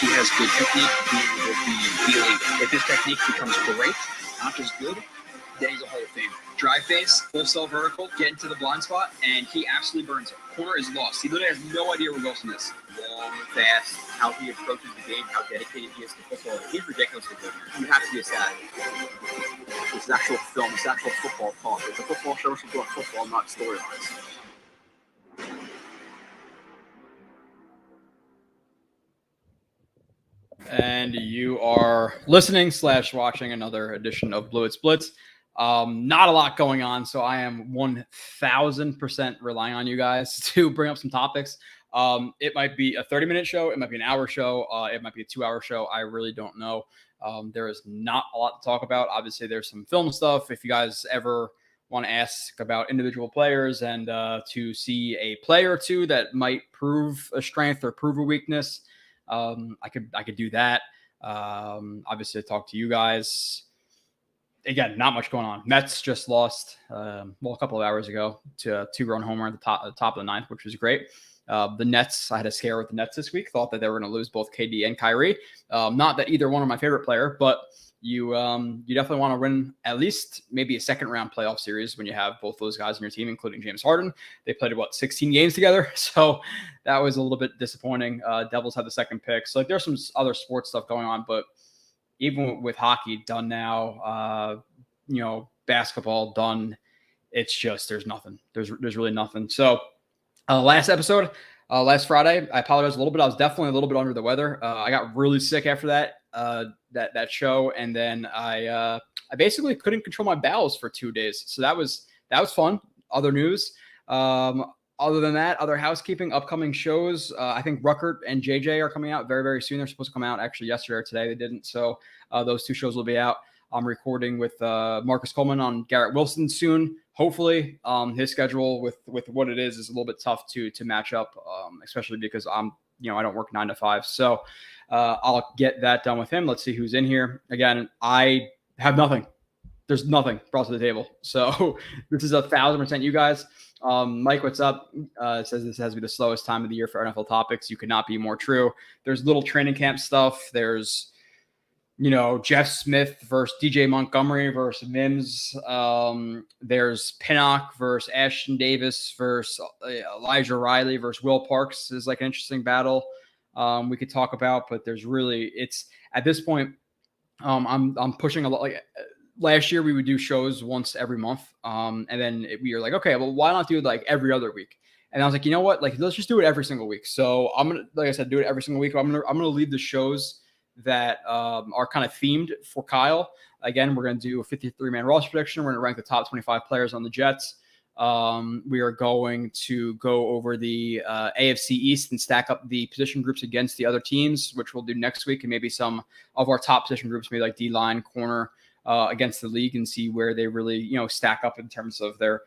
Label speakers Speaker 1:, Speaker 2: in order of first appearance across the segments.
Speaker 1: he has good technique, he will be elite. If his technique becomes great, not just good, then he's a Hall of Fame. Drive face, full cell vertical, get into the blind spot, and he absolutely burns it. Corner is lost. He literally has no idea where Wilson is. Long, fast, how he approaches the game, how dedicated he is to football. He's ridiculously good. You have to be a stat. This is actual film. It's actual football talk. It's a football show. Should go on football, not storylines.
Speaker 2: And you are listening / watching another edition of Blewett's Blitz. Not a lot going on, so I am 1000% relying on you guys to bring up some topics. It might be a 30-minute show. It might be an hour show. It might be a 2-hour show. I really don't know. There is not a lot to talk about. Obviously, there's some film stuff. If you guys ever want to ask about individual players and to see a player or two that might prove a strength or prove a weakness, I could do that. Obviously, I talk to you guys. Again, not much going on. Mets just lost, a couple of hours ago to a 2-run homer at the top of the ninth, which was great. The Nets, I had a scare with the Nets this week. Thought that they were going to lose both KD and Kyrie. Not that either one are my favorite player, but you definitely want to win at least maybe a second-round playoff series when you have both those guys on your team, including James Harden. They played, 16 games together? So that was a little bit disappointing. Devils had the second pick. So there's some other sports stuff going on, but even with hockey done now, basketball done, it's just there's nothing. There's really nothing. So last episode, last Friday, I apologize a little bit. I was definitely a little bit under the weather. I got really sick after that show, and then I basically couldn't control my bowels for 2 days. So that was fun. Other news. Other than that, other housekeeping, upcoming shows. I think Ruckert and JJ are coming out very, very soon. They're supposed to come out actually yesterday or today. They didn't. So those 2 shows will be out. I'm recording with Marcus Coleman on Garrett Wilson soon. Hopefully, his schedule with what it is a little bit tough to match up, especially because I don't work 9 to 5. So I'll get that done with him. Let's see who's in here. Again, I have nothing. There's nothing brought to the table. So this is 1,000% you guys. Mike, what's up? Says this has to be the slowest time of the year for NFL topics. You could not be more true. There's little training camp stuff. There's, Jeff Smith versus DJ Montgomery versus Mims. There's Pinnock versus Ashton Davis versus Elijah Riley versus Will Parks is like an interesting battle we could talk about, but it's at this point, I'm pushing a lot. Like last year we would do shows once every month. And then we were like, okay, well, why not do it like every other week? And I was like, you know what? Like, let's just do it every single week. So I'm going to, like I said, do it every single week. I'm going to leave the shows that are kind of themed for Kyle. Again, we're going to do a 53-man roster prediction. We're going to rank the top 25 players on the Jets. We are going to go over the AFC East and stack up the position groups against the other teams, which we'll do next week. And maybe some of our top position groups, maybe like D-line, corner, against the league, and see where they really, stack up in terms of their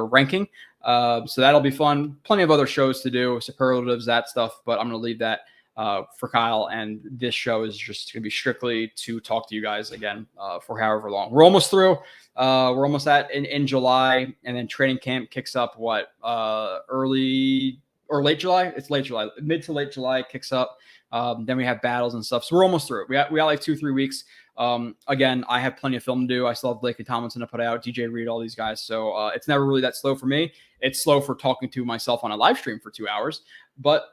Speaker 2: ranking. So that'll be fun. Plenty of other shows to do, superlatives, that stuff, but I'm going to leave that for Kyle. And this show is just going to be strictly to talk to you guys again for however long. We're almost through. We're almost in July, and then training camp kicks up early or late July? It's late July, mid to late July kicks up. Then we have battles and stuff. So we're almost through it. We got like 2-3 weeks. Again, I have plenty of film to do. I still have Blake and Tomlinson to put out, DJ Reed, all these guys. So it's never really that slow for me. It's slow for talking to myself on a live stream for 2 hours, but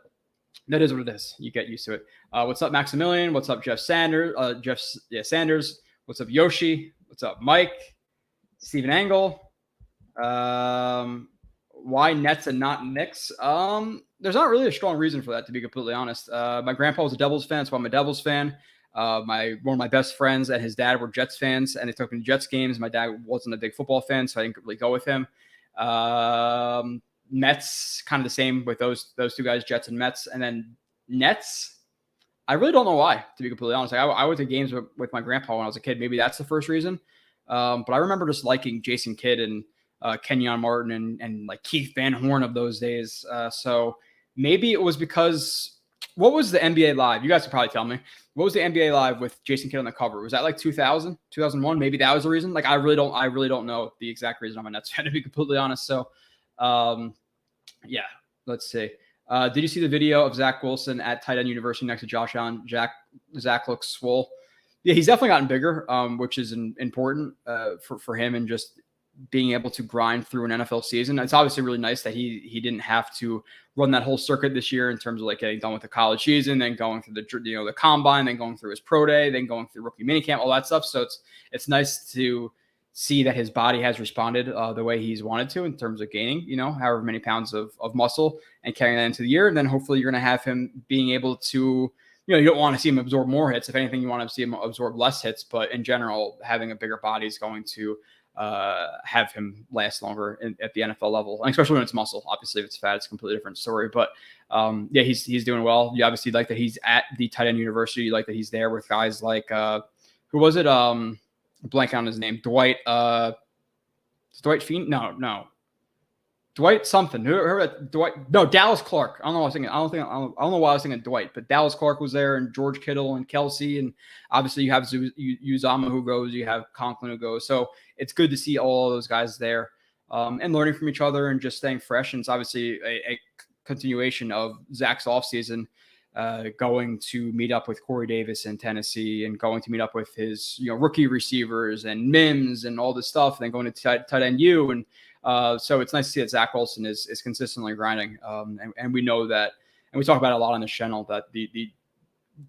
Speaker 2: that is what it is. You get used to it. What's up, Maximilian? What's up, Jeff Sanders? Sanders. What's up, Yoshi? What's up, Mike? Stephen Angle. Why Nets and not Knicks? There's not really a strong reason for that, to be completely honest. My grandpa was a Devils fan, so I'm a Devils fan. One of my best friends and his dad were Jets fans, and they took me to Jets games. My dad wasn't a big football fan, so I didn't really go with him. Mets, kind of the same with those 2 guys, Jets and Mets. And then Nets, I really don't know why, to be completely honest. I went to games with my grandpa when I was a kid. Maybe that's the first reason. But I remember just liking Jason Kidd and Kenyon Martin and like Keith Van Horn of those days. So maybe it was because, what was the NBA Live? You guys can probably tell me. What was the NBA Live with Jason Kidd on the cover? Was that like 2000, 2001? Maybe that was the reason. Like, I really don't know the exact reason I'm a Nets fan, to be completely honest. So, yeah, let's see. Did you see the video of Zach Wilson at tight end university next to Josh Allen? Zach looks swole. Yeah, he's definitely gotten bigger, which is important for him, and just being able to grind through an NFL season. It's obviously really nice that he didn't have to run that whole circuit this year in terms of like getting done with the college season, then going through the combine, then going through his pro day, then going through rookie minicamp, all that stuff. So it's nice to see that his body has responded the way he's wanted to in terms of gaining, however many pounds of muscle and carrying that into the year. And then hopefully you're going to have him being able to, you don't want to see him absorb more hits. If anything, you want to see him absorb less hits. But in general, having a bigger body is going to have him last longer at the NFL level, and especially when it's muscle. Obviously, if it's fat, it's a completely different story. But yeah, he's doing well. You obviously like that he's at the tight end university. You like that he's there with guys like who was it? Blank on his name. Dwight Fiend? No. Dwight something. Dwight? No, Dallas Clark. I don't know. I don't know why I was thinking Dwight, but Dallas Clark was there, and George Kittle and Kelsey, and obviously you have Uzama who goes, you have Conklin who goes. So it's good to see all of those guys there, and learning from each other and just staying fresh. And it's obviously a continuation of Zach's offseason, going to meet up with Corey Davis in Tennessee, and going to meet up with his rookie receivers and Mims and all this stuff, and then going to tight end U. And so it's nice to see that Zach Wilson is consistently grinding. And we know that, and we talk about it a lot on the channel, that the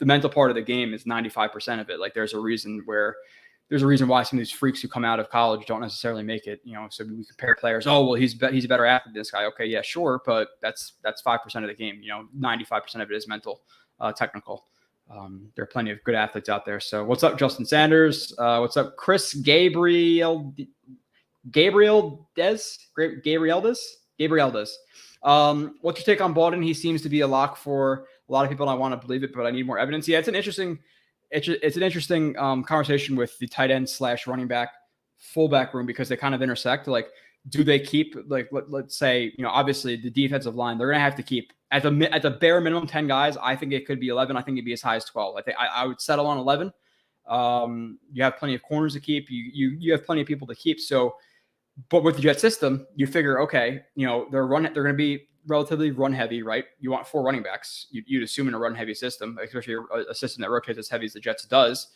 Speaker 2: mental part of the game is 95% of it. Like there's a reason why some of these freaks who come out of college don't necessarily make it, so we compare players. Oh, well, he's a better athlete than this guy. Okay. Yeah, sure. But that's 5% of the game. 95% of it is mental, technical. There are plenty of good athletes out there. So what's up, Justin Sanders? What's up, Chris Gabriel Des? What's your take on Baldwin? He seems to be a lock for a lot of people, and I want to believe it, but I need more evidence. Yeah, it's an interesting conversation with the tight end / running back fullback room, because they kind of intersect. Like, do they keep, like, let's say, obviously the defensive line, they're going to have to keep at the bare minimum 10 guys. I think it could be 11. I think it'd be as high as 12. I think I would settle on 11. You have plenty of corners to keep. You have plenty of people to keep. So, but with the jet system, you figure, okay, they're going to be relatively run heavy, right? You want 4 running backs. You'd assume in a run heavy system, especially a system that rotates as heavy as the Jets does.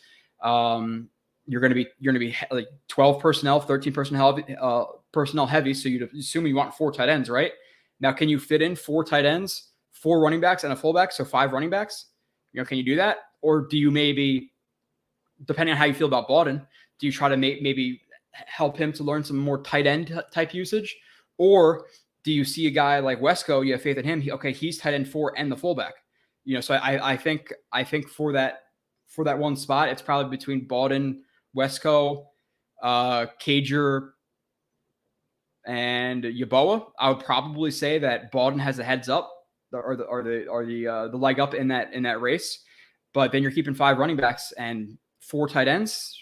Speaker 2: You're going to be like 12 personnel, 13 personnel heavy. So you'd assume you want 4 tight ends, right? Now, can you fit in 4 tight ends, 4 running backs, and a fullback? So 5 running backs. Can you do that? Or do you maybe, depending on how you feel about Baldwin, do you try to maybe help him to learn some more tight end type usage? Or do you see a guy like Wesco, you have faith in him? He's tight end 4 and the fullback. So I think for that one spot, it's probably between Baldwin, Wesco, Cager, and Yeboah. I would probably say that Baldwin has a heads up or the leg up in that race. But then you're keeping 5 running backs and 4 tight ends,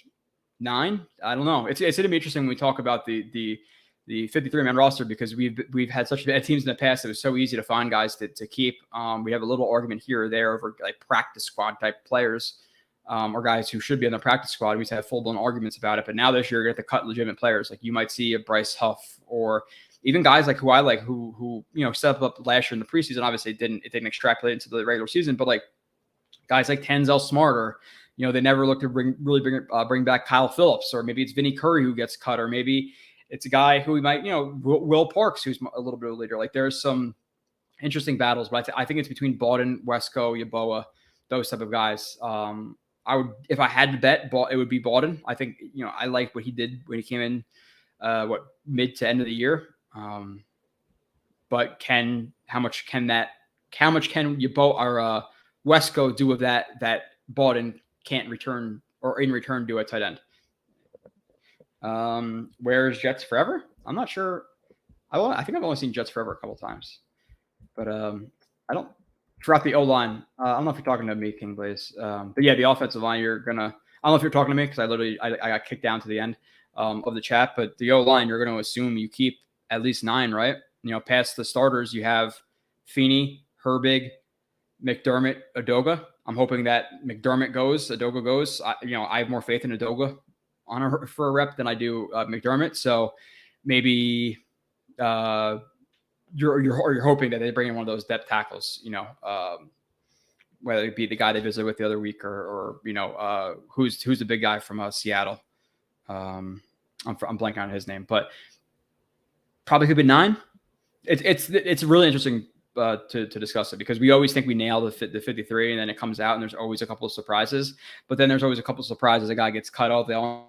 Speaker 2: 9. I don't know. It's going to be interesting when we talk about the 53-man roster, because we've had such bad teams in the past. It was so easy to find guys to keep. We have a little argument here or there over like practice squad type players, or guys who should be on the practice squad. We used to have full-blown arguments about it, but now this year you're going to cut legitimate players. Like you might see a Bryce Huff, or even guys like who stepped up last year in the preseason. Obviously, it didn't extrapolate into the regular season, but like guys like Denzel Smart, or they never look to bring back Kyle Phillips, or maybe it's Vinny Curry who gets cut, or maybe it's a guy who we might, Will Parks, who's a little bit of a leader. Like there's some interesting battles, but I think it's between Baldwin, Wesco, Yeboah, those type of guys. I would, if I had to bet, it would be Baldwin. I think, I like what he did when he came in, mid to end of the year. But how much can Yeboah or Wesco do with that Baldwin can't return, or in return do a tight end? Where's Jets Forever? I'm not sure. I think I've only seen Jets Forever a couple times, but I don't. Throughout the O-line, I don't know if you're talking to me, King Blaze, but yeah, the offensive line, I don't know if you're talking to me, because I got kicked down to the end of the chat, but the O-line, you're going to assume you keep at least 9, right? Past the starters, you have Feeney, Herbig, McDermott, Adoga. I'm hoping that McDermott goes, Adoga goes. I have more faith in Adoga for a rep than I do McDermott. So maybe you're hoping that they bring in one of those depth tackles, whether it be the guy they visited with the other week or who's the big guy from Seattle. I'm blanking on his name, but probably could be 9. It's really interesting to discuss it, because we always think we nail the 53, and then it comes out and there's always a couple of surprises, but then there's always a couple of surprises. A guy gets cut off. They all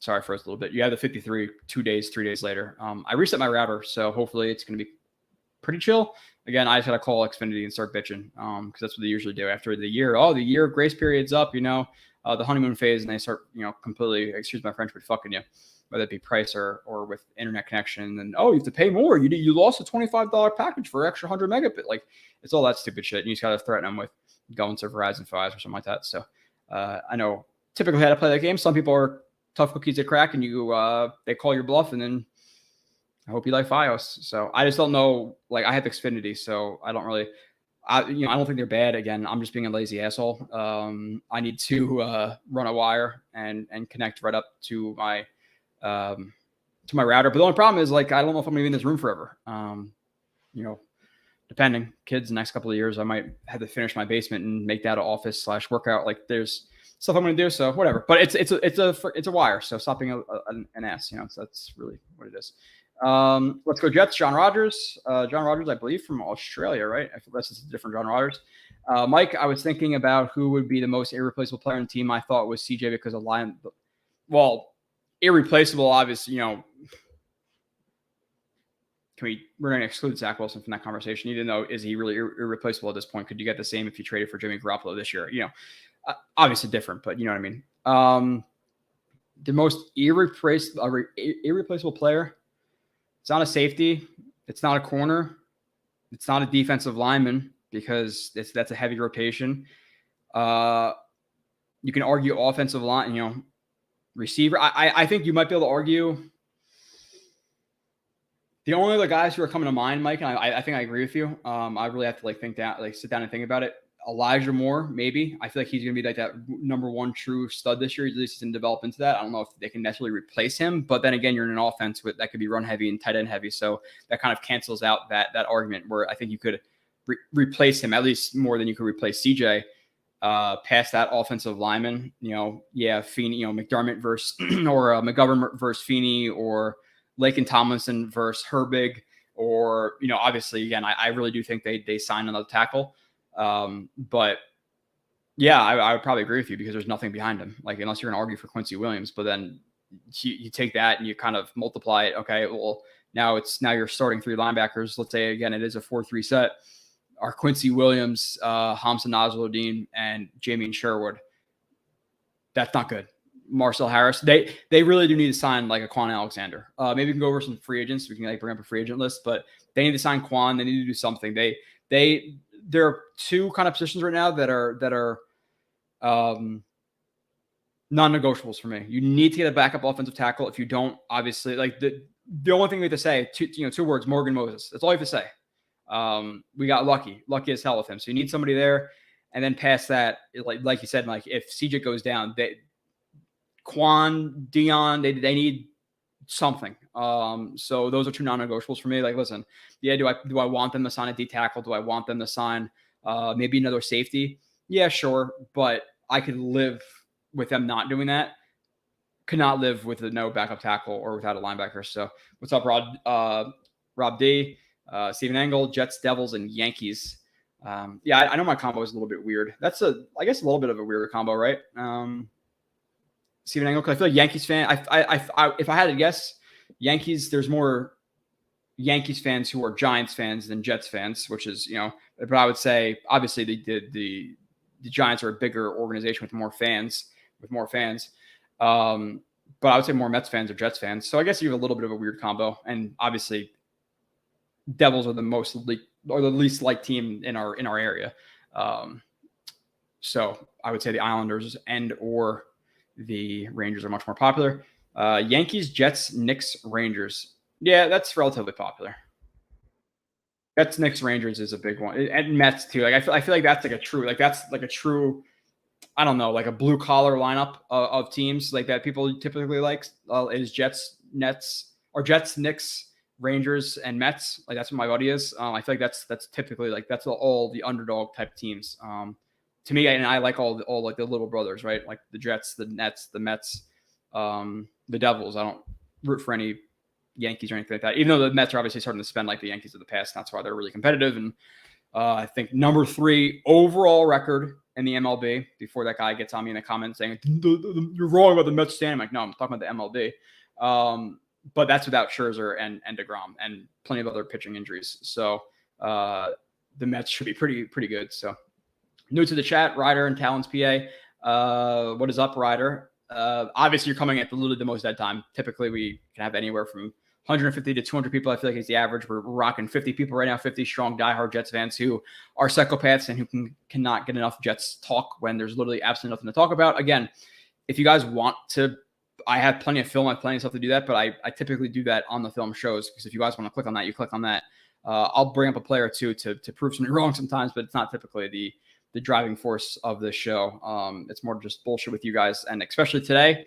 Speaker 2: sorry for us a little bit. You have the 53 3 days later. I reset my router, so hopefully it's going to be pretty chill. Again, I just got to call Xfinity and start bitching, because that's what they usually do after the year. Oh, the year grace period's up, the honeymoon phase, and they start, completely, excuse my French, but fucking you, whether it be price or with internet connection. And you have to pay more. You lost a $25 package for extra 100 megabit. Like, it's all that stupid shit. And you just got to threaten them with going to Verizon 5 or something like that. So I know typically how to play that game. Some people are tough cookies to crack, and they call your bluff, and then I hope you like Fios. So I just don't know. Like, I have Xfinity, so I don't really. I don't think they're bad. Again, I'm just being a lazy asshole. I need to run a wire and connect right up to my router. But the only problem is, like, I don't know if I'm gonna be in this room forever. Depending, kids, the next couple of years, I might have to finish my basement and make that an office / workout. Like, there's stuff I'm going to do, so whatever. But it's a wire, so stop being an ass, so that's really what it is. Let's go Jets. John Rogers, I believe from Australia, right? I feel that's just a different John Rogers. Mike, I was thinking about who would be the most irreplaceable player in the team. I thought was CJ because of line. Well, irreplaceable, obviously, we're going to exclude Zach Wilson from that conversation, even though is he really irreplaceable at this point? Could you get the same if you traded for Jimmy Garoppolo this year? Obviously different, but you know what I mean? The most irreplaceable player. It's not a safety. It's not a corner. It's not a defensive lineman, because that's a heavy rotation. You can argue offensive line, receiver. I think you might be able to argue. The only other guys who are coming to mind, Mike, and I think I agree with you. I really have to sit down and think about it. Elijah Moore, maybe. I feel like he's going to be like that number one true stud this year. At least he's going to develop into that. I don't know if they can necessarily replace him, but then again, you're in an offense that could be run heavy and tight end heavy. So that kind of cancels out that argument where I think you could replace him at least more than you could replace CJ. Past that offensive lineman, Feeney, McDermott versus or McGovern versus Feeney, or Laken Tomlinson versus Herbig, or obviously again, I really do think they sign another tackle. But yeah, I would probably agree with you, because there's nothing behind him. Like, unless you're going to argue for Quincy Williams, but then you take that and you kind of multiply it. Okay, well, now you're starting 3 linebackers. Let's say again, it is a 4-3 set. Are Quincy Williams, Hamza Nasruddin, and Jamie Sherwood? That's not good. Marcel Harris. They really do need to sign like a Quan Alexander. Maybe we can go over some free agents. We can bring up a free agent list, but they need to sign Quan. They need to do something. There are 2 kind of positions right now that are non-negotiables for me. You need to get a backup offensive tackle. If you don't, obviously, like the only thing we have to say, 2 words, Morgan Moses. That's all you have to say. We got lucky as hell with him. So you need somebody there, and then past that, like you said, Mike, if CJ goes down, Quan, Dion, they need something. So those are 2 non-negotiables for me. Like, listen, yeah, do I want them to sign a D tackle? Do I want them to sign maybe another safety? Yeah, sure, but I could live with them not doing that. Could not live with no backup tackle or without a linebacker. So what's up, Rob D, Stephen Engel, Jets, Devils, and Yankees. Yeah, I know my combo is a little bit weird. That's I guess a little bit of a weird combo, right? Stephen Engel, because I feel like Yankees fan. If I had to guess, Yankees, there's more Yankees fans who are Giants fans than Jets fans, which is, but I would say obviously the Giants are a bigger organization with more fans. But I would say more Mets fans or Jets fans. So I guess you have a little bit of a weird combo. And obviously Devils are the least liked team in our area. So I would say the Islanders or the Rangers are much more popular. Yankees, Jets, Knicks, Rangers. Yeah, that's relatively popular. Jets, Knicks, Rangers is a big one, and Mets too. Like I feel like that's like a true I don't know, like a blue collar lineup of teams like that people typically like is Jets, Nets, or Jets, Knicks, Rangers, and Mets. Like that's what my buddy is. I feel like that's typically like that's all the underdog type teams. To me, and I like all like the little brothers, right? Like the Jets, the Nets, the Mets, the Devils. I don't root for any Yankees or anything like that. Even though the Mets are obviously starting to spend like the Yankees of the past, and that's why they're really competitive. And I think number 3 overall record in the MLB. Before that guy gets on me in the comments saying you're wrong about the Mets stand, I'm like, no, I'm talking about the MLB. But that's without Scherzer and DeGrom and plenty of other pitching injuries. So the Mets should be pretty good. So new to the chat, Ryder and Talons PA. What is up, Ryder? Obviously, you're coming at literally the most dead time. Typically, we can have anywhere from 150 to 200 people. I feel like it's the average. We're rocking 50 people right now, 50 strong diehard Jets fans who are psychopaths and who cannot get enough Jets talk when there's literally absolutely nothing to talk about. Again, if you guys want to, I have plenty of film. I have plenty of stuff to do that, but I typically do that on the film shows because if you guys want to click on that, you click on that. I'll bring up a player or two to prove something wrong sometimes, but it's not typically the driving force of the show. It's more just bullshit with you guys, and especially today,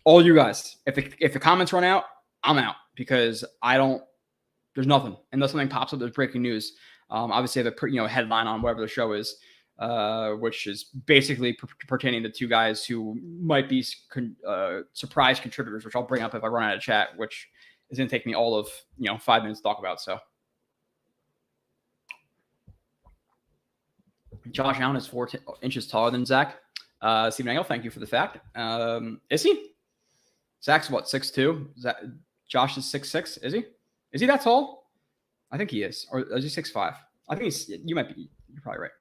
Speaker 2: all you guys. If the comments run out, I'm out because there's nothing unless something pops up. There's breaking news. Obviously, I have a headline on whatever the show is, which is basically pertaining to 2 guys who might be surprise contributors, which I'll bring up if I run out of chat, which is going to take me all of 5 minutes to talk about. So, Josh Allen is 4 inches taller than Zach. Stephen Engel, thank you for the fact. Is he? Zach's what, 6'2"? Josh is 6'6". Is he? Is he that tall? I think he is. Or is he 6'5"? I think you're probably right.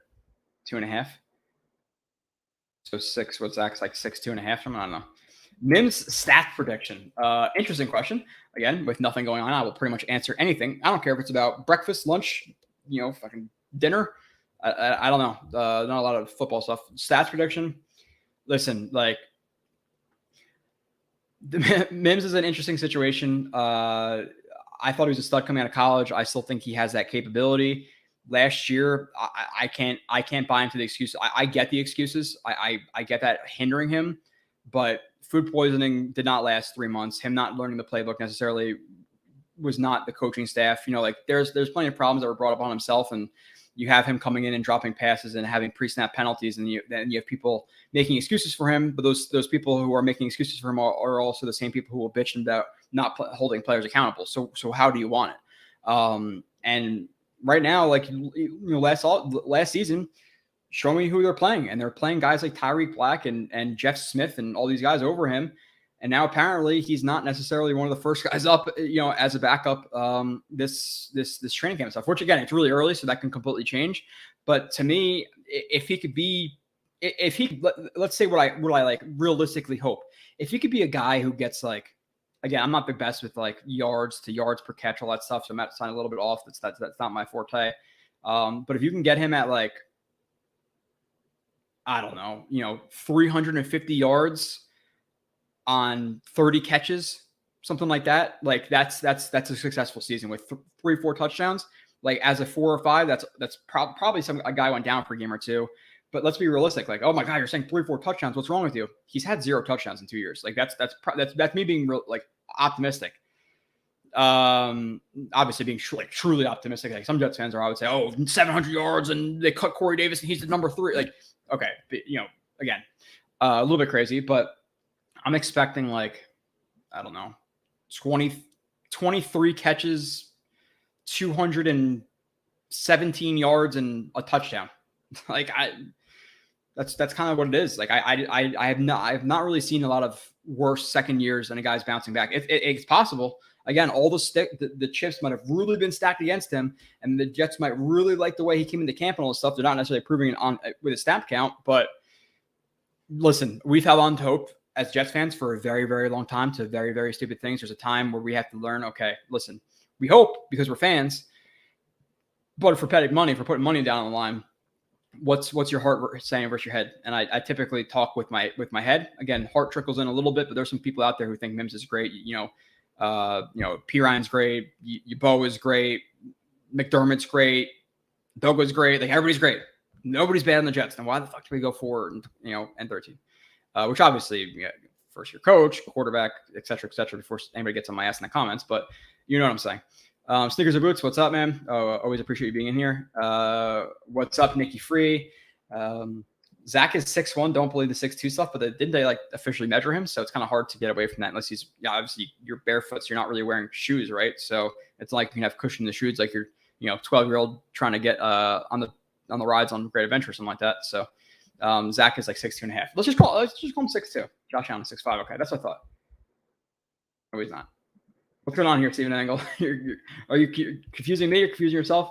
Speaker 2: 2.5. So 6, what Zach's like 6'2.5", something, I don't know. Mims stat prediction. Interesting question. Again, with nothing going on, I will pretty much answer anything. I don't care if it's about breakfast, lunch, fucking dinner. I don't know. Not a lot of football stuff. Stats prediction. Listen, like Mims is an interesting situation. I thought he was a stud coming out of college. I still think he has that capability. Last year, I can't buy into the excuses. I get the excuses. I get that hindering him, but food poisoning did not last 3 months. Him not learning the playbook necessarily was not the coaching staff. Like there's plenty of problems that were brought up on himself, and you have him coming in and dropping passes and having pre-snap penalties, and then you have people making excuses for him. But those people who are making excuses for him are also the same people who will bitch about not holding players accountable. So how do you want it? And right now, like last season, show me who they're playing, and they're playing guys like Tyreek Black and Jeff Smith and all these guys over him. And now apparently he's not necessarily one of the first guys up, as a backup this training camp stuff. Which again, it's really early, so that can completely change. But to me, if he could be, let's say what I like realistically hope, if he could be a guy who gets like, again, I'm not the best with like yards per catch, all that stuff, so I'm at sign a little bit off. That's not my forte. But if you can get him at like, I don't know, 350 yards on 30 catches, something like that. Like that's a successful season with 3-4 touchdowns. Like as a 4 or 5, that's probably a guy went down for a game or 2. But let's be realistic. Like, oh my God, you're saying 3-4 touchdowns. What's wrong with you? He's had 0 touchdowns in 2 years. Like that's me being optimistic. Obviously being truly optimistic. Like some Jets fans are, I would say, 700 yards and they cut Corey Davis and he's the number 3. Like, okay, but, again, a little bit crazy, but I'm expecting like, I don't know, 23 catches, 217 yards and a touchdown. Like that's kind of what it is. Like I have not really seen a lot of worse second years and a guy's bouncing back. It's possible. Again, all the chips might have really been stacked against him, and the Jets might really like the way he came into camp and all this stuff. They're not necessarily proving it on with a snap count, but listen, we've held on to hope as Jets fans for a very, very long time to very, very stupid things. There's a time where we have to learn, okay, listen, we hope because we're fans, but for putting money down on the line, what's your heart saying versus your head? And I typically talk with my head. Again, heart trickles in a little bit, but there's some people out there who think Mims is great. P. Ryan's great. Bo is great. McDermott's great. Doga's great. Like everybody's great. Nobody's bad on the Jets. Then why the fuck do we go 4 and 13? Which obviously, first year coach, quarterback, et cetera, before anybody gets on my ass in the comments. But you know what I'm saying. Sneakers or Boots, what's up, man? Always appreciate you being in here. What's up, Nikki Free? Zach is 6'1". Don't believe the 6'2" stuff, but didn't they like officially measure him? So it's kind of hard to get away from that unless he's obviously you're barefoot, so you're not really wearing shoes, right? So it's like you can have cushion in the shoes, like you're 12-year-old trying to get on the rides on Great Adventure or something like that. So Zach is like 6'2.5". Let's just call him 6'2". Josh Allen 6'5". Okay, that's what I thought. No, he's not. What's going on here, Steven Angle? Are you confusing me or confusing yourself?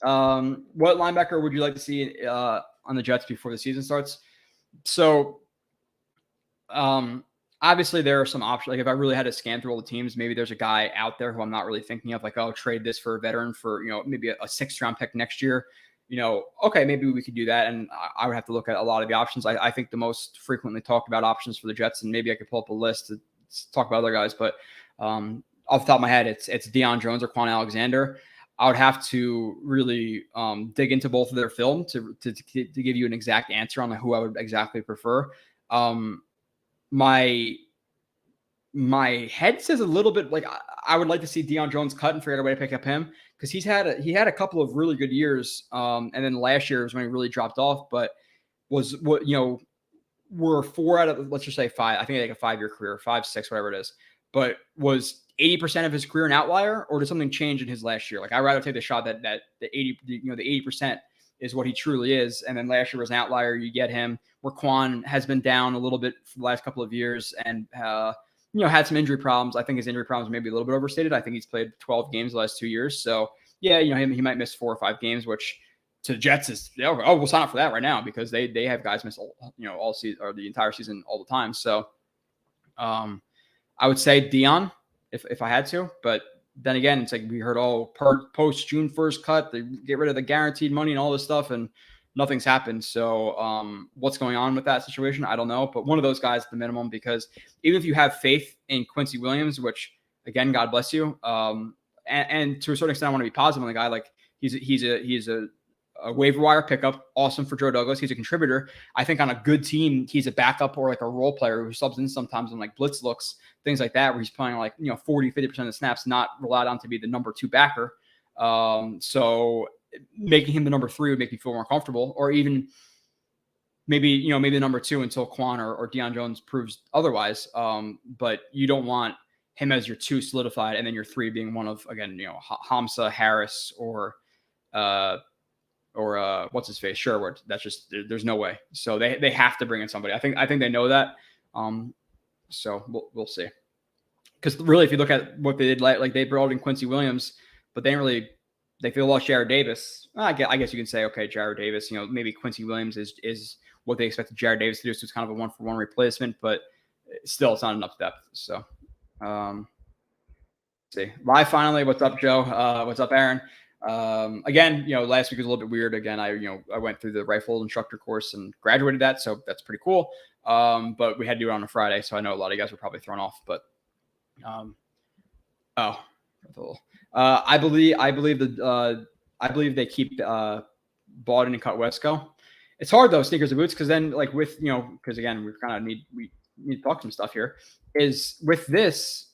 Speaker 2: What linebacker would you like to see on the Jets before the season starts? So, obviously there are some options. Like if I really had to scan through all the teams, maybe there's a guy out there who I'm not really thinking of. Like, trade this for a veteran for maybe a 6th round pick next year. Okay, maybe we could do that. And I would have to look at a lot of the options. I think the most frequently talked about options for the Jets, and maybe I could pull up a list to talk about other guys, but off the top of my head, it's Deion Jones or Quan Alexander. I would have to really dig into both of their film to give you an exact answer on who I would exactly prefer. My head says a little bit like I would like to see Deion Jones cut and figure out a way to pick up him because he had a couple of really good years, and then last year was when he really dropped off. But were 4 out of, let's just say 5. I think like a 5-year career, 5, 6, whatever it is. But was 80% of his career an outlier, or did something change in his last year? Like I'd rather take the shot that the 80% is what he truly is, and then last year was an outlier. You get him. Where Quan has been down a little bit for the last couple of years, and had some injury problems. I think his injury problems may be a little bit overstated. I think he's played 12 games the last 2 years, so yeah, he might miss 4 or 5 games, which to the Jets is we'll sign up for that right now because they have guys miss all season or the entire season all the time. So I would say Deion if I had to, but then again, it's like we heard post June 1st cut, they get rid of the guaranteed money and all this stuff, and nothing's happened. So what's going on with that situation? I don't know, but one of those guys at the minimum, because even if you have faith in Quincy Williams, which again, God bless you, and to a certain extent, I want to be positive on the guy. Like he's a waiver wire pickup, awesome for Joe Douglas. He's a contributor. I think on a good team, he's a backup or like a role player who subs in sometimes on like blitz looks, things like that, where he's playing like 40, 50% of the snaps, not relied on to be the number 2 backer. So making him the number 3 would make me feel more comfortable, or even maybe the number 2 until Quan or Deion Jones proves otherwise. But you don't want him as your 2 solidified, and then your 3 being one of, again, Hamza, Harris, or what's his face, Sherwood. That's just, there's no way. So they have to bring in somebody. I think they know that. So we'll see. Because really, if you look at what they did, like they brought in Quincy Williams, but they didn't really. They lost Jared Davis. I guess you can say, okay, Jared Davis. Maybe Quincy Williams is what they expected Jared Davis to do. So it's kind of a 1-for-1 replacement, but still, it's not enough depth. So, let's see. Live finally. What's up, Joe? What's up, Aaron? Again, last week was a little bit weird. Again, I went through the rifle instructor course and graduated that, so that's pretty cool. But we had to do it on a Friday, so I know a lot of you guys were probably thrown off. But I believe they keep Bawden and cut Wesco. It's hard though, sneakers and boots, because then like with because again we kind of need to talk some stuff here. Is with this,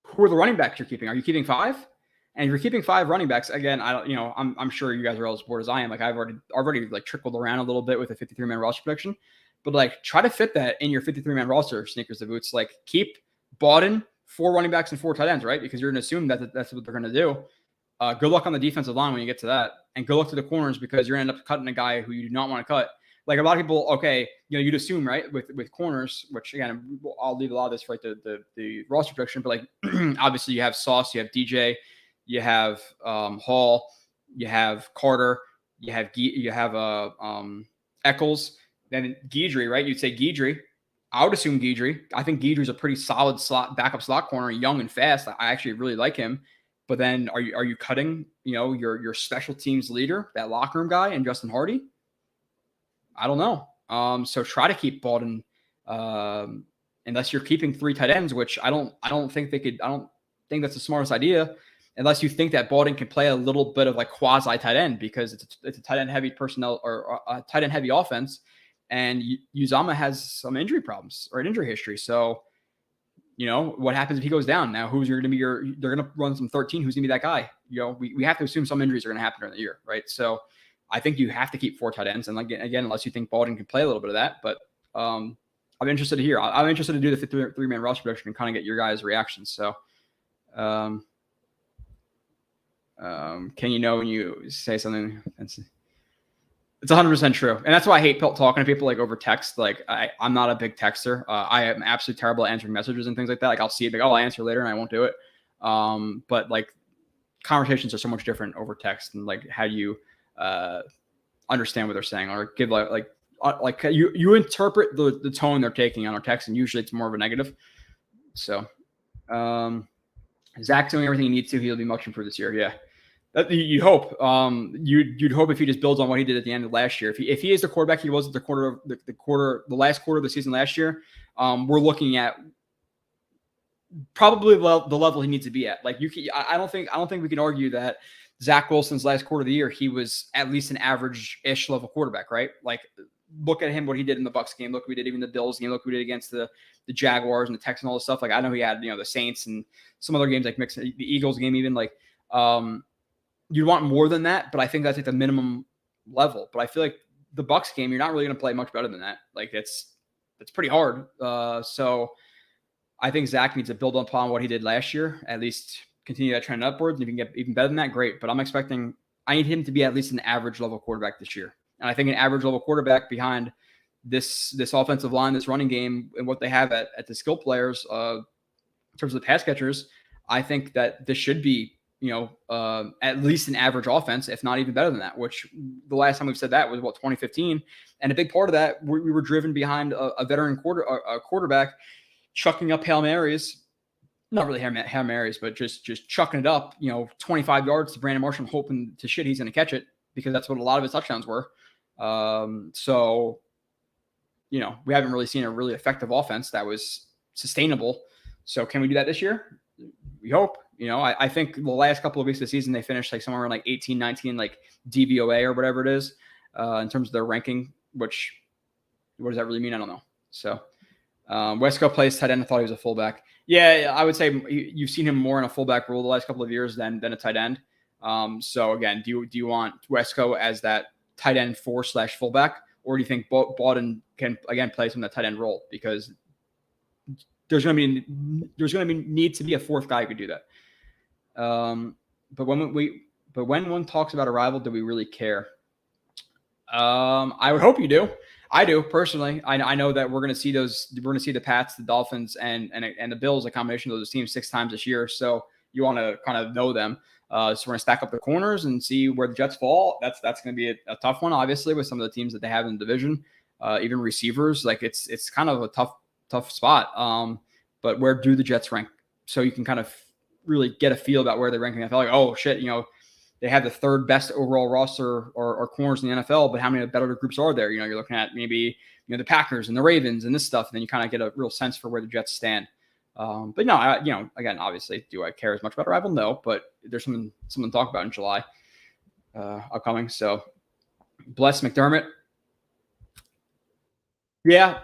Speaker 2: who are the running backs you're keeping? Are you keeping 5? And if you're keeping 5 running backs, again, I don't, I'm sure you guys are all as bored as I am. Like I've already like trickled around a little bit with a 53-man roster prediction, but like try to fit that in your 53-man roster, sneakers and boots. Like keep Bawden, 4 running backs and 4 tight ends, right? Because you're going to assume that that's what they're going to do. Good luck on the defensive line when you get to that, and good luck to the corners, because you're going to end up cutting a guy who you do not want to cut. Like a lot of people, okay, you'd assume, right, with corners, which again, I'll leave a lot of this for like the roster prediction, but like obviously you have Sauce, you have DJ, you have Hall, you have Carter, you have Eccles, then Guidry, right? You'd say Guidry. I would assume Guidry. I think Guidry's a pretty solid backup slot corner, young and fast. I actually really like him. But then are you cutting, your special teams leader, that locker room guy, and Justin Hardy? I don't know. So try to keep Bawden, unless you're keeping 3 tight ends, which I don't think they could. I don't think that's the smartest idea. unless you think that Baldwin can play a little bit of like quasi tight end, because it's a tight end heavy personnel or a tight end heavy offense. And Uzama has some injury problems or an injury history. So, what happens if he goes down? Now, who's going to be they're going to run some 13. Who's going to be that guy? We have to assume some injuries are going to happen during the year, right? So I think you have to keep 4 tight ends. And again, unless you think Baldwin can play a little bit of that, but I'm interested to hear. I'm interested to do the 3-man roster prediction and kind of get your guys' reactions. So, can when you say something? It's 100% true. And that's why I hate talking to people like over text. Like I'm not a big texter. I am absolutely terrible at answering messages and things like that. Like I'll see it, like, I'll answer later and I won't do it. But like conversations are so much different over text, and like how you understand what they're saying, or give like you interpret the tone they're taking on our text, and usually it's more of a negative. So Zach's doing everything he needs to. He'll be much improved this year. Yeah. You'd hope. You'd hope if he just builds on what he did at the end of last year. If he is the quarterback he was at the last quarter of the season last year, we're looking at probably the level he needs to be at. Like I don't think we can argue that Zach Wilson's last quarter of the year, he was at least an average-ish level quarterback, right? Like look at him, what he did in the Bucs game. Look what we did even the Bills game. Look what we did against the Jaguars and the Texans and all this stuff. Like I know he had the Saints and some other games like the Eagles game even like. You'd want more than that, but I think that's like the minimum level. But I feel like the Bucs game, you're not really going to play much better than that. Like it's pretty hard. So I think Zach needs to build upon what he did last year, at least continue that trend upwards. And if you can get even better than that, great. But I need him to be at least an average level quarterback this year. And I think an average level quarterback behind this offensive line, this running game, and what they have at the skill players in terms of the pass catchers, I think that this should be at least an average offense, if not even better than that, which the last time we've said that was 2015. And a big part of that, we were driven behind a veteran quarterback chucking up Hail Marys, not really Hail Marys, but just chucking it up, 25 yards to Brandon Marshall, hoping to shit he's going to catch it, because that's what a lot of his touchdowns were. So, we haven't really seen a really effective offense that was sustainable. So can we do that this year? We hope. I think the last couple of weeks of the season, they finished like somewhere around like 18, 19, like DVOA or whatever it is, in terms of their ranking, which, what does that really mean? I don't know. So Wesco plays tight end. I thought he was a fullback. Yeah, I would say you've seen him more in a fullback role the last couple of years than a tight end. So again, do you want Wesco as that tight end 4/fullback, or do you think Baldwin can again play some of that tight end role? Because there's going to be need to be a fourth guy who could do that. But when one talks about a rival, do we really care? I would hope you do. I do personally. I know that we're going to see the Pats, the Dolphins, and the Bills, a combination of those teams 6 times this year. So you want to kind of know them. So we're going to stack up the corners and see where the Jets fall. That's going to be a tough one, obviously, with some of the teams that they have in the division. Even receivers, like it's kind of a tough spot. But where do the Jets rank? So you can kind of really get a feel about where they're ranking. I feel like, oh shit, they have the 3rd best overall roster or corners in the NFL, but how many better groups are there? You're looking at maybe the Packers and the Ravens and this stuff, and then you kind of get a real sense for where the Jets stand. But no, again, obviously, do I care as much about a rival? No, but there's something to talk about in July upcoming. So bless McDermott. Yeah,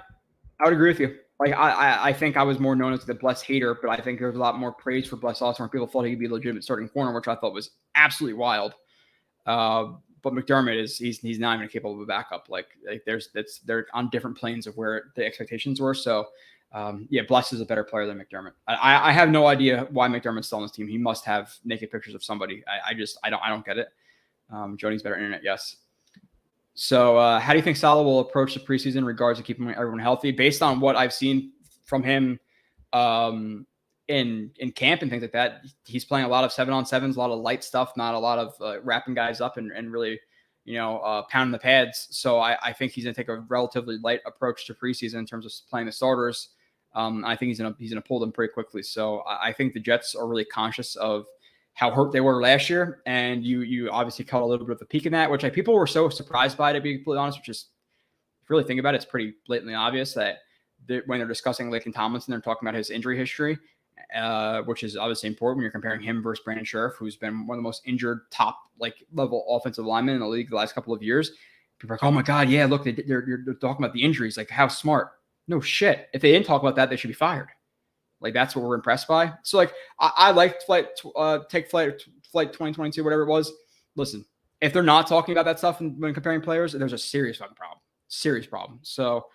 Speaker 2: I would agree with you. Like I think I was more known as the Bless hater, but I think there's a lot more praise for Bless also, where people thought he could be a legitimate starting corner, which I thought was absolutely wild. But McDermott he's not even capable of a backup. Like they're on different planes of where the expectations were. So Bless is a better player than McDermott. I have no idea why McDermott's still on this team. He must have naked pictures of somebody. I don't get it. Jody's better internet, yes. So how do you think Salah will approach the preseason in regards to keeping everyone healthy? Based on what I've seen from him in camp and things like that, he's playing a lot of 7-on-7s, a lot of light stuff, not a lot of wrapping guys up and really, pounding the pads. So I think he's going to take a relatively light approach to preseason in terms of playing the starters. I think he's going to pull them pretty quickly. So I think the Jets are really conscious of how hurt they were last year. And you obviously caught a little bit of a peek in that, which people were so surprised by, to be completely honest, which is, if you really think about it, it's pretty blatantly obvious that when they're discussing Laken Tomlinson, they're talking about his injury history. which is obviously important when you're comparing him versus Brandon Scherff, who's been one of the most injured top level offensive linemen in the league the last couple of years. People are like, oh my God, yeah, look, they're talking about the injuries. Like, how smart. No shit. If they didn't talk about that, they should be fired. Like, that's what we're impressed by. So, like, I liked Take Flight 2022, whatever it was. Listen, if they're not talking about that stuff when comparing players, there's a serious fucking problem. Serious problem. So,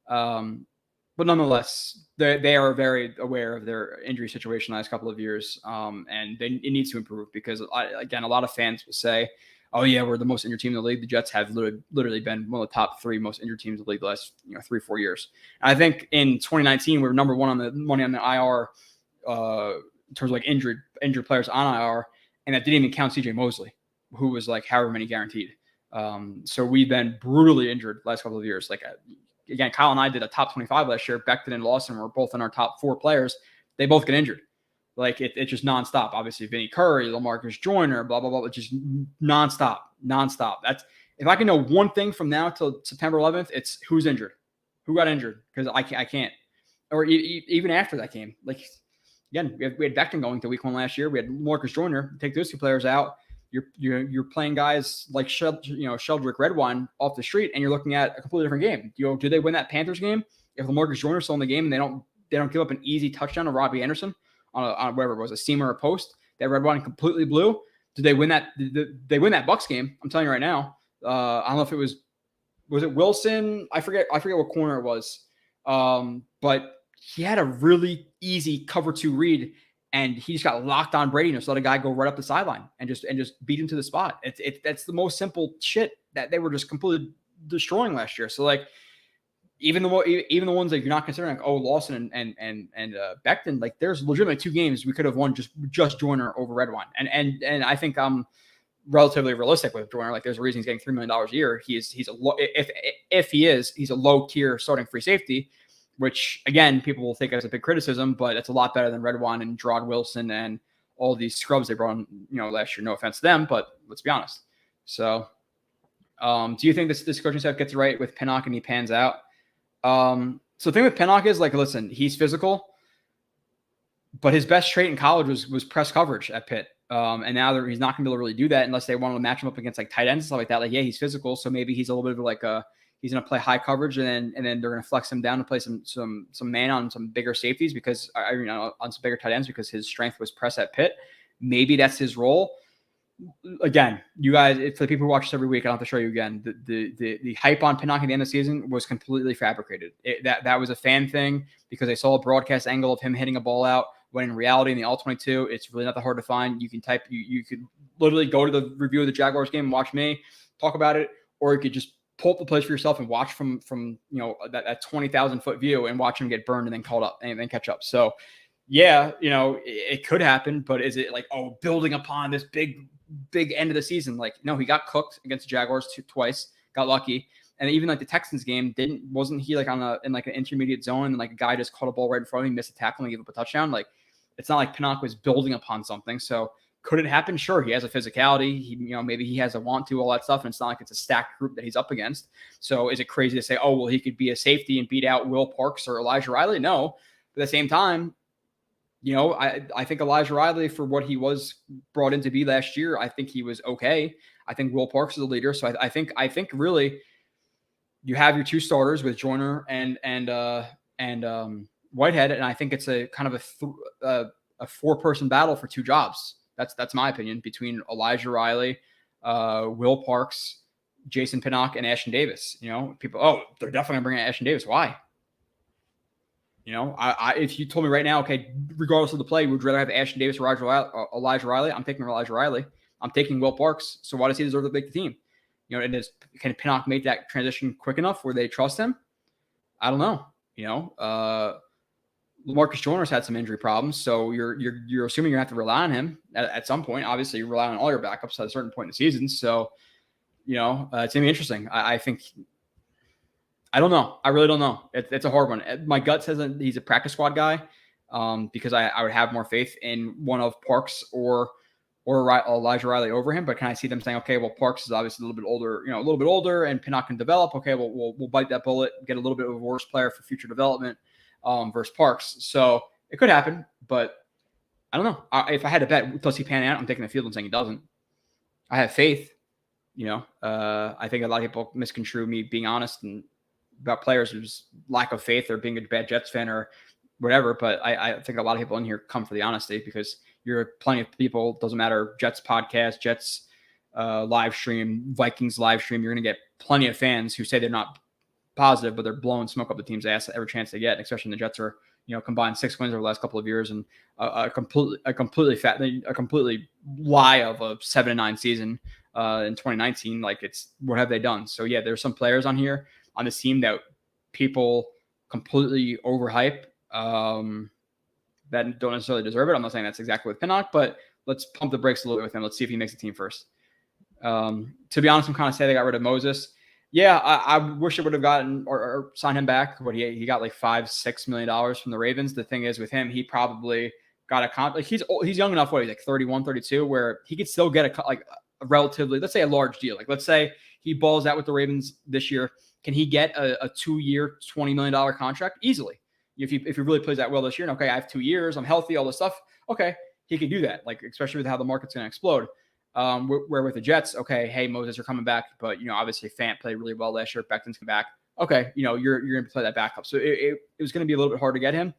Speaker 2: but nonetheless, they are very aware of their injury situation the last couple of years, and it needs to improve because, again, a lot of fans will say, oh, yeah, we're the most injured team in the league. The Jets have literally been one of the top 3 most injured teams in the league the last 3-4 years. And I think in 2019, we were number 1 on the money on the IR in terms of like injured players on IR, and that didn't even count CJ Mosley, who was like however many guaranteed. So we've been brutally injured the last couple of years. Like, again, Kyle and I did a top 25 last year. Becton and Lawson were both in our top 4 players. They both get injured. Like, it's just nonstop. Obviously, Vinny Curry, LaMarcus Joyner, blah, blah, blah. It's just nonstop. That's, if I can know one thing from now till September 11th, it's who's injured, who got injured, because I can't. Or even after that game. Like, again, we had Becton going to week 1 last year. We had LaMarcus Joyner. Take those 2 players out. You're playing guys like Sheldrick Redwine off the street, and you're looking at a completely different game. Do they win that Panthers game if LaMarcus Joyner's still in the game and they don't give up an easy touchdown to Robbie Anderson on whatever it was, a seam or a post that Redwine completely blew? Did they win that? They win that Bucks game? I'm telling you right now. I don't know if it was it Wilson? I forget what corner it was. But he had a really easy cover 2 read. And he just got locked on Brady and just let a guy go right up the sideline and just beat him to the spot. That's the most simple shit that they were just completely destroying last year. So, like, even the ones that you're not considering, like, Lawson and Becton, like, there's legitimately 2 games we could have won just Joyner over Redwine. And I think I'm relatively realistic with Joyner. Like, there's a reason he's getting $3 million a year. He's a low, if he's a low tier starting free safety, which, again, people will think as a big criticism, but it's a lot better than Redwine and Gerard Wilson and all these scrubs they brought in, last year. No offense to them, but let's be honest. So, do you think this coaching staff gets it right with Pinnock and he pans out? So the thing with Pinnock is, like, listen, he's physical, but his best trait in college was press coverage at Pitt. And now he's not going to be able to really do that unless they want to match him up against like tight ends and stuff like that. Like, yeah, he's physical, so maybe he's a little bit of like he's going to play high coverage, and then they're going to flex him down to play some man on some bigger safeties because on some bigger tight ends because his strength was press at Pitt. Maybe that's his role. Again, you guys, for the people who watch this every week, I don't have to show you again. The hype on Pinnock at the end of the season was completely fabricated. That was a fan thing because they saw a broadcast angle of him hitting a ball out. When in reality, in the All-22, it's really not that hard to find. You can type, you could literally go to the review of the Jaguars game and watch me talk about it, or you could just pull up the plays for yourself and watch from that 20,000 foot view and watch him get burned and then called up and then catch up. So yeah, it could happen, but is it like, building upon this big end of the season? Like, no, he got cooked against the Jaguars twice, got lucky. And even like the Texans game, wasn't he like in like an intermediate zone and like a guy just caught a ball right in front of him, missed a tackle and gave up a touchdown? Like, it's not like Pinnock was building upon something. So could it happen? Sure. He has a physicality. He, maybe he has a want to, all that stuff. And it's not like it's a stacked group that he's up against. So is it crazy to say, he could be a safety and beat out Will Parks or Elijah Riley? No. But at the same time, I think Elijah Riley, for what he was brought in to be last year, I think he was okay. I think Will Parks is a leader. So I think really you have your 2 starters with Joyner and Whitehead, and I think it's a kind of a 4-person battle for 2 jobs. That's my opinion, between Elijah Riley, Will Parks, Jason Pinnock, and Ashton Davis. People, they're definitely gonna bring in Ashton Davis. Why? If you told me right now, okay, regardless of the play, would you rather have Ashton Davis or Elijah Riley? I'm taking Elijah Riley. I'm taking Will Parks. So why does he deserve to make the team? And can Pinnock make that transition quick enough where they trust him? I don't know. LaMarcus Joyner's had some injury problems, so you're assuming you're gonna have to rely on him at some point. Obviously, you rely on all your backups at a certain point in the season. So, it's gonna be interesting. I think. I don't know. I really don't know. It's a hard one. My gut says that he's a practice squad guy, because I would have more faith in one of Parks or Elijah Riley over him. But can I see them saying, okay, well, Parks is obviously a little bit older, and Pinnock can develop. Okay, well, we'll bite that bullet, get a little bit of a worse player for future development versus Parks. So it could happen, but I don't know. If I had to bet, does he pan out? I'm taking the field and saying he doesn't. I have faith. I think a lot of people misconstrue me being honest and about players who's lack of faith or being a bad Jets fan or whatever. But I think a lot of people in here come for the honesty because you're plenty of people. Doesn't matter. Jets podcast, Jets live stream, Vikings live stream. You're going to get plenty of fans who say they're not positive, but they're blowing smoke up the team's ass every chance they get. Especially when the Jets are, combined 6 wins over the last couple of years and a completely lie of a 7-9 season in 2019. Like, it's what have they done? So yeah, there's some players on here on this team that people completely overhype that don't necessarily deserve it. I'm not saying that's exactly with Pinnock, but let's pump the brakes a little bit with him. Let's see if he makes the team first. To be honest, I'm kind of sad they got rid of Moses. Yeah, I wish I would have gotten or signed him back. But he got like $5-6 million from the Ravens. The thing is with him, he probably got a comp. Like he's young enough. What, he's like 31, 32, where he could still get a relatively, let's say, a large deal. Like, let's say he balls out with the Ravens this year. Can he get a 2-year, $20 million contract easily? If he really plays that well this year, and okay, I have 2 years, I'm healthy, all this stuff. Okay, he could do that. Like, especially with how the market's going to explode. Where with the Jets, okay, hey, Moses, you're coming back, but obviously Fant played really well last year. Becton's come back. Okay, you're going to play that backup. So it was going to be a little bit hard to get him.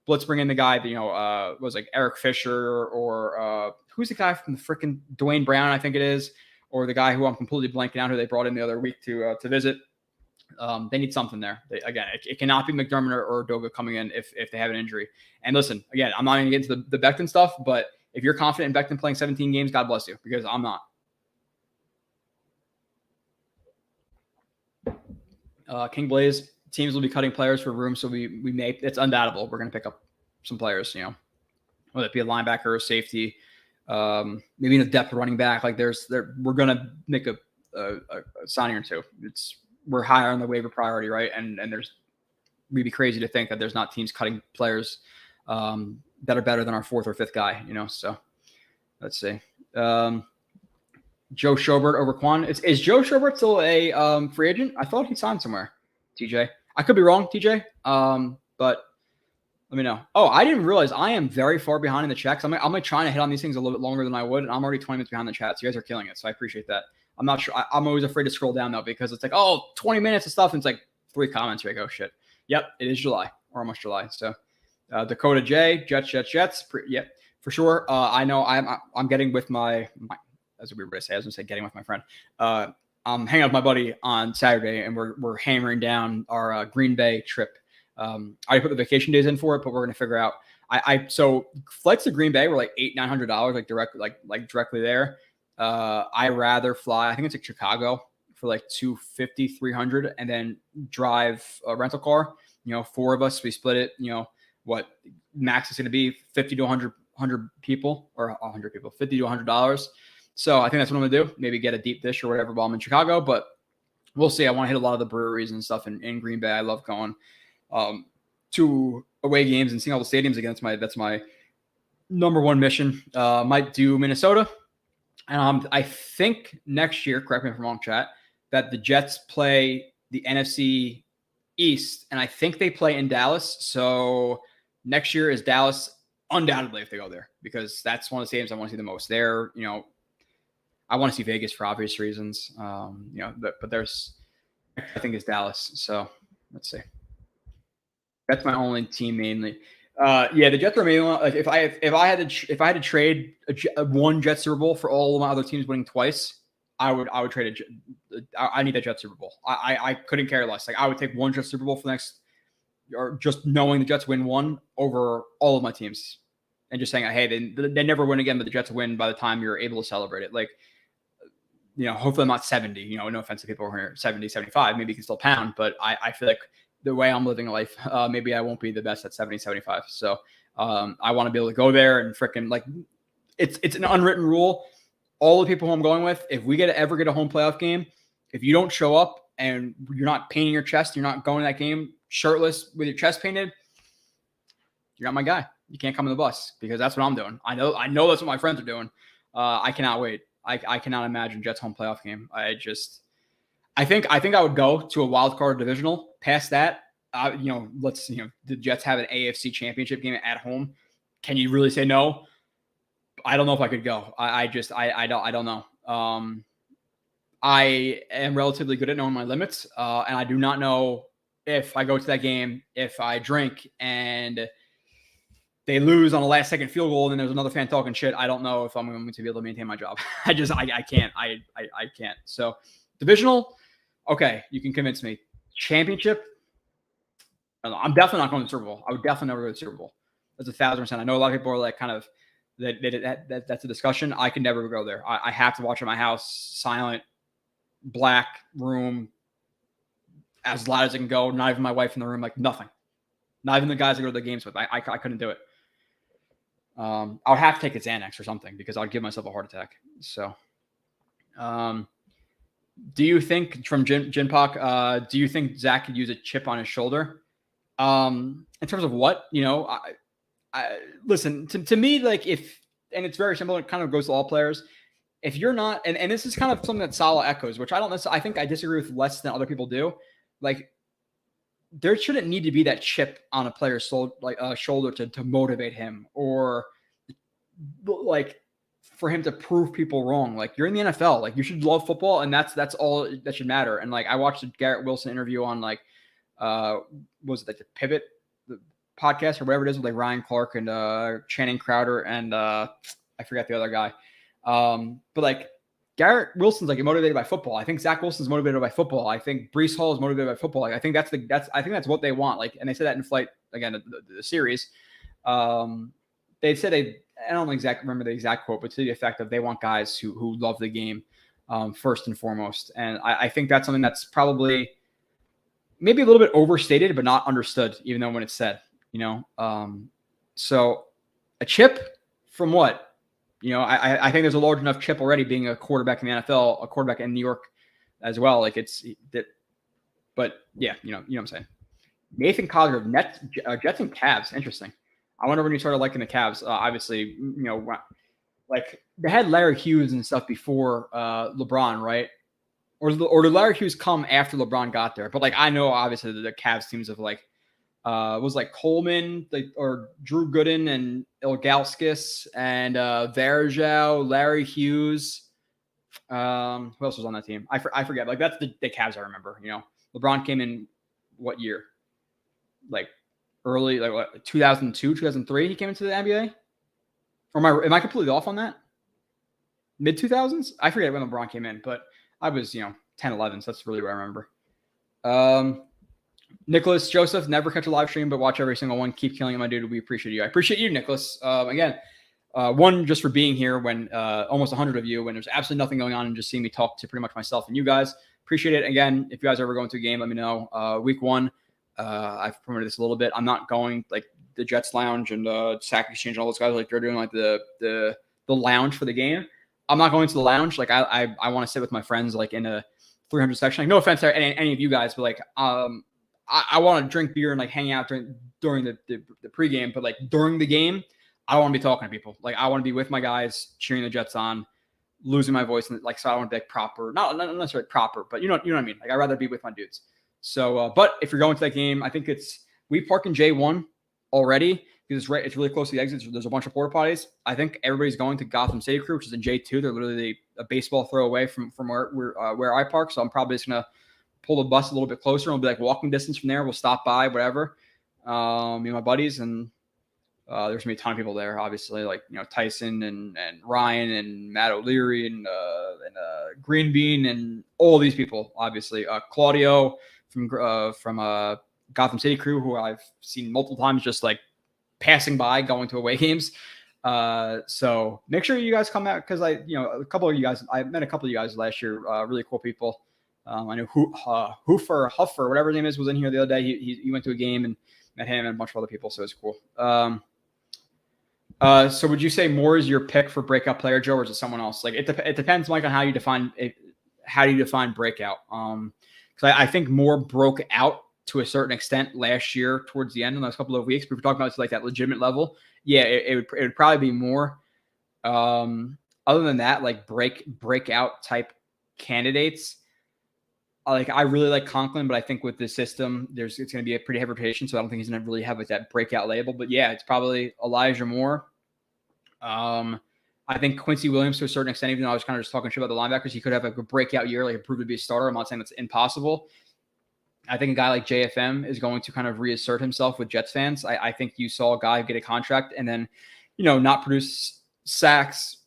Speaker 2: Blitz bring in the guy that was like Eric Fisher or who's the guy from the freaking Dwayne Brown, I think it is, or the guy who I'm completely blanking out who they brought in the other week to visit. They need something there. It cannot be McDermott or Doga coming in if they have an injury. And listen, again, I'm not going to get into the Becton stuff, but if you're confident in Becton playing 17 games, God bless you, because I'm not. King Blaze, teams will be cutting players for room, so we may, it's undoubtable we're going to pick up some players, whether it be a linebacker or a safety, maybe in a depth running back. Like we're going to make a signing or two. We're higher on the waiver priority, right? And we'd be crazy to think that there's not teams cutting players that are better than our fourth or fifth guy, So let's see. Joe Schobert over Quan. Is Joe Schobert still a free agent? I thought he signed somewhere. TJ, I could be wrong, TJ. But let me know. Oh, I didn't realize I am very far behind in the chats. I'm like trying to hit on these things a little bit longer than I would, and I'm already 20 minutes behind the chat. So you guys are killing it. So I appreciate that. I'm not sure. I'm always afraid to scroll down though because it's like 20 minutes of stuff, and it's like 3 comments. You're like, oh shit. Yep, it is July or almost July. So Dakota J, Jets. Yep, for sure. I know I'm getting with my that's a weird way to say. I was gonna say getting with my friend. I'm hanging out with my buddy on Saturday, and we're hammering down our Green Bay trip. I put the vacation days in for it, but we're gonna figure out. So flights to Green Bay were like $800-900, like directly there. I rather fly. I think it's like Chicago for like $250-300, and then drive a rental car. 4 of us, we split it. What max is going to be 50 to 100 people or 100 people, $50 to $100. So I think that's what I'm going to do. Maybe get a deep dish or whatever while I'm in Chicago, but we'll see. I want to hit a lot of the breweries and stuff in Green Bay. I love going to away games and seeing all the stadiums again. That's my number one mission. Might do Minnesota. I think next year, correct me if I'm wrong, chat, that the Jets play the NFC East, and I think they play in Dallas. So next year is Dallas undoubtedly if they go there, because that's one of the stadiums I want to see the most. There, I want to see Vegas for obvious reasons. But there's, I think it's Dallas. So let's see. That's my only team mainly. The Jets are mainly like if I had to trade one Jets Super Bowl for all of my other teams winning twice, I would trade I need that Jets Super Bowl. I couldn't care less. Like I would take one Jets Super Bowl for the next, or just knowing the Jets win one over all of my teams, and just saying, hey, they never win again, but the Jets win by the time you're able to celebrate it. Like, hopefully I'm not 70. No offense to people who are 70, 75. Maybe you can still pound, but I feel like the way I'm living life, maybe I won't be the best at 70, 75. So I want to be able to go there and freaking like it's an unwritten rule. All the people who I'm going with, if we ever get a home playoff game, if you don't show up and you're not painting your chest, you're not going to that game shirtless with your chest painted, you're not my guy. You can't come on the bus, because that's what I'm doing. I know that's what my friends are doing. I cannot wait. I cannot imagine Jets home playoff game. I think I would go to a wild card divisional. Past that, the Jets have an AFC championship game at home. can you really say no? I don't know if I could go. I don't know. I am relatively good at knowing my limits, and I do not know if I go to that game, if I drink and they lose on a last second field goal and then there's another fan talking shit, I don't know if I'm going to be able to maintain my job. I can't. I can't. So divisional, okay, you can convince me. Championship, I'm definitely not going to the Super Bowl. I would definitely never go to the Super Bowl. That's 1,000%. I know a lot of people are like kind of that's a discussion. I can never go there. I have to watch at my house, silent, black room, as loud as I can go. Not even my wife in the room, like nothing. Not even the guys I go to the games with. I couldn't do it. I would have to take a Xanax or something because I'd give myself a heart attack. So, do you think from Jinpak, do you think Zach could use a chip on his shoulder? In terms of what, I listen to me, like and it's very simple. It kind of goes to all players. If you're not, and this is kind of something that Salah echoes, which I don't necessarily, I think I disagree with less than other people do. Like, there shouldn't need to be that chip on a player's shoulder to motivate him or like for him to prove people wrong. Like, you're in the NFL, like you should love football, and that's all that should matter. And like, I watched the Garrett Wilson interview on like, was it like the Pivot the podcast or whatever it is with like Ryan Clark and Channing Crowder and I forget the other guy. But like Garrett Wilson's like motivated by football. I think Zach Wilson's motivated by football. I think Brees Hall is motivated by football. Like, I think that's what they want. Like, and they said that in Flight again, the series. They said I don't exactly remember the exact quote, but to the effect of they want guys who love the game first and foremost. And I think that's something that's probably maybe a little bit overstated, but not understood, even though when it's said, so a chip from what? I think there's a large enough chip already being a quarterback in the NFL, a quarterback in New York as well. Like it's that, but yeah, you know what I'm saying. Nathan Cosgrove, Jets and Cavs. Interesting. I wonder when you started liking the Cavs. Obviously, like they had Larry Hughes and stuff before LeBron, right? Or did Larry Hughes come after LeBron got there? But like I know obviously the Cavs teams of like was like Coleman, or Drew Gooden and Ilgauskas and Varejao, Larry Hughes. Who else was on that team? I forget. Like that's the Cavs I remember. LeBron came in what year? Like early, like what, 2002, 2003. He came into the NBA. Or am I completely off on that? Mid 2000s? I forget when LeBron came in, but I was 10, 11. So that's really what I remember. Nicholas Joseph, never catch a live stream, but watch every single one. Keep killing it, my dude. We appreciate you. I appreciate you, Nicholas. Again, one, just for being here when almost 100 of you, when there's absolutely nothing going on, and just seeing me talk to pretty much myself and you guys. Appreciate it. Again, if you guys ever go into a game, let me know. Week 1, I've promoted this a little bit. I'm not going like the Jets Lounge and Sack Exchange and all those guys, like they're doing like the lounge for the game. I'm not going to the lounge. Like I want to sit with my friends like in a 300 section. Like no offense to any of you guys, but like I want to drink beer and like hang out during the pregame, but like during the game, I don't want to be talking to people. Like I want to be with my guys, cheering the Jets on, losing my voice, and like so I don't want to be like proper, not necessarily proper, but you know what I mean. Like I'd rather be with my dudes. So, but if you're going to that game, I think we park in J1 already because it's really close to the exits. There's a bunch of porta potties. I think everybody's going to Gotham City Crew, which is in J2. They're literally a baseball throw away from where I park. So I'm probably just gonna pull the bus a little bit closer. We'll be like walking distance from there. We'll stop by, whatever. Me and my buddies, and there's gonna be a ton of people there. Obviously, like Tyson and Ryan and Matt O'Leary and Green Bean and all these people. Obviously, Claudio from Gotham City Crew, who I've seen multiple times, just like passing by, going to away games. So make sure you guys come out because I met a couple of you guys last year. Really cool people. I know Huffer, whatever his name is, was in here the other day. He went to a game and met him and a bunch of other people, so it's cool. So would you say Moore is your pick for breakout player, Joe, or is it someone else? Like it depends, Mike, on how you define breakout. Because I think Moore broke out to a certain extent last year towards the end in the last couple of weeks. But if we're talking about like that legitimate level, yeah, it would probably be Moore. Other than that, like breakout type candidates. I really like Conklin, but I think with this system, it's going to be a pretty heavy rotation, so I don't think he's going to really have like that breakout label. But yeah, it's probably Elijah Moore. I think Quincy Williams to a certain extent, even though I was kind of just talking shit about the linebackers, he could have a breakout year, like prove to be a starter. I'm not saying that's impossible. I think a guy like JFM is going to kind of reassert himself with Jets fans. I think you saw a guy get a contract and then, not produce sacks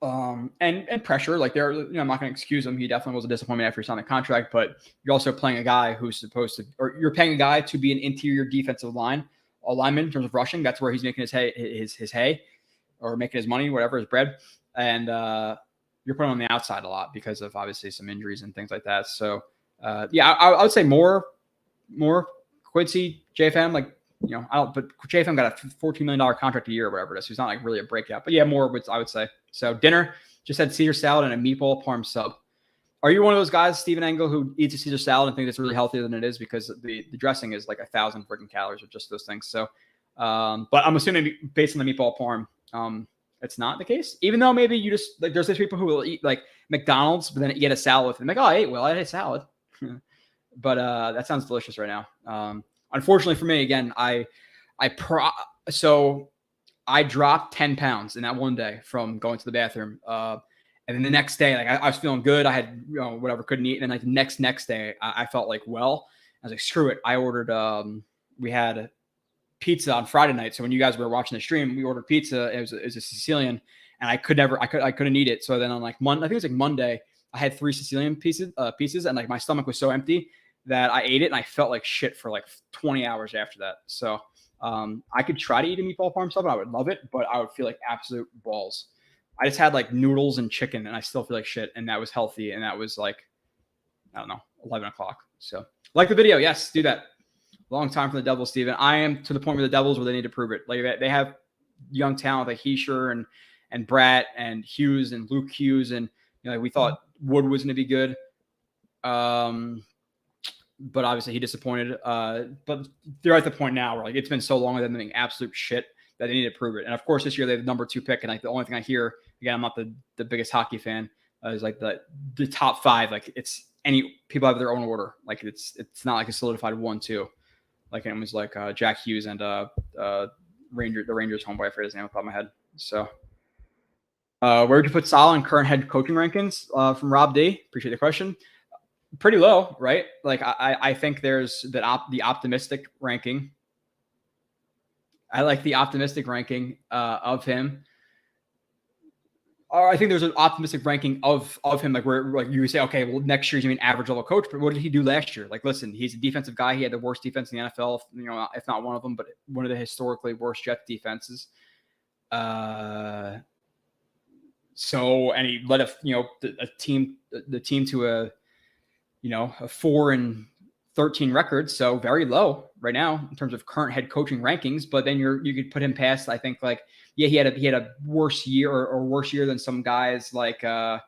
Speaker 2: and pressure. Like I'm not going to excuse him. He definitely was a disappointment after he signed the contract, but you're also playing a guy who's supposed to, or you're paying a guy to be an interior defensive lineman in terms of rushing. That's where he's making his hay or making his money, whatever, his bread. And you're putting him on the outside a lot because of obviously some injuries and things like that. So I would say more Quincy, JFM, but JFM got a $14 million contract a year or whatever it is. So he's not like really a breakout, but yeah, more I would say. So dinner just had Caesar salad and a meatball parm sub. Are you one of those guys, Steven Engel, who eats a Caesar salad and thinks it's really healthier than it is because the dressing is like 1,000 freaking calories with just those things? So, but I'm assuming based on the meatball parm, it's not the case. Even though maybe you just like there's those people who will eat like McDonald's, but then you get a salad with them. Like, I ate a salad. But that sounds delicious right now. Unfortunately for me, again, so I dropped 10 pounds in that one day from going to the bathroom. And then the next day, like I was feeling good. I had, whatever, couldn't eat. And then like the next day I felt like, well, I was like, screw it. I ordered, we had pizza on Friday night. So when you guys were watching the stream, we ordered pizza. It was a Sicilian and I couldn't eat it. So then on like Monday, I think it was like Monday, I had 3 Sicilian pieces and like my stomach was so empty that I ate it and I felt like shit for like 20 hours after that. So I could try to eat a meatball parm sub and I would love it, but I would feel like absolute balls. I just had like noodles and chicken and I still feel like shit. And that was healthy. And that was like, I don't know, 11 o'clock. So like the video. Yes, do that. Long time from the Devils, Steven. I am to the point with the Devils where they need to prove it. Like they have young talent like Heischer and Bratt and Hughes and Luke Hughes. And we thought Wood was going to be good. But obviously he disappointed. But they're at the point now where like it's been so long with them doing absolute shit that they need to prove it. And of course this year they have the number 2 pick. And like the only thing I hear, again, I'm not the biggest hockey fan, is like the top 5. Like it's any people have their own order. Like it's not like a solidified 1-2. Like it was like Jack Hughes and the Rangers homeboy. I forget his name off the top of my head. So where would you put Salah in current head coaching rankings? From Rob D. Appreciate the question. Pretty low, right? Like I think there's the optimistic ranking. I like the optimistic ranking of him. Or I think there's an optimistic ranking of him, like where like you say, okay, well next year he's gonna be an average level coach, but what did he do last year? Like, listen, he's a defensive guy. He had the worst defense in the NFL, if not one of them, but one of the historically worst Jets defenses. So, and he led the team to a 4-13 record. So very low right now in terms of current head coaching rankings. But then you could put him past, I think, like, yeah, he had a worse year or worse year than some guys like, I'm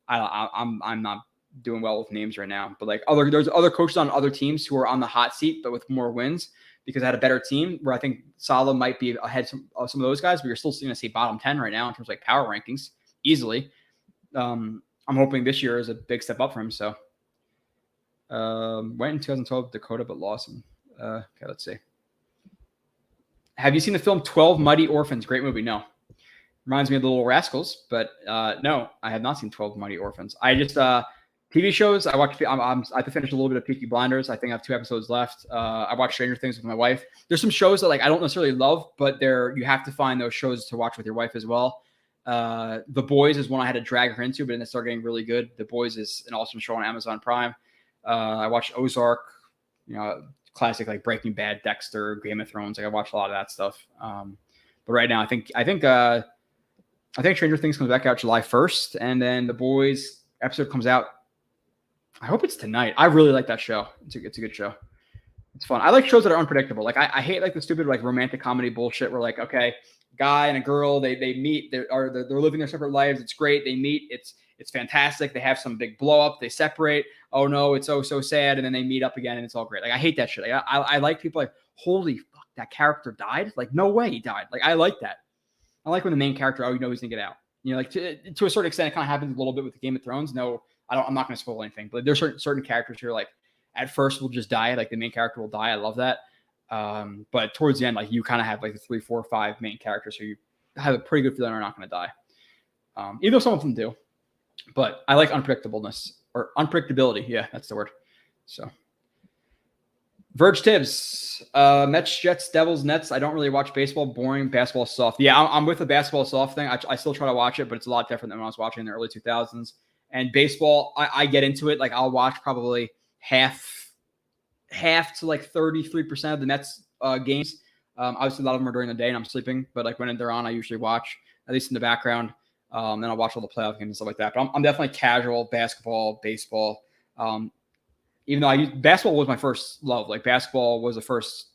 Speaker 2: not doing well with names right now, but like there's other coaches on other teams who are on the hot seat, but with more wins because they had a better team, where I think Salah might be ahead of some of those guys, but you're still going to see bottom 10 right now in terms of like power rankings easily. I'm hoping this year is a big step up for him. So went in 2012 Dakota, but lost him. Okay, let's see. Have you seen the film 12 Mighty Orphans? Great movie. No. Reminds me of The Little Rascals, but no, I have not seen 12 Mighty Orphans. I just TV shows. I watched. I finished a little bit of Peaky Blinders. I think I have 2 episodes left. I watched Stranger Things with my wife. There's some shows that like I don't necessarily love, but you have to find those shows to watch with your wife as well. The Boys is one I had to drag her into, but then it started getting really good. The Boys is an awesome show on Amazon Prime. I watched Ozark, classic like Breaking Bad, Dexter, Game of Thrones. Like I watched a lot of that stuff. But right now, I think Stranger Things comes back out July 1st, and then The Boys episode comes out. I hope it's tonight. I really like that show. It's a good show. It's fun. I like shows that are unpredictable. Like I hate like the stupid like romantic comedy bullshit where like, okay, guy and a girl, they meet, they're living their separate lives. It's great. They meet. It's fantastic. They have some big blow up. They separate. Oh no, it's so sad. And then they meet up again and it's all great. Like I hate that shit. I like people like, holy fuck, that character died. Like no way he died. Like I like that. I like when the main character, he's gonna get out. Like to a certain extent, it kind of happens a little bit with the Game of Thrones. No, I'm not going to spoil anything, but there's certain characters who are like at first will just die. Like the main character will die. I love that. But towards the end, like you kind of have like the 3, 4, 5 main characters who you have a pretty good feeling are not going to die. Even though some of them do, but I like unpredictableness or unpredictability. Yeah, that's the word. So Verge Tibbs, Mets, Jets, Devils, Nets. I don't really watch baseball. Boring. Basketball soft. Yeah, I'm with the basketball soft thing. I still try to watch it, but it's a lot different than when I was watching in the early 2000s. And baseball, I get into it. Like I'll watch probably half to like 33% of the Nets games. Obviously, a lot of them are during the day and I'm sleeping, but like when they're on, I usually watch, at least in the background. Then I'll watch all the playoff games and stuff like that. But I'm definitely casual, basketball, baseball. Even though basketball was my first love. Like basketball was the first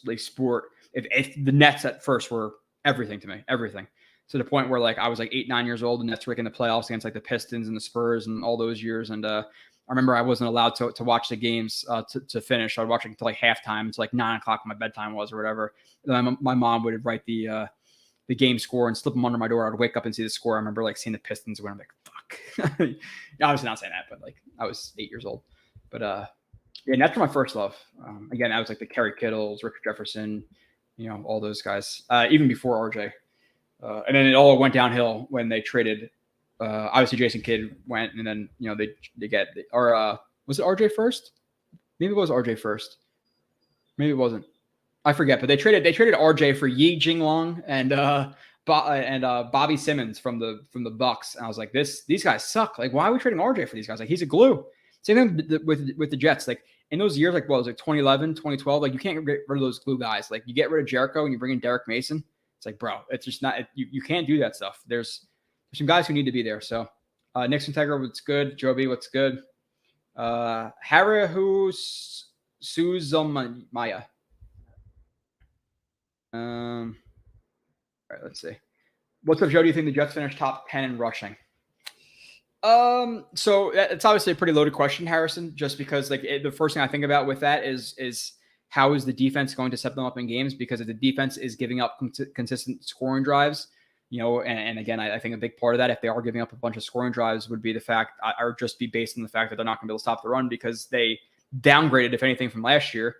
Speaker 2: like sport. If the Nets at first were everything to me, everything. To the point where like I was like 8, 9 years old, and Nets were in the playoffs against like the Pistons and the Spurs and all those years. And I remember I wasn't allowed to watch the games to finish. I'd watch it until like halftime, until like 9 o'clock my bedtime was or whatever. And then my mom would write the game score and slip them under my door. I'd wake up and see the score. I remember like seeing the Pistons win. I'm like, fuck. Obviously not saying that, but like I was 8 years old. But yeah, that's my first love. Again, I was like the Kerry Kittles, Richard Jefferson, all those guys, even before RJ. And then it all went downhill when they traded. Obviously, Jason Kidd went, and then they get was it RJ first? Maybe it was RJ first. Maybe it wasn't. I forget. But they traded RJ for Yi Jinglong and Bobby Simmons from the Bucks. And I was like, these guys suck. Like, why are we trading RJ for these guys? Like, he's a glue. Same thing with the Jets. Like in those years, like what was it, 2011, 2012? Like you can't get rid of those glue guys. Like you get rid of Jericho and you bring in Derek Mason. It's like, bro, it's just not. You can't do that stuff. There's some guys who need to be there. So Nixon Tegra, what's good? Joby, what's good? Harahu Suzumaya. All right, let's see. What's up, Joe? Do you think the Jets finish top 10 in rushing? So it's obviously a pretty loaded question, Harrison, just because like the first thing I think about with that is how is the defense going to set them up in games? Because if the defense is giving up consistent scoring drives, and again, I think a big part of that, if they are giving up a bunch of scoring drives, would be the fact, or just be based on the fact that they're not going to be able to stop the run because they downgraded, if anything, from last year.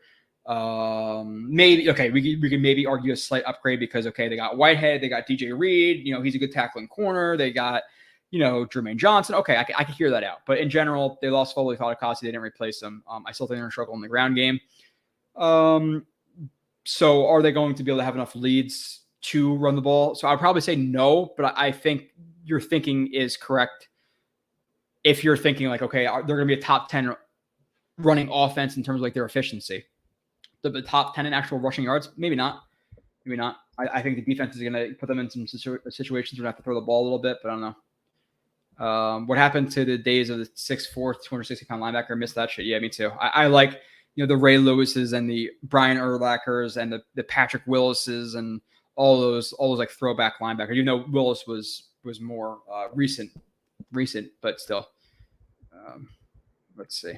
Speaker 2: Maybe, okay, we can maybe argue a slight upgrade because, okay, they got Whitehead, they got DJ Reed, he's a good tackling corner, they got Jermaine Johnson. Okay, I can hear that out. But in general, they lost Foley Fatukasi. They didn't replace him. I still think they're going to struggle in the ground game. So are they going to be able to have enough leads to run the ball? So I'd probably say no, but I think your thinking is correct. If you're thinking like, okay, they're going to be a top 10 running offense in terms of like their efficiency. The top 10 in actual rushing yards, maybe not. Maybe not. I think the defense is going to put them in some situations where they have to throw the ball a little bit, but I don't know. What happened to the days of the 6'4", 260-pound linebacker? Missed that shit. Yeah, me too. I like, the Ray Lewises and the Brian Urlachers and the Patrick Willises and all those like throwback linebackers. Willis was more recent, but still. Let's see.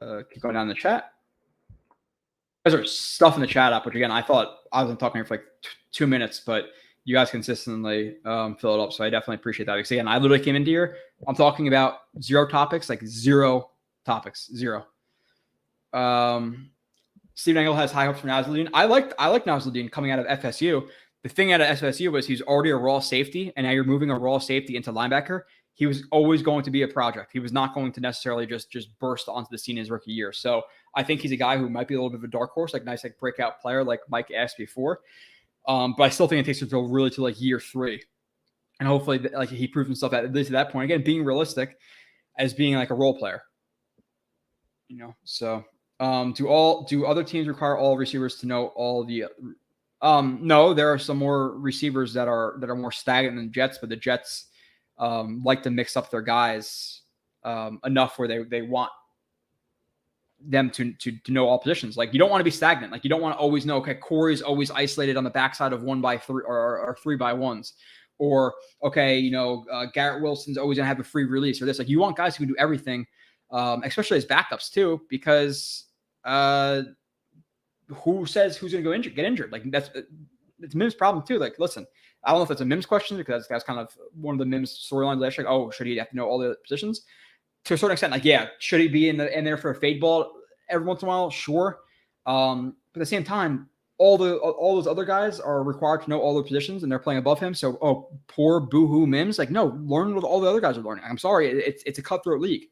Speaker 2: Keep going down the chat. You guys are stuffing the chat up, which again, I thought I was talking here for like 2 minutes, but you guys consistently fill it up. So I definitely appreciate that. Because again, I literally came into here. I'm talking about 0 topics, like 0 topics, 0. Steven Engel has high hopes for Nasruddin. I like Nasruddin coming out of FSU. The thing out of FSU was he's already a raw safety, and now you're moving a raw safety into linebacker. He was always going to be a project. He was not going to necessarily just burst onto the scene his rookie year. So I think he's a guy who might be a little bit of a dark horse, like nice, like breakout player, like Mike asked before. But I still think it takes him to like year 3. And hopefully like he proves himself at least at that point. Again, being realistic as being like a role player. So do other teams require all receivers to know all the no, there are some more receivers that are more stagnant than Jets, but the Jets like to mix up their guys enough where they want them to know all positions. Like you don't want to be stagnant. Like you don't want to always know, okay, Corey's always isolated on the backside of 1x3 or 3x1s, or okay, Garrett Wilson's always gonna have a free release or this. Like you want guys who can do everything, especially as backups too, because who says who's gonna get injured? Like it's Mims' problem too. Like listen, I don't know if that's a Mims question because that's kind of one of the Mims storylines last year. Like, oh, should he have to know all the positions? To a certain extent, like, yeah, should he be in there for a fade ball every once in a while? Sure. But at the same time, all those other guys are required to know all the positions and they're playing above him. So, oh, poor boohoo Mims. Like, no, learn what all the other guys are learning. I'm sorry. It's a cutthroat league.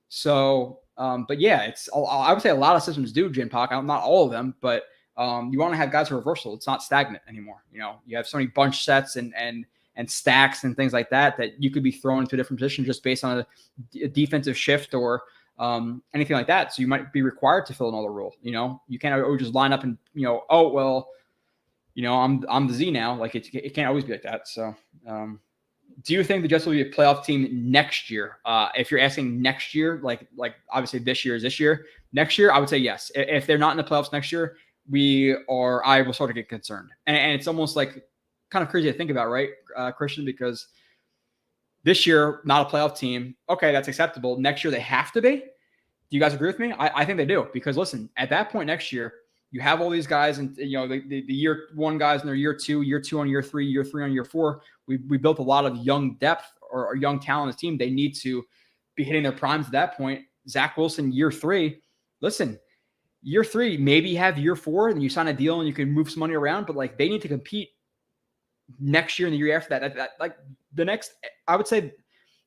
Speaker 2: So, but yeah, I would say a lot of systems do Jin Pak. Not all of them, but you want to have guys who are versatile. It's not stagnant anymore. You have so many bunch sets and stacks and things like that you could be thrown into a different position just based on a defensive shift or anything like that. So you might be required to fill another role. You can't always just line up and oh well, I'm the Z now. Like it can't always be like that. So do you think the Jets will be a playoff team next year? If you're asking next year, like obviously this year is this year. Next year, I would say yes. If they're not in the playoffs next year, I will start to get concerned. And it's almost like kind of crazy to think about, right, Christian? Because this year, not a playoff team. Okay, that's acceptable. Next year, they have to be. Do you guys agree with me? I think they do. Because listen, at that point next year, you have all these guys and the year one guys in their year two on year three on year four. We built a lot of young depth or young talent on the team. They need to be hitting their primes at that point. Zach Wilson, year three. Listen, year three, maybe you have year four and you sign a deal and you can move some money around, but like they need to compete next year and the year after that. Like I would say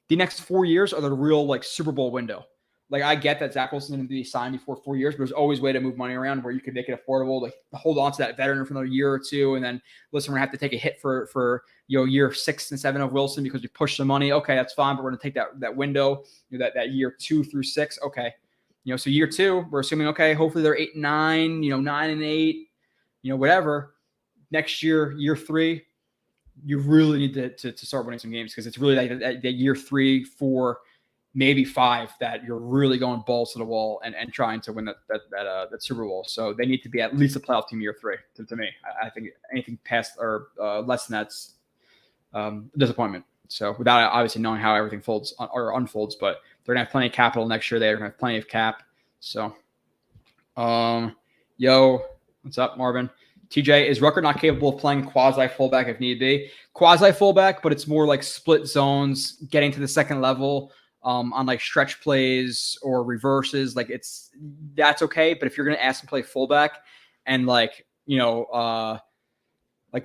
Speaker 2: the next 4 years are the real like Super Bowl window. Like I get that Zach Wilson's going to be signed before 4 years, but there's always a way to move money around where you can make it affordable, like hold on to that veteran for another year or two. And then listen, we're going to have to take a hit for year 6 and 7 of Wilson because we pushed the money. Okay, that's fine. But we're going to take that window, that year 2 through 6. Okay. So year 2, we're assuming, okay, hopefully they're 8 and 9, 9 and 8, whatever. Next year, year 3, you really need to start winning some games because it's really like that year 3, 4, maybe 5 that you're really going balls to the wall and trying to win that Super Bowl. So they need to be at least a playoff team year 3 to me. I think anything past or less than that's a disappointment. So without obviously knowing how everything folds or unfolds, but they're going to have plenty of capital next year. They're going to have plenty of cap. So, what's up, Marvin? TJ, is Rucker not capable of playing quasi fullback if need be? Quasi fullback, but it's more like split zones, getting to the second level on like stretch plays or reverses. Like that's okay. But if you're going to ask him to play fullback and like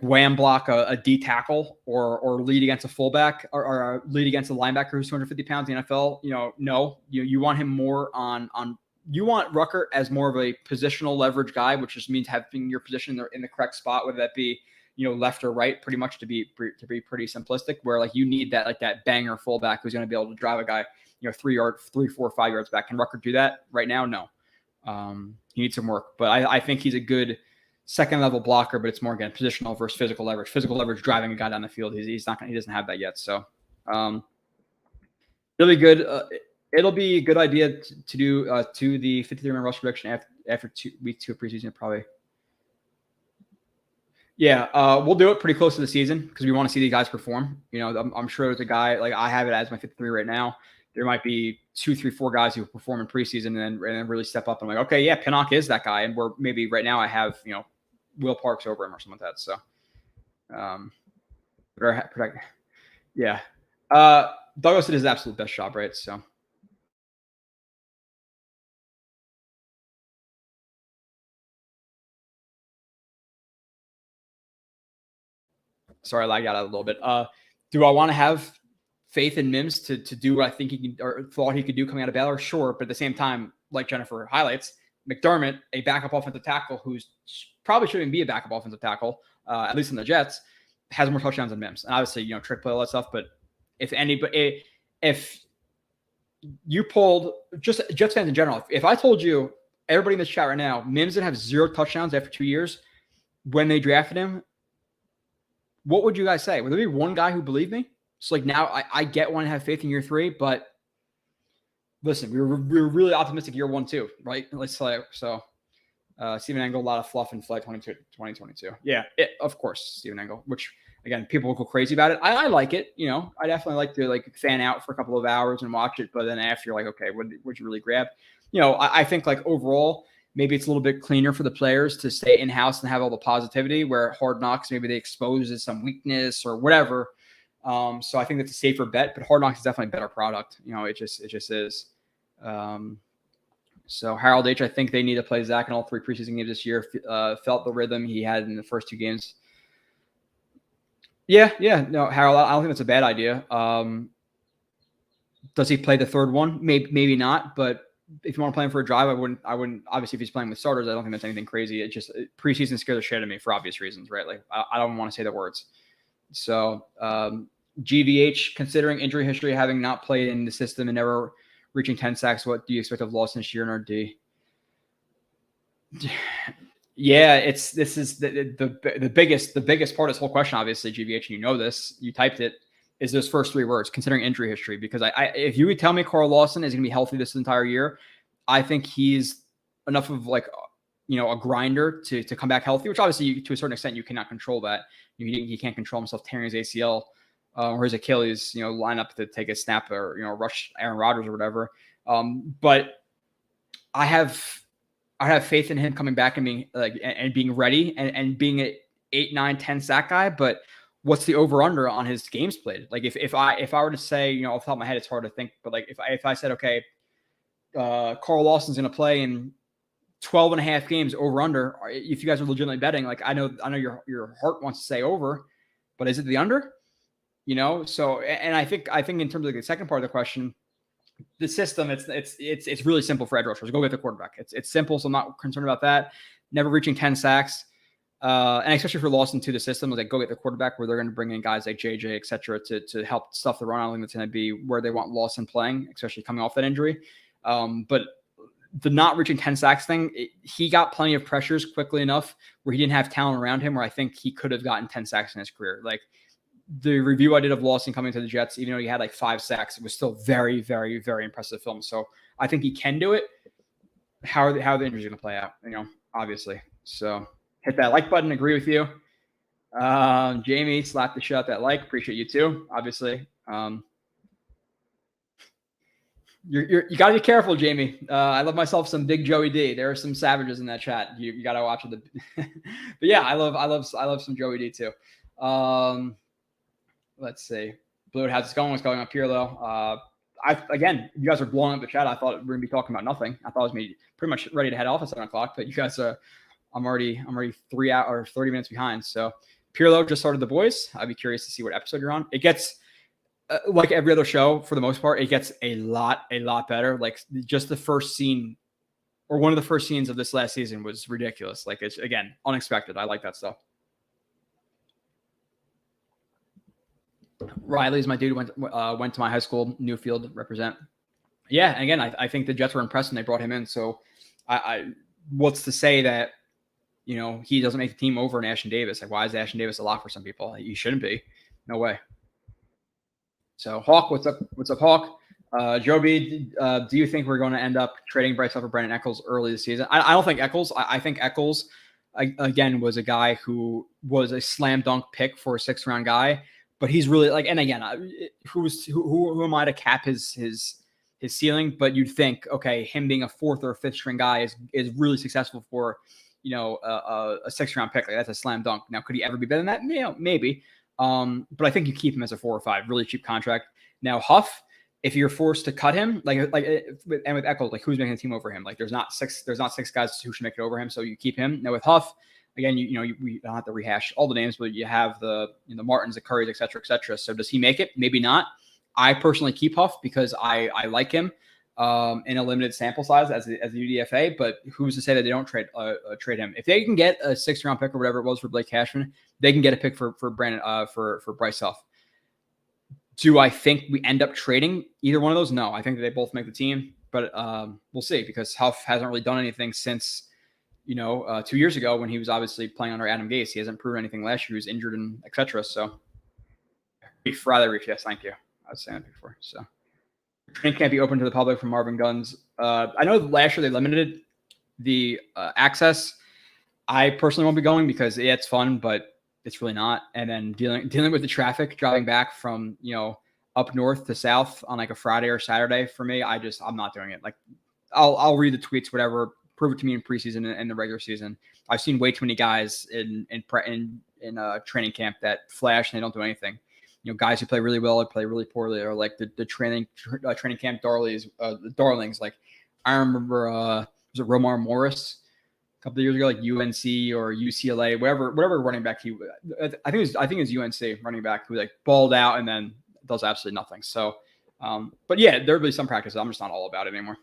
Speaker 2: wham block a D tackle or lead against a fullback or lead against a linebacker who's 250 pounds in the NFL, no, you want him more on you want Rucker as more of a positional leverage guy, which just means having your position in the correct spot, whether that be, left or right, pretty much to be pretty simplistic, where like you need that banger fullback who's going to be able to drive a guy, 3, 4, 5 yards back. Can Rucker do that right now? No. He needs some work, but I think he's a good second level blocker, but it's more again positional versus physical leverage driving a guy down the field. He doesn't have that yet. So really good. It'll be a good idea to do to the 53-man rush prediction after week 2 of preseason probably. Yeah, we'll do it pretty close to the season because we want to see these guys perform. I'm sure there's a guy like I have it as my 53 right now. There might be 2, 3, 4 guys who perform in preseason and then really step up. I'm like, okay, yeah, Pinnock is that guy, and we're maybe right now I have Will Parks over him or something like that. So, yeah. Douglas did his absolute best job, right? So. Sorry, I lagged out a little bit. Do I want to have faith in Mims to do what I think he can or thought he could do coming out of Baylor? Sure, but at the same time, like Jennifer highlights, McDermott, a backup offensive tackle who's probably shouldn't be a backup offensive tackle, at least in the Jets, has more touchdowns than Mims. And obviously, trick play, all that stuff. But if you pulled just Jets fans in general, if I told you everybody in this chat right now, Mims didn't have 0 touchdowns after 2 years when they drafted him, what would you guys say? Would there be one guy who believed me? So like now I get one and have faith in year 3, but listen, we were really optimistic year 1 too, right? Let's say so. Stephen Engel, a lot of fluff in Flight 2022. Yeah, of course, Stephen Engel, which again, people will go crazy about it. I like it. I definitely like to fan out for a couple of hours and watch it, but then after you're like, okay, what would you really grab? I think like overall, maybe it's a little bit cleaner for the players to stay in-house and have all the positivity, where Hard Knocks, maybe they expose some weakness or whatever. So I think that's a safer bet, but Hard Knocks is definitely a better product. It just is. So Harold H., I think they need to play Zach in all 3 preseason games this year. Felt the rhythm he had in the first 2 games. Yeah. No, Harold, I don't think that's a bad idea. Does he play the 3rd one? Maybe not, but if you want to play him for a drive, I wouldn't. Obviously, if he's playing with starters, I don't think that's anything crazy. It just preseason scares the shit out of me for obvious reasons, right? Like I don't want to say the words. So GVH, considering injury history, having not played in the system and never reaching 10 sacks, what do you expect of Lawson this year in our D? Yeah, this is the biggest part of this whole question, obviously, GVH, and you know this, you typed it, is those first 3 words, considering injury history. Because if you would tell me Carl Lawson is going to be healthy this entire year, I think he's enough of like, a grinder to come back healthy, which obviously to a certain extent you cannot control that. He can't control himself tearing his ACL or his Achilles, line up to take a snap or, rush Aaron Rodgers or whatever. But I have faith in him coming back and being and being ready and being an 8, 9, 10 sack guy. But what's the over under on his games played? Like if I were to say, off the top of my head, it's hard to think, but like if I said, okay, Carl Lawson's going to play in 12 and a half games over under, if you guys are legitimately betting, like I know your heart wants to say over, but is it the under? So, and I think in terms of the second part of the question, the system, it's really simple for edge rushers. Go get the quarterback. It's simple, so I'm not concerned about that. Never reaching 10 sacks. And especially for Lawson to the system, like go get the quarterback, where they're going to bring in guys like JJ, et cetera, to help stuff the run. I don't think that's going to be where they want Lawson playing, especially coming off that injury. But the not reaching 10 sacks thing, he got plenty of pressures quickly enough where he didn't have talent around him, where I think he could have gotten 10 sacks in his career. Like the review I did of Lawson coming to the Jets, even though he had like 5 sacks, it was still very, very, very impressive film. So I think he can do it. How are the injuries going to play out? Obviously. So hit that like button. Agree with you. Jamie, slap the shit out that like. Appreciate you too. Obviously. You got to be careful, Jamie. I love myself some Big Joey D. There are some savages in that chat. You got to watch it. But yeah, I love some Joey D too. Let's see. Blewett, how's it going? What's going on, Pirlo? Again, you guys are blowing up the chat. I thought we were gonna be talking about nothing. I thought I was pretty much ready to head off at 7:00, but you guys are. I'm already 3 hours or 30 minutes behind. So Pirlo just started The Boys. I'd be curious to see what episode you're on. It gets like every other show for the most part. It gets a lot better. Like just the first scene or one of the first scenes of this last season was ridiculous. Like it's again unexpected. I like that stuff. Riley's my dude. Went to my high school, Newfield, represent. Yeah, and again, I think the Jets were impressed when they brought him in. So, what's to say that he doesn't make the team over in Ashton Davis? Like, why is Ashton Davis a lock for some people? He shouldn't be. No way. So, Hawk, what's up? What's up, Hawk? Joby, do you think we're going to end up trading Bryce Huff for Brandon Eccles early this season? I don't think Eccles. I think Eccles again was a guy who was a slam dunk pick for a 6th round guy. But he's really like, and again, who am I to cap his ceiling? But you'd think, okay, him being a 4th or 5th string guy is really successful for, a 6th round pick. Like that's a slam dunk. Now, could he ever be better than that? Maybe. But I think you keep him as a 4 or 5, really cheap contract. Now Huff, if you're forced to cut him, and with Eccles, like who's making the team over him? Like there's not 6 guys who should make it over him, so you keep him. Now with Huff. Again, we don't have to rehash all the names, but you have the Martins, the Currys, et cetera, et cetera. So does he make it? Maybe not. I personally keep Huff because I like him in a limited sample size as a UDFA. But who's to say that they don't trade him? If they can get a 6th round pick or whatever it was for Blake Cashman, they can get a pick for Brandon for Bryce Huff. Do I think we end up trading either one of those? No, I think that they both make the team, but we'll see because Huff hasn't really done anything since. 2 years ago when he was obviously playing under Adam Gase. He hasn't proven anything last year. He was injured and et cetera. So, rather, yes, thank you. I was saying that before. So, training can't be open to the public from Marvin Guns. I know last year they limited the access. I personally won't be going because it's fun, but it's really not. And then dealing with the traffic, driving back from up north to south on like a Friday or Saturday for me, I'm not doing it. Like I'll read the tweets, whatever. prove it to me in preseason and the regular season. I've seen way too many guys in training camp that flash and they don't do anything. Guys who play really well or play really poorly, or like the training camp darlings. Like I remember, was it Romar Morris a couple of years ago, like UNC or UCLA, whatever running back I think it was UNC running back who like balled out and then does absolutely nothing. So, but yeah, there'll be some practices. I'm just not all about it anymore.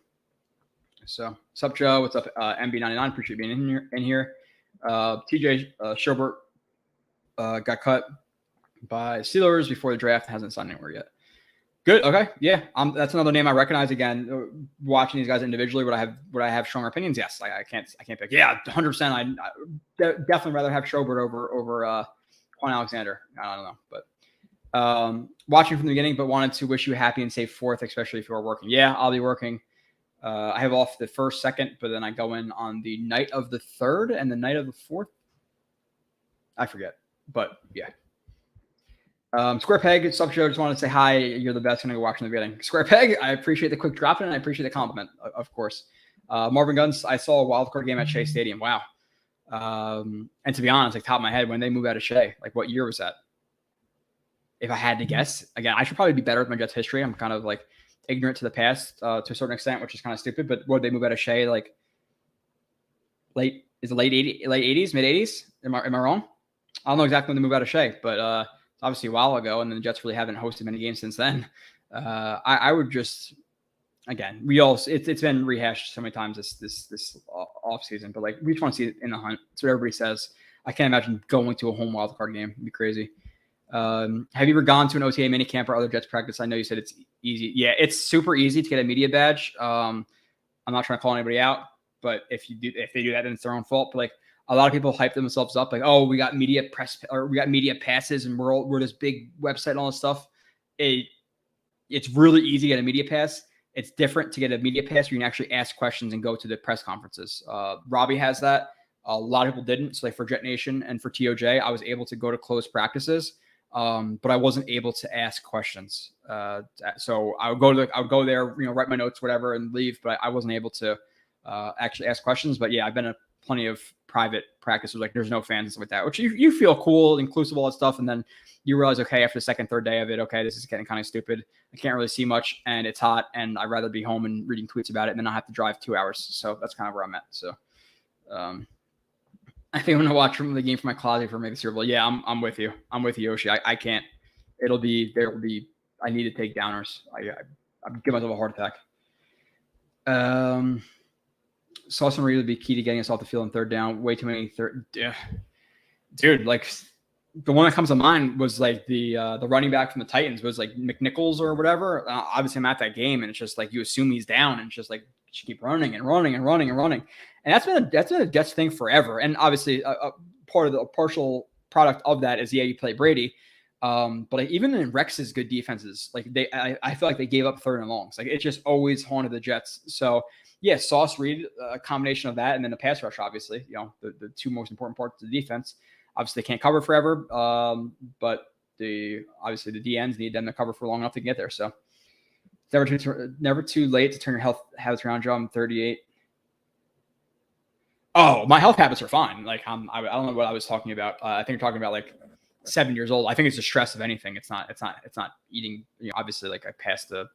Speaker 2: So, what's up, Joe? What's up, MB99? Appreciate being in here. TJ Schobert got cut by Steelers before the draft. Hasn't signed anywhere yet. Good. Okay. Yeah. That's another name I recognize. Again, watching these guys individually, would I have stronger opinions? Yes. I can't pick. Yeah, 100%. I definitely rather have Schobert over Quan Alexander. I don't know, but watching from the beginning, but wanted to wish you a happy and safe 4th, especially if you are working. Yeah, I'll be working. I have off the 1st, 2nd, but then I go in on the night of the 3rd and the night of the 4th. I forget, but yeah. Square Peg, sub show. Just wanted to say hi. You're the best. Gonna go watch in the beginning. Square Peg, I appreciate the quick drop in, and I appreciate the compliment, of course. Marvin Guns, I saw a wildcard game at Shea Stadium. Wow. And to be honest, like top of my head, when they moved out of Shea, like what year was that? If I had to guess, again, I should probably be better with my Jets history. I'm kind of like ignorant to the past to a certain extent, which is kind of stupid. But what did they move out of Shea? Like late 80s, mid 80s? Am I wrong? I don't know exactly when they moved out of Shea, but obviously a while ago, and then the Jets really haven't hosted many games since then. I would just, again, it's been rehashed so many times this off season, but like we just want to see it in the hunt. That's what everybody says. I can't imagine going to a home wildcard game. It'd be crazy. Have you ever gone to an OTA minicamp or other Jets practice? I know you said it's easy. Yeah, it's super easy to get a media badge. I'm not trying to call anybody out, but if they do that, then it's their own fault. But like, a lot of people hype themselves up like, oh, we got media press or we got media passes and we're this big website and all this stuff. It's really easy to get a media pass. It's different to get a media pass where you can actually ask questions and go to the press conferences. Robbie has that. A lot of people didn't. So like for Jet Nation and for TOJ, I was able to go to closed practices, but I wasn't able to ask questions. So I would go there, write my notes, whatever, and leave. But I wasn't able to actually ask questions. But yeah, I've been at plenty of private practices, like there's no fans and stuff like that, which you feel cool, inclusive of all that stuff. And then you realize, okay, after the second, third day of it, okay, this is getting kind of stupid. I can't really see much and it's hot and I'd rather be home and reading tweets about it and then I have to drive 2 hours. So that's kind of where I'm at. So I think I'm going to watch from the game from my closet for maybe Super Bowl. Yeah, I'm with you. I'm with you, Yoshi. I can't, I need to take downers. I give myself a heart attack. Sauce and Reed would be key to getting us off the field on 3rd down. Way too many third. Dude, like the one that comes to mind was like the running back from the Titans was like McNichols or whatever. Obviously, I'm at that game, and it's just like you assume he's down, and it's just like you keep running and running and running and running, and that's been a Jets thing forever. And obviously, a partial product of that is you play Brady. But like, even in Rex's good defenses, like I feel like they gave up 3rd and longs. Like it just always haunted the Jets. So. Yeah, Sauce Reed, a combination of that and then the pass rush, obviously, the two most important parts of the defense. Obviously, they can't cover forever, but obviously the DNs need them to cover for long enough to get there. So it's never too late to turn your health habits around, Joe. I'm 38. Oh, my health habits are fine. Like I don't know what I was talking about. I think you're talking about like 7 years old. I think it's the stress of anything. It's not eating. Obviously, like I passed the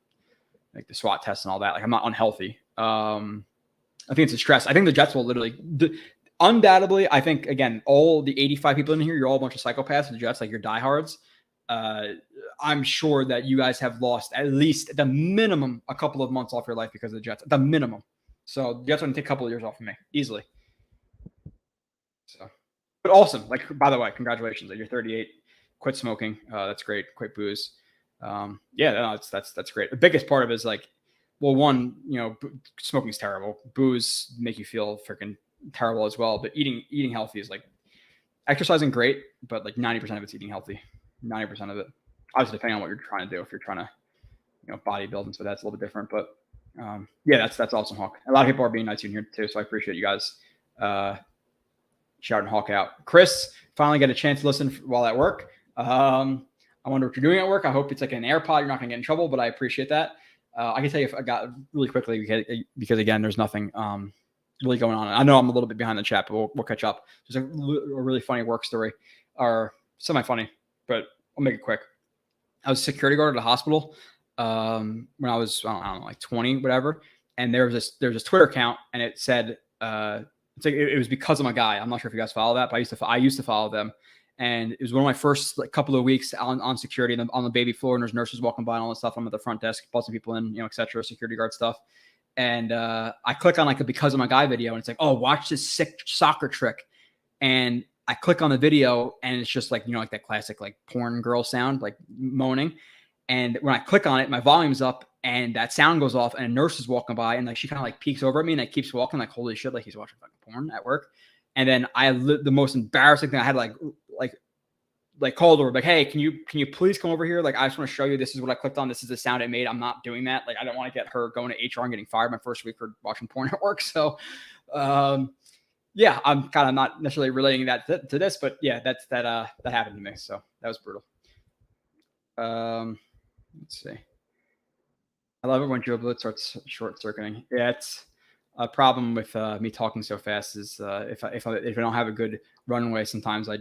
Speaker 2: SWAT test and all that. Like I'm not unhealthy. I think it's a stress. I think the Jets will literally, undoubtedly, I think, again, all the 85 people in here, you're all a bunch of psychopaths. The Jets, like you're diehards. I'm sure that you guys have lost at least at the minimum a couple of months off your life because of the Jets. At the minimum. So the Jets are going to take a couple of years off of me easily. So, but awesome. Like, by the way, congratulations. You're 38. Quit smoking. That's great. Quit booze. That's great. The biggest part of it is like, well, one, smoking is terrible. Booze make you feel freaking terrible as well. But eating healthy is like exercising great, but like 90% of it's eating healthy. 90% of it, obviously, depending on what you're trying to do. If you're trying to, bodybuild and so that's a little bit different. But that's awesome, Hawk. A lot of people are being nice in here too, so I appreciate you guys shouting Hawk out. Chris, finally get a chance to listen while at work. I wonder what you're doing at work. I hope it's like an AirPod. You're not going to get in trouble, but I appreciate that. I can tell you if I got really quickly because again, there's nothing really going on. I know I'm a little bit behind the chat, but we'll catch up. There's a really funny work story, or semi-funny, but I'll make it quick. I was a security guard at a hospital when I was, I don't know, like 20, whatever. And there was this Twitter account, and it said, it's like it was because of my guy. I'm not sure if you guys follow that, but I used to follow them. And it was one of my first couple of weeks on security on the baby floor, and there's nurses walking by and all this stuff. I'm at the front desk, buzzing people in, et cetera, security guard stuff. And I click on like a because of my guy video, and it's like, oh, watch this sick soccer trick. And I click on the video, and it's just like, like that classic like porn girl sound, like moaning. And when I click on it, my volume's up, and that sound goes off, and a nurse is walking by, and like she kind of like peeks over at me, and like keeps walking, like holy shit, like he's watching fucking porn at work. And then the most embarrassing thing I had like called her, like, hey, can you please come over here? Like, I just want to show you, this is what I clicked on. This is the sound it made. I'm not doing that. Like, I don't want to get her going to HR and getting fired my first week for watching porn at work. So, yeah, I'm kind of not necessarily relating that to this, but yeah, that happened to me. So that was brutal. Let's see. I love it when Joe Blitz starts short circuiting. Yeah, it's a problem with me talking so fast is if I don't have a good runway, sometimes I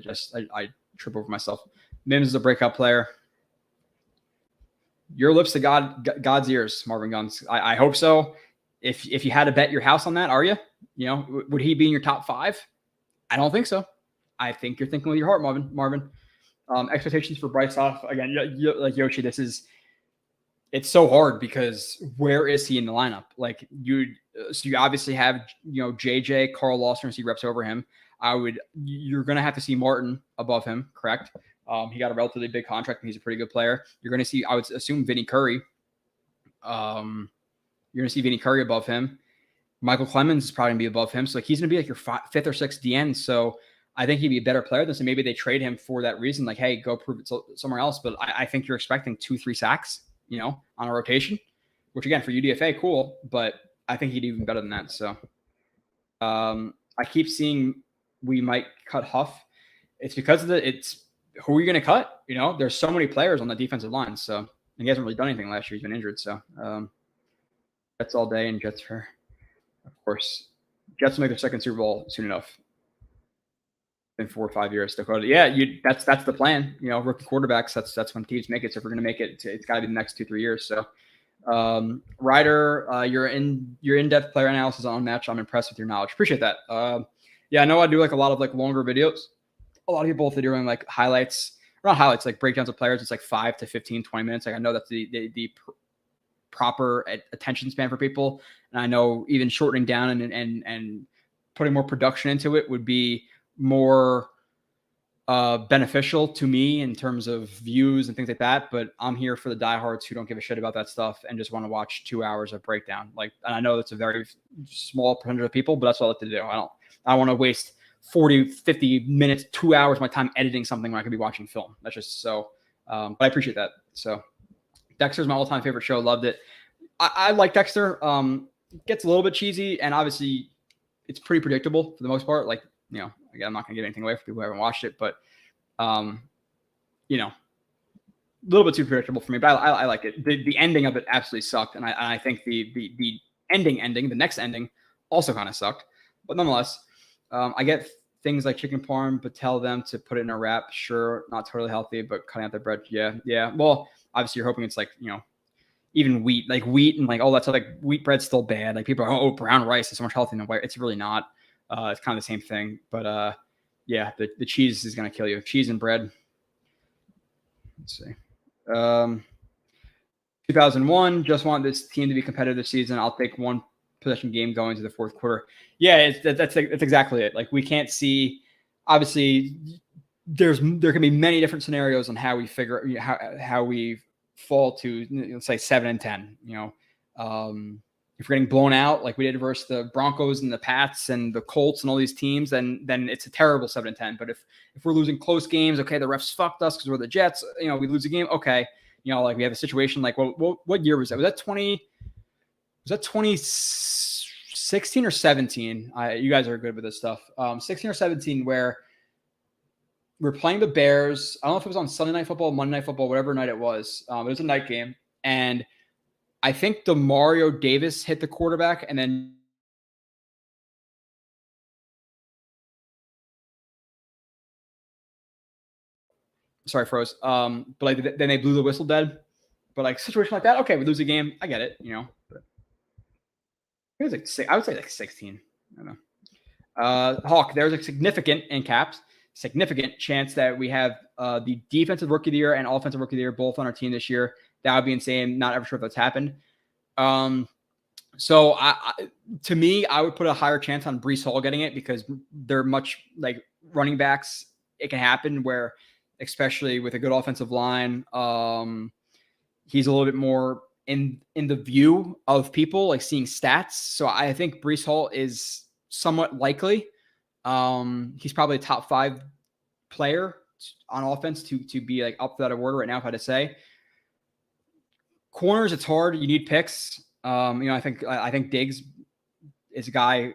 Speaker 2: trip over myself. Mims is a breakout player. Your lips to God's ears, Marvin Guns. I hope so. If you had to bet your house on that, are you? Would he be in your top 5? I don't think so. I think you're thinking with your heart, Marvin. Expectations for Bryce off again. Like Yoshi, it's so hard because where is he in the lineup? Like you obviously have JJ, Carl Lawson, see reps over him. You're gonna have to see Martin above him, correct? He got a relatively big contract and he's a pretty good player. You're gonna see, I would assume, Vinny Curry. You're gonna see Vinny Curry above him. Michael Clemens is probably gonna be above him, so like he's gonna be like your 5th or 6th DN. So I think he'd be a better player than, so maybe they trade him for that reason. Like, hey, go prove it somewhere else. But I think you're expecting 2-3 sacks, on a rotation, which again for UDFA, cool. But I think he'd do even better than that. So I keep seeing we might cut Huff. It's because of it's who are you going to cut? There's so many players on the defensive line. So he hasn't really done anything last year. He's been injured. So Jets all day and Jets for, of course, Jets will make their 2nd Super Bowl soon enough. In 4 or 5 years, Dakota. Yeah, that's the plan. Rookie quarterbacks. That's when teams make it. So if we're going to make it, it's got to be the next 2-3 years. So, Ryder, your in-depth player analysis on Unmatched. I'm impressed with your knowledge. Appreciate that. Yeah, I know I do like a lot of like longer videos. A lot of people, if they're doing like highlights, or not highlights, like breakdowns of players, it's like 5 to 15, 20 minutes. Like I know that's the proper attention span for people, and I know even shortening down and putting more production into it would be more beneficial to me in terms of views and things like that. But I'm here for the diehards who don't give a shit about that stuff and just want to watch 2 hours of breakdown. Like, and I know that's a very small percentage of people, but that's what I like to do. I want to waste 40, 50 minutes, 2 hours of my time editing something when I could be watching film. That's just so, but I appreciate that. So Dexter's my all-time favorite show. Loved it. I like Dexter. Gets a little bit cheesy, and obviously it's pretty predictable for the most part. Like, again, I'm not going to give anything away for people who haven't watched it, but, a little bit too predictable for me, but I like it. The ending of it absolutely sucked. And I think the ending, the next ending also kind of sucked, but nonetheless, I get things like chicken parm, but tell them to put it in a wrap. Sure. Not totally healthy, but cutting out the bread. Yeah. Yeah. Well, obviously you're hoping it's like, even wheat and like all that stuff, like wheat bread's still bad. Like people are, oh, brown rice is so much healthier than white. It's really not. It's kind of the same thing, but yeah, the cheese is going to kill you. Cheese and bread. Let's see. 2001, just want this team to be competitive this season. I'll take one possession game going to the 4th quarter. Yeah, that's exactly it. Like we can't see, obviously there can be many different scenarios on how we figure how we fall to, let's say 7-10, if we're getting blown out like we did versus the Broncos and the Pats and the Colts and all these teams, then it's a terrible 7-10. But if we're losing close games, okay, the refs fucked us because we're the Jets. We lose a game, okay. Like we have a situation like, well, what year was that? Was that 2016 or 17? You guys are good with this stuff. 16 or 17, where we're playing the Bears. I don't know if it was on Sunday Night Football, Monday Night Football, whatever night it was. It was a night game, and I think Demario Davis hit the quarterback, and then Sorry, froze. But like then they blew the whistle dead. But like situation like that, okay, we lose a game. I get it, you know. But it was like I would say like 16. I don't know. Hawk, there's a significant in caps, significant chance that we have the defensive rookie of the year and offensive rookie of the year both on our team this year. That would be insane. Not ever sure if that's happened. So to me, I would put a higher chance on Brees Hall getting it because they're much like running backs. It can happen where, especially with a good offensive line, he's a little bit more in the view of people, like seeing stats. So I think Brees Hall is somewhat likely. He's probably a top 5 player on offense to be like up that award right now, if I had to say. Corners, it's hard. You need picks. I think Diggs is a guy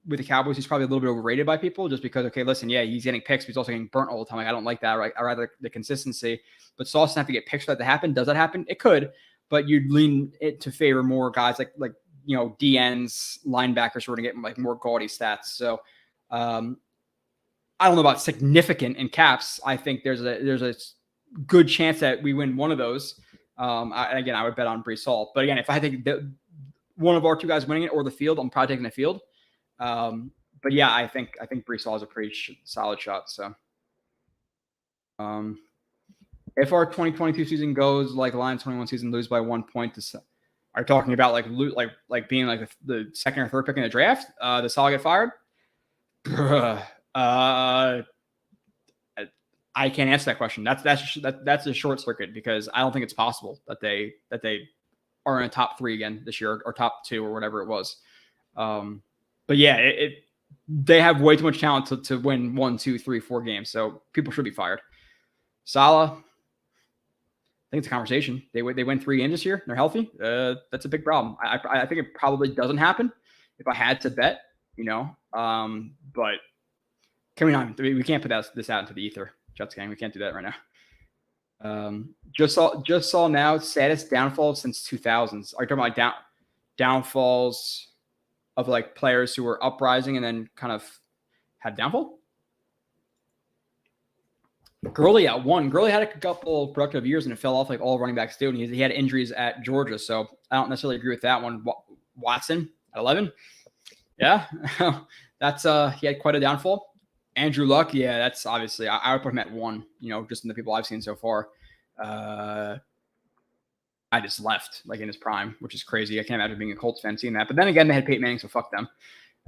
Speaker 2: with the Cowboys who's probably a little bit overrated by people just because, okay, listen, yeah, he's getting picks, but he's also getting burnt all the time. Like, I don't like that. Right? I rather the consistency. But Sauce doesn't have to get picks for that to happen. Does that happen? It could, but you'd lean it to favor more guys like DNs, linebackers who are going to get like more gaudy stats. So I don't know about significant in caps. I think there's a good chance that we win one of those. I would bet on Brees Hall. But again, if I think one of our two guys winning it or the field, I'm probably taking the field. But yeah, I think Brees Hall is a pretty solid shot. So, if our 2022 season goes like the Lions 21 season, lose by 1 point, are you talking about like being like the second or third pick in the draft? The Salah get fired? I can't answer that question. That's a short circuit because I don't think it's possible that they are in a top 3 again this year or top 2 or whatever it was. But yeah, they have way too much talent to win 1, 2, 3, 4 games. So people should be fired. Salah, I think it's a conversation. They win 3 games this year. They're healthy. That's a big problem. I think it probably doesn't happen if I had to bet, but coming on, we can't put this out into the ether. Jets gang, we can't do that right now. Just saw now saddest downfall since 2000s. Are you talking about downfalls of like players who were uprising and then kind of had downfall? Gurley at 1. Gurley had a couple of productive years and it fell off like all running backs do. And he had injuries at Georgia, so I don't necessarily agree with that one. Watson at 11. Yeah, that's he had quite a downfall. Andrew Luck, yeah, that's obviously I would put him at 1. Just in the people I've seen so far. I just left like in his prime, which is crazy. I can't imagine being a Colts fan seeing that. But then again, they had Peyton Manning, so fuck them.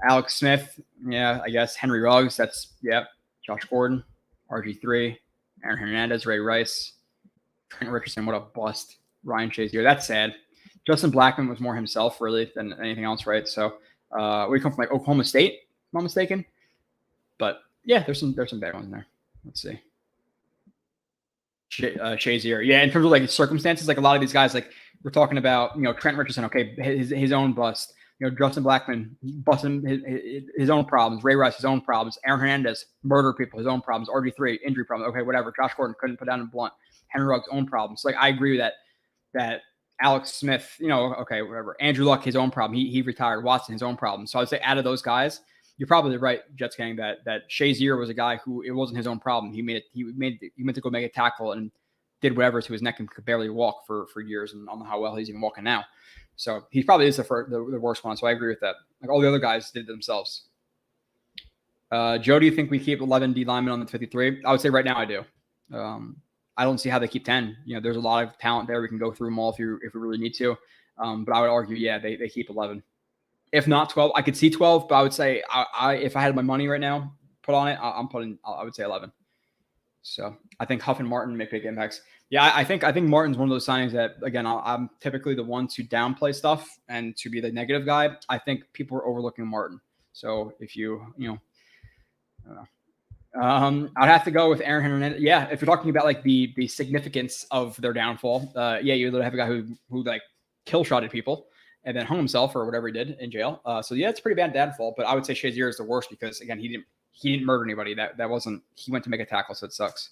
Speaker 2: Alex Smith, yeah, I guess. Henry Ruggs, that's Josh Gordon, RG3, Aaron Hernandez, Ray Rice, Trent Richardson, what a bust. Ryan Shazier, that's sad. Justin Blackmon was more himself really than anything else, right? So we come from like Oklahoma State, if I'm not mistaken. But yeah, there's some bad ones in there. Let's see. Shazier. Yeah, in terms of like circumstances, like a lot of these guys, like we're talking about, Trent Richardson, okay, his own bust. Justin Blackmon busting his own problems. Ray Rice, his own problems. Aaron Hernandez, murder people, his own problems. RG3, injury problems. Okay, whatever. Josh Gordon couldn't put down a blunt. Henry Ruggs, own problems. So, like I agree with that Alex Smith, okay, whatever. Andrew Luck, his own problem. He retired. Watson, his own problem. So I'd say out of those guys, you're probably right, Jets gang, that Shazier was a guy who it wasn't his own problem. He meant to go make a tackle and did whatever to his neck and could barely walk for years, and I don't know how well he's even walking now. So he probably is the worst one. So I agree with that. Like all the other guys did it themselves. Joe, do you think we keep 11 D linemen on the 53? I would say right now I do. I don't see how they keep 10. There's a lot of talent there. We can go through them all if we really need to. But I would argue, yeah, they keep 11. If not 12, I could see 12, but I would say if I had my money right now put on it, I would say 11. So I think Huff and Martin make big impacts. Yeah, I think Martin's one of those signings that, again, I'm typically the one to downplay stuff and to be the negative guy. I think people are overlooking Martin. So if I don't know. I'd have to go with Aaron Hernandez. Yeah, if you're talking about like the significance of their downfall, you literally have a guy who like kill shotted people and then hung himself or whatever he did in jail. So yeah, it's a pretty bad downfall. But I would say Shazier is the worst because again, he didn't murder anybody. That wasn't. He went to make a tackle, so it sucks.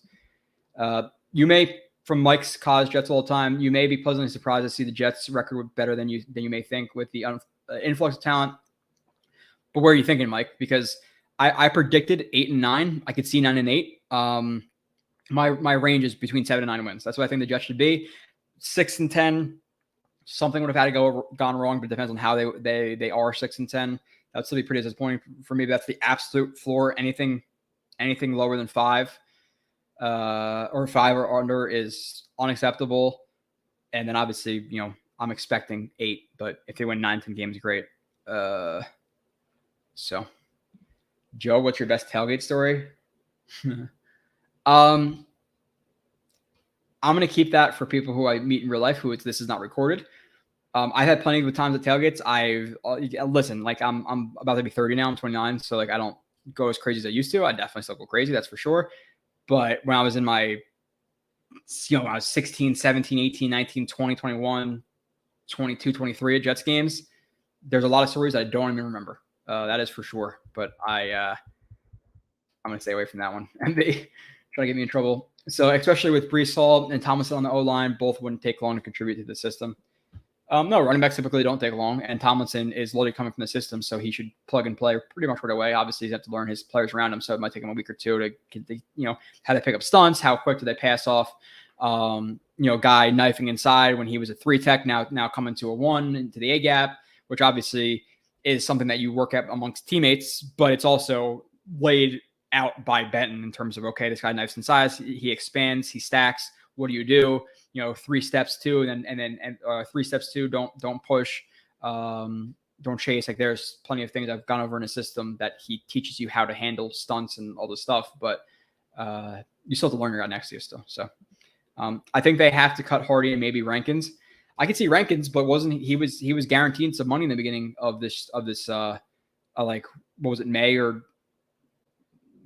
Speaker 2: You may, from Mike's cause Jets all the time, you may be pleasantly surprised to see the Jets record better than you may think with the influx of talent. But where are you thinking, Mike? Because I predicted 8 and 9. I could see 9 and 8. My range is between 7 and 9 wins. That's what I think the Jets should be. 6-10. Something would have had to gone wrong, but it depends on how they are 6-10. That'd still be pretty disappointing for me. That's the absolute floor. Anything lower than 5 or 5 or under is unacceptable. And then obviously, I'm expecting 8, but if they win 9-10 games, great. So, Joe, what's your best tailgate story? I'm going to keep that for people who I meet in real life, this is not recorded. I've had plenty of times at tailgates. Listen, like I'm about to be 30 now. I'm 29. So like, I don't go as crazy as I used to. I definitely still go crazy. That's for sure. But when I was in my, I was 16, 17, 18, 19, 20, 21, 22, 23 at Jets games. There's a lot of stories I don't even remember. That is for sure. But I'm going to stay away from that one. And they try to get me in trouble. So especially with Brees Hall and Tomlinson on the O-line, both wouldn't take long to contribute to the system. No, running backs typically don't take long, and Tomlinson is literally coming from the system, so he should plug and play pretty much right away. Obviously, he's have to learn his players around him, so it might take him a week or two to get how to pick up stunts, how quick do they pass off, guy knifing inside when he was a 3 tech, now coming to a 1 into the A gap, which obviously is something that you work at amongst teammates, but it's also laid out by Benton in terms of, okay, this guy knifes inside, he expands, he stacks. What do you do? 3 steps 2, and then 3 steps 2. Don't push, don't chase. Like there's plenty of things I've gone over in a system that he teaches you how to handle stunts and all this stuff. But you still have to learn your guy next to you still. So I think they have to cut Hardy and maybe Rankins. I could see Rankins, but he was guaranteed some money in the beginning of this like what was it, May or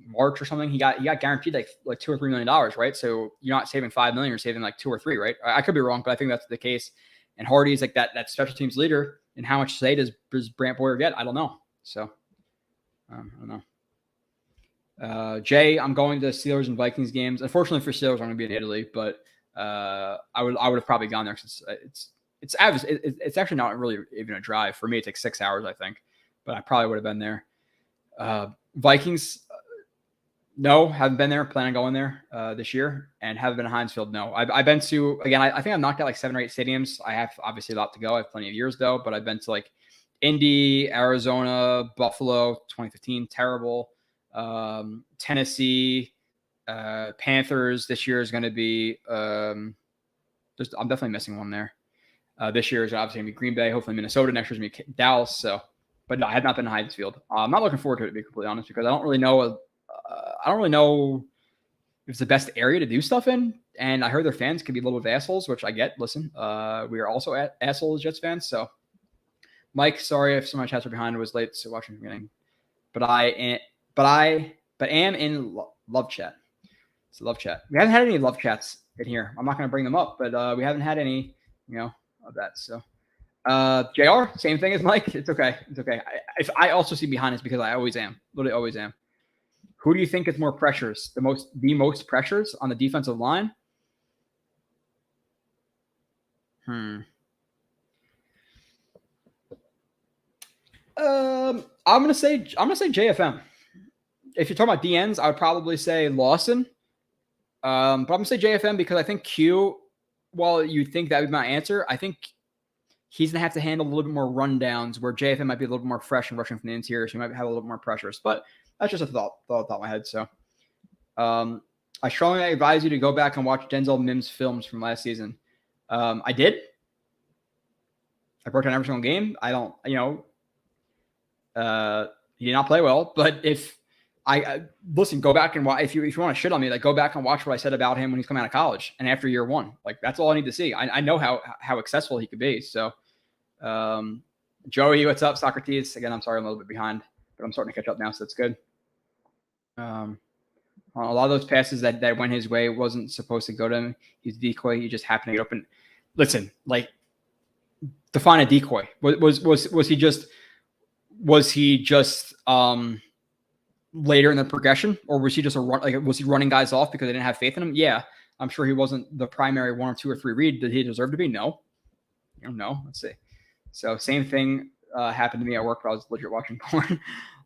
Speaker 2: March or something. He got guaranteed like $2 or $3 million, right? So you're not saving $5 million, you're saving like 2 or 3, right? I could be wrong, but I think that's the case. And Hardy is like that special teams leader. And how much say does Brant Boyer get? I don't know. So I don't know. Jay, I'm going to Steelers and Vikings games. Unfortunately for Steelers, I'm going to be in Italy, but I would have probably gone there since it's actually not really even a drive for me. It takes 6 hours, I think, but I probably would have been there. Vikings. No, haven't been there. Plan on going there this year, and haven't been to Heinz Field. No, I've been to, again, I think I've knocked out like 7 or 8 stadiums. I have obviously a lot to go. I have plenty of years though, but I've been to like Indy, Arizona, Buffalo, 2015, terrible. Tennessee, Panthers. This year is going to be, I'm definitely missing one there. This year is obviously going to be Green Bay, hopefully Minnesota. Next year is going to be Dallas. So, but no, I have not been to Heinz Field. I'm not looking forward to it, to be completely honest, because I don't really know if it's the best area to do stuff in. And I heard their fans can be a little bit of assholes, which I get. Listen, we are also assholes Jets fans. So, Mike, sorry if some of my chats were behind. I was late to watching the beginning, but am in love chat. It's a love chat. We haven't had any love chats in here. I'm not going to bring them up, but we haven't had any, of that. So, JR, same thing as Mike. It's okay. It's okay. If I also see behind, it's because I always am. Literally always am. Who do you think is more pressures? The most pressures on the defensive line? I'm gonna say JFM. If you're talking about DNs, I would probably say Lawson. But I'm gonna say JFM because I think Q, while you think that would be my answer, I think he's gonna have to handle a little bit more rundowns where JFM might be a little bit more fresh and rushing from the interior, so he might have a little bit more pressures. But that's just a thought in my head. So I strongly advise you to go back and watch Denzel Mims films from last season. I did. I broke down every single game. I don't, he did not play well, but if listen, go back and watch, if you want to shit on me, like go back and watch what I said about him when he's coming out of college and after year 1, like that's all I need to see. I know how accessible he could be. So, Joey, what's up? Socrates. Again, I'm sorry, I'm a little bit behind, but I'm starting to catch up now. So that's good. A lot of those passes that went his way wasn't supposed to go to him. He's a decoy. He just happened to get open. Listen, like define a decoy. Was he just later in the progression, or was he just was he running guys off because they didn't have faith in him? Yeah, I'm sure he wasn't the primary 1 or 2 or 3 read. Did he deserve to be? No. No. Let's see. So same thing happened to me at work, but I was legit watching porn.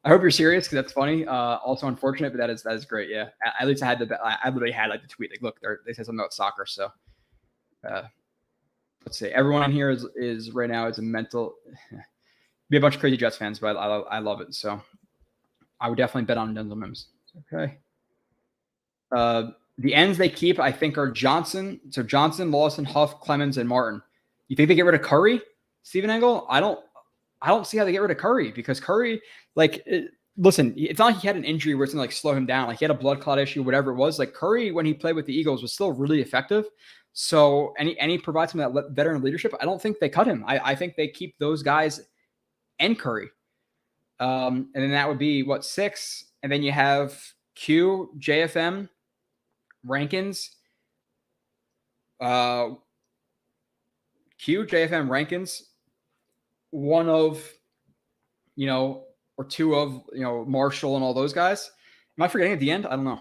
Speaker 2: I hope you're serious because that's funny. Also unfortunate, but that is great. Yeah, at least I had I literally had like the tweet. Like, look, they said something about soccer. So let's see. Everyone in here is right now is a mental. Be a bunch of crazy Jets fans, but I love it. So I would definitely bet on Denzel Mims. Okay. The ends they keep, I think, are Johnson. So Johnson, Lawson, Huff, Clemens, and Martin. You think they get rid of Curry, Stephen Engel? I don't see how they get rid of Curry because Curry, listen, it's not like he had an injury where it's gonna like slow him down. Like he had a blood clot issue, whatever it was. Like Curry, when he played with the Eagles, was still really effective. So and he provides him that veteran leadership. I don't think they cut him. I think they keep those guys and Curry. And then that would be what 6, and then you have Q, JFM, Rankins, Q, JFM, Rankins, one of, or two of, Marshall and all those guys. Am I forgetting at the end? I don't know.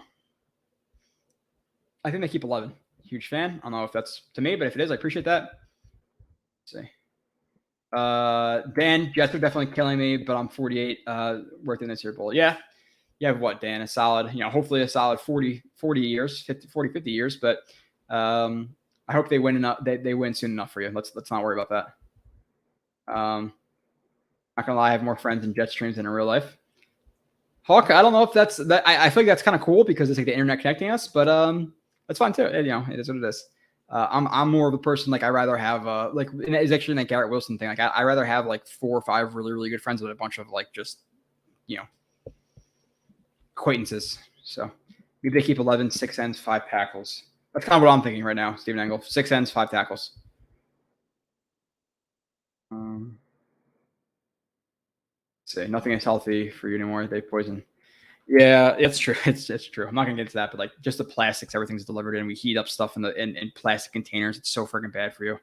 Speaker 2: I think they keep 11. Huge fan. I don't know if that's to me, but if it is, I appreciate that. Let's see. Dan, Jets are definitely killing me, but I'm 48, worth in this year bowl. Yeah. You have what, Dan? A solid, hopefully a solid 40 years, 50 years, but I hope they win enough. They win soon enough for you. Let's not worry about that. Not gonna lie, I have more friends in jet streams than in real life. Hawk, I don't know if that's that. I feel like that's kind of cool because it's like the internet connecting us, but that's fine too. It is what it is. I'm more of a person like I rather have it's actually that Garrett Wilson thing. Like I rather have like 4 or 5 really really good friends with a bunch of like just acquaintances. So maybe they keep 11, 6 ends, 5 tackles. That's kind of what I'm thinking right now, Stephen Engel. 6 ends, 5 tackles. Say nothing is healthy for you anymore. They poison. Yeah, it's true. It's true. I'm not gonna get into that, but like just the plastics, everything's delivered in. We heat up stuff in plastic containers. It's so freaking bad for you.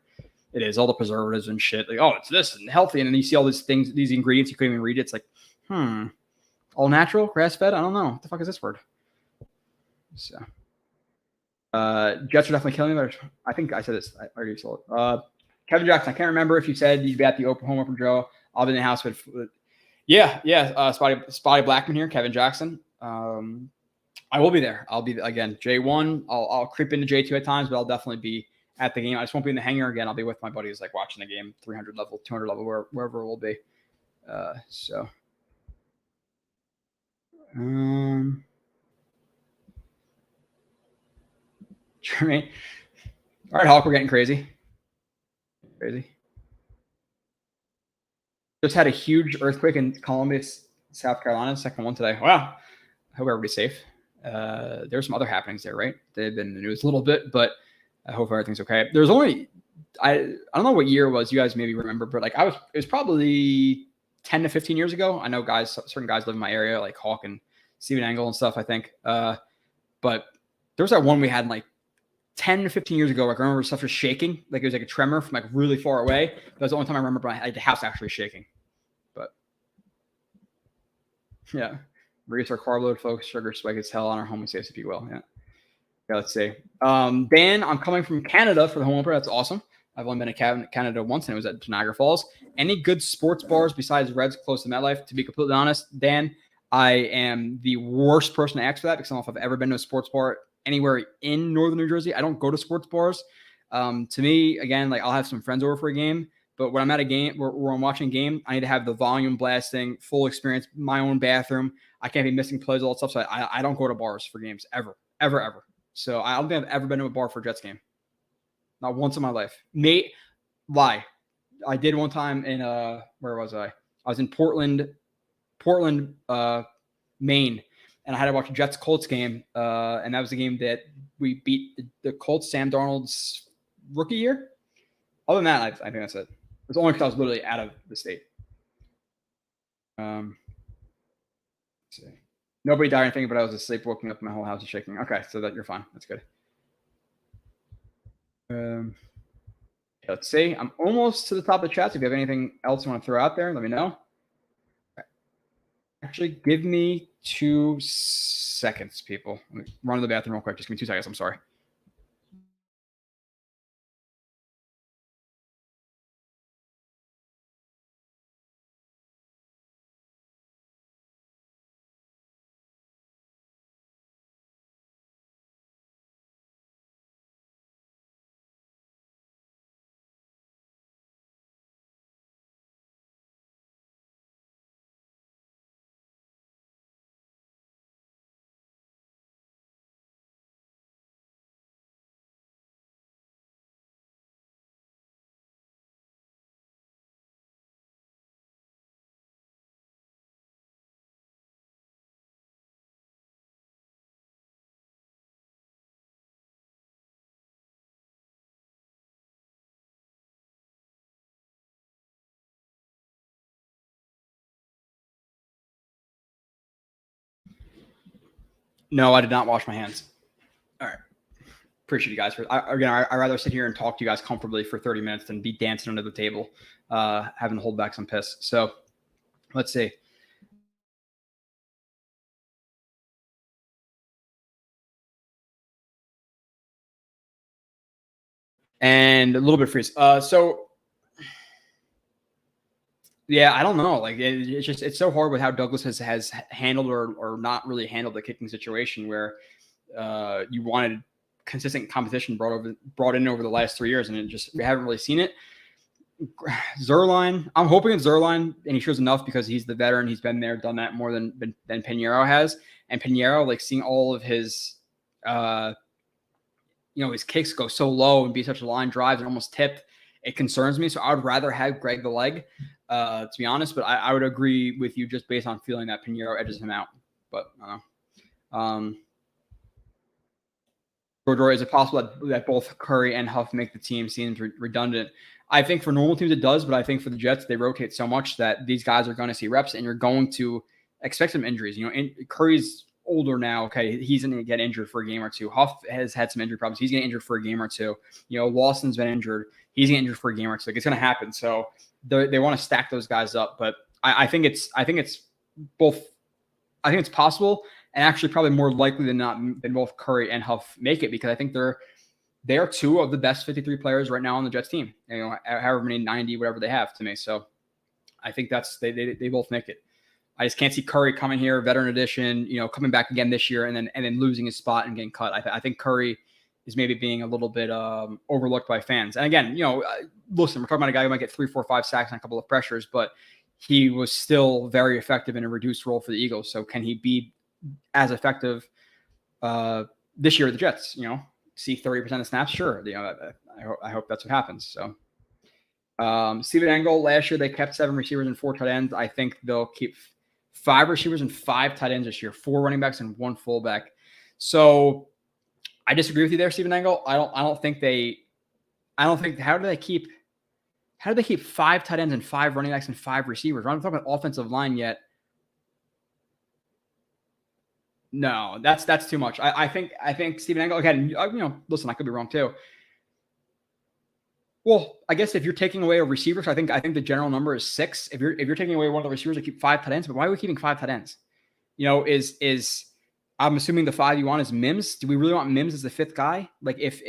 Speaker 2: It is all the preservatives and shit. Like, oh, it's this and healthy, and then you see all these things, these ingredients you couldn't even read. It's like, all natural, grass fed. I don't know what the fuck is this word. So, Jets are definitely killing me. But I think I said this. I already saw it. Kevin Jackson. I can't remember if you said you'd be at the Oklahoma for Joe. I'll be in the house with. Yeah. Spotty Blackman here, Kevin Jackson. I will be there. I'll be again J1. I'll creep into J2 at times, but I'll definitely be at the game. I just won't be in the hangar again. I'll be with my buddies, like watching the game, 300 level, 200 level, wherever we'll be. Jermaine. All right, Hawk, we're getting crazy. Just had a huge earthquake in Columbus, South Carolina, second one today. Wow. I hope everybody's safe. There's some other happenings there, right? They've been in the news a little bit, but I hope everything's okay. There's only I don't know what year it was. You guys maybe remember, but like it was probably 10 to 15 years ago. I know certain guys live in my area, like Hawk and Stephen Angle and stuff, I think. But there was that one we had like 10 to 15 years ago. Like I remember stuff was shaking. Like it was like a tremor from like really far away. That was the only time I remember the house actually shaking. But yeah. Reduce our carb load, folks. Sugar spike its hell on our home safe, if you will. Yeah. Let's see. Dan, I'm coming from Canada for the home opener. That's awesome. I've only been to Canada once, and it was at Niagara Falls. Any good sports bars besides Red's close to MetLife? To be completely honest, Dan, I am the worst person to ask for that because I don't know if I've ever been to a sports bar anywhere in northern New Jersey. I don't go to sports bars. To me, again, like I'll have some friends over for a game, but when I'm at a game where I'm watching a game, I need to have the volume blasting, full experience, my own bathroom. I can't be missing plays, all that stuff. So I don't go to bars for games ever. So I don't think I've ever been to a bar for a Jets game. Not once in my life. Lie. I did one time in where was I? I was in Portland, Maine, and I had to watch a Jets Colts game. And that was the game that we beat the Colts, Sam Darnold's rookie year. Other than that, I think that's it. It was only because I was literally out of the state. Let's see. Nobody died or anything, but I was asleep, waking up, my whole house is shaking. Okay, so that you're fine. That's good. Let's see. I'm almost to the top of the chat. So if you have anything else you want to throw out there, let me know. Actually, give me 2 seconds, people. Let me run to the bathroom real quick. Just give me 2 seconds. I'm sorry. No, I did not wash my hands. All right. Appreciate you guys. I'd rather sit here and talk to you guys comfortably for 30 minutes than be dancing under the table, having to hold back some piss. So let's see. And a little bit of freeze. So yeah, I don't know. Like it's so hard with how Douglas has handled or not really handled the kicking situation where you wanted consistent competition brought in over the last 3 years, and we haven't really seen it. Zerline, I'm hoping it's Zerline, and he shows enough because he's the veteran. He's been there, done that more than Pinheiro has. And Pinheiro, like seeing all of his, his kicks go so low and be such a line drives and almost tipped, it concerns me. So I would rather have Greg the leg, to be honest. But I would agree with you just based on feeling that Pinheiro edges him out. But I don't know. George, is it possible that both Curry and Huff make the team? Seems redundant. I think for normal teams it does, but I think for the Jets, they rotate so much that these guys are going to see reps, and you're going to expect some injuries. Curry's older now. Okay, he's going to get injured for a game or two. Huff has had some injury problems. He's getting injured for a game or two. Lawson's been injured. He's getting injured for a game or two. Like, it's going to happen. So they want to stack those guys up. But I think it's both. I think it's possible, and actually probably more likely than not than both Curry and Huff make it, because I think they are two of the best 53 players right now on the Jets team. However many 90, whatever they have to me. So I think they both make it. I just can't see Curry coming here, veteran edition, coming back again this year and then losing his spot and getting cut. I think Curry is maybe being a little bit overlooked by fans. And again, listen, we're talking about a guy who might get 3, 4, 5 sacks and a couple of pressures, but he was still very effective in a reduced role for the Eagles. So can he be as effective this year at the Jets? See 30% of snaps? Sure. I hope that's what happens. So Steven Engel, last year they kept 7 receivers and 4 tight ends. I think they'll keep 5 receivers and 5 tight ends this year, 4 running backs and 1 fullback. So I disagree with you there, Steven Engel. How do they keep 5 tight ends and 5 running backs and 5 receivers? We're not talking about offensive line yet. No, that's too much. I think Steven Engel, again, listen, I could be wrong too. Well, I guess if you're taking away a receiver, so I think the general number is 6. If you're taking away one of the receivers, to keep 5 tight ends. But why are we keeping 5 tight ends? I'm assuming the 5 you want is Mims. Do we really want Mims as the 5th guy? Like if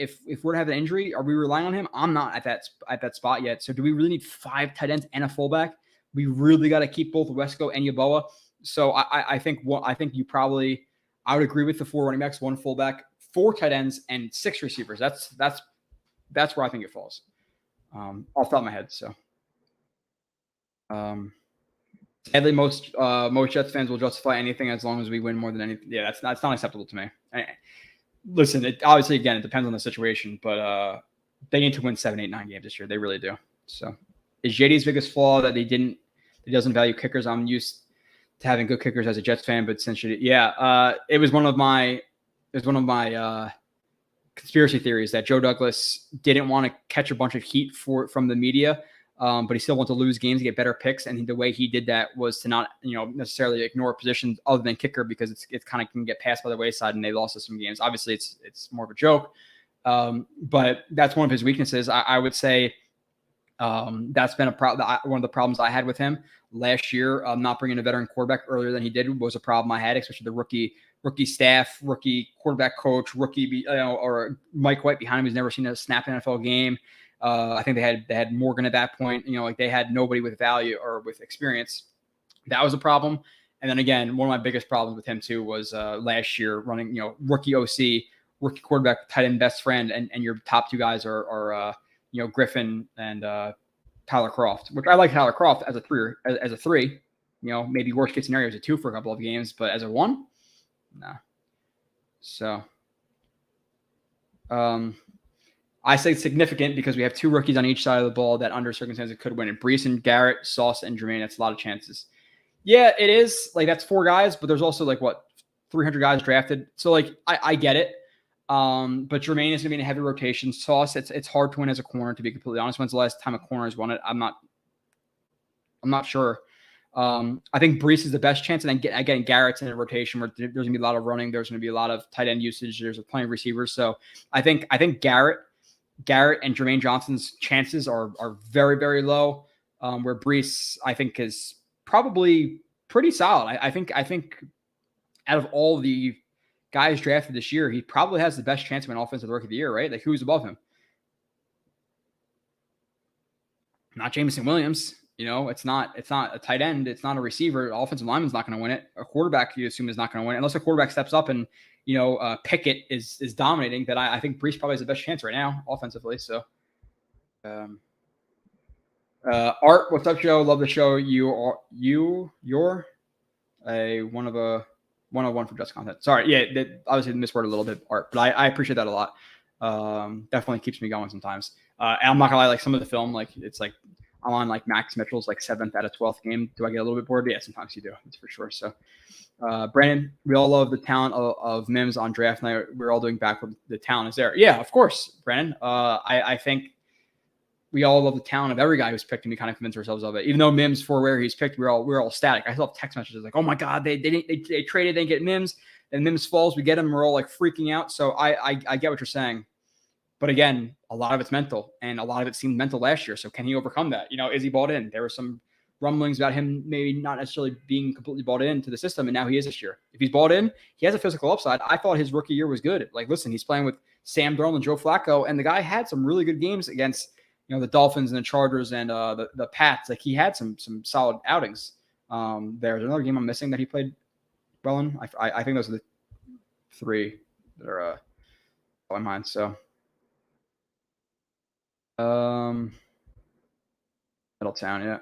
Speaker 2: we're to have an injury, are we relying on him? I'm not at that spot yet. So do we really need 5 tight ends and a fullback? We really got to keep both Wesco and Yeboah. So I think I would agree with the 4 running backs, 1 fullback, 4 tight ends, and 6 receivers. That's where I think it falls. Off the top of my head. So, sadly, most Jets fans will justify anything as long as we win more than anything. Yeah, that's not acceptable to me. Listen, obviously, again, it depends on the situation, but they need to win 7, 8, 9 games this year. They really do. So, is JD's biggest flaw that he doesn't value kickers? I'm used to having good kickers as a Jets fan, but it was one of my conspiracy theories that Joe Douglas didn't want to catch a bunch of heat from the media, but he still wanted to lose games to get better picks. And the way he did that was to not, necessarily ignore positions other than kicker, because it kind of can get passed by the wayside, and they lost us some games. Obviously, it's more of a joke, but that's one of his weaknesses. I would say that's been one of the problems I had with him last year. Not bringing a veteran quarterback earlier than he did was a problem I had, especially the rookie staff, rookie quarterback coach, or Mike White behind him who's never seen a snap in an NFL game. I think they had Morgan at that point. They had nobody with value or with experience. That was a problem. And then again, one of my biggest problems with him too was last year running, rookie OC, rookie quarterback, tight end best friend, and your top 2 guys are Griffin and Tyler Kroft, which I like Tyler Kroft as a 3. Maybe worst case scenario as a 2 for a couple of games, but as a 1, no. So, I say significant because we have 2 rookies on each side of the ball that under circumstances could win it. Breeson, Garrett, Sauce, and Jermaine. That's a lot of chances. Yeah, it is. Like, that's 4 guys, but there's also 300 guys drafted. So I get it. But Jermaine is going to be in a heavy rotation. Sauce, it's hard to win as a corner, to be completely honest. When's the last time a corner has won it? I'm not sure. I think Brees is the best chance. And then again, Garrett's in a rotation where there's gonna be a lot of running. There's gonna be a lot of tight end usage. There's plenty of receivers. So I think Garrett and Jermaine Johnson's chances are very, very low. Where Brees, I think, is probably pretty solid. I think out of all the guys drafted this year, he probably has the best chance of an offensive rookie of the year, right? Like, who's above him? Not Jameson Williams. You know, it's not a tight end. It's not a receiver. Offensive lineman's not going to win it. A quarterback, you assume, is not going to win it unless a quarterback steps up and, Pickett is dominating. That I think Brees probably has the best chance right now offensively. So, Art, what's up, Joe? Love the show. You're a one of one for just content. Sorry, yeah, obviously misword a little bit, Art, but I appreciate that a lot. Definitely keeps me going sometimes. And I'm not gonna lie, like some of the film, like it's like I'm on like Max Mitchell's like 7th out of 12th game. Do I get a little bit bored? Yeah, sometimes you do. That's for sure. So, Brandon, we all love the talent of Mims on draft night. We're all doing backward. The talent is there. Yeah, of course, Brandon. I think we all love the talent of every guy who's picked, and we kind of convince ourselves of it. Even though Mims, for where he's picked, we're all ecstatic. I still have text messages like, "Oh my God, they traded, they didn't get Mims, and Mims falls, we get him." We're all like freaking out. So I get what you're saying. But again, a lot of it's mental, and a lot of it seemed mental last year. So can he overcome that? Is he bought in? There were some rumblings about him maybe not necessarily being completely bought into the system, and now he is this year. If he's bought in, he has a physical upside. I thought his rookie year was good. Like, listen, he's playing with Sam Darnold and Joe Flacco, and the guy had some really good games against the Dolphins and the Chargers and the Pats. Like, he had some solid outings. There's another game I'm missing that he played well in. I think those are the 3 that are on my mind. So. Middletown, yeah.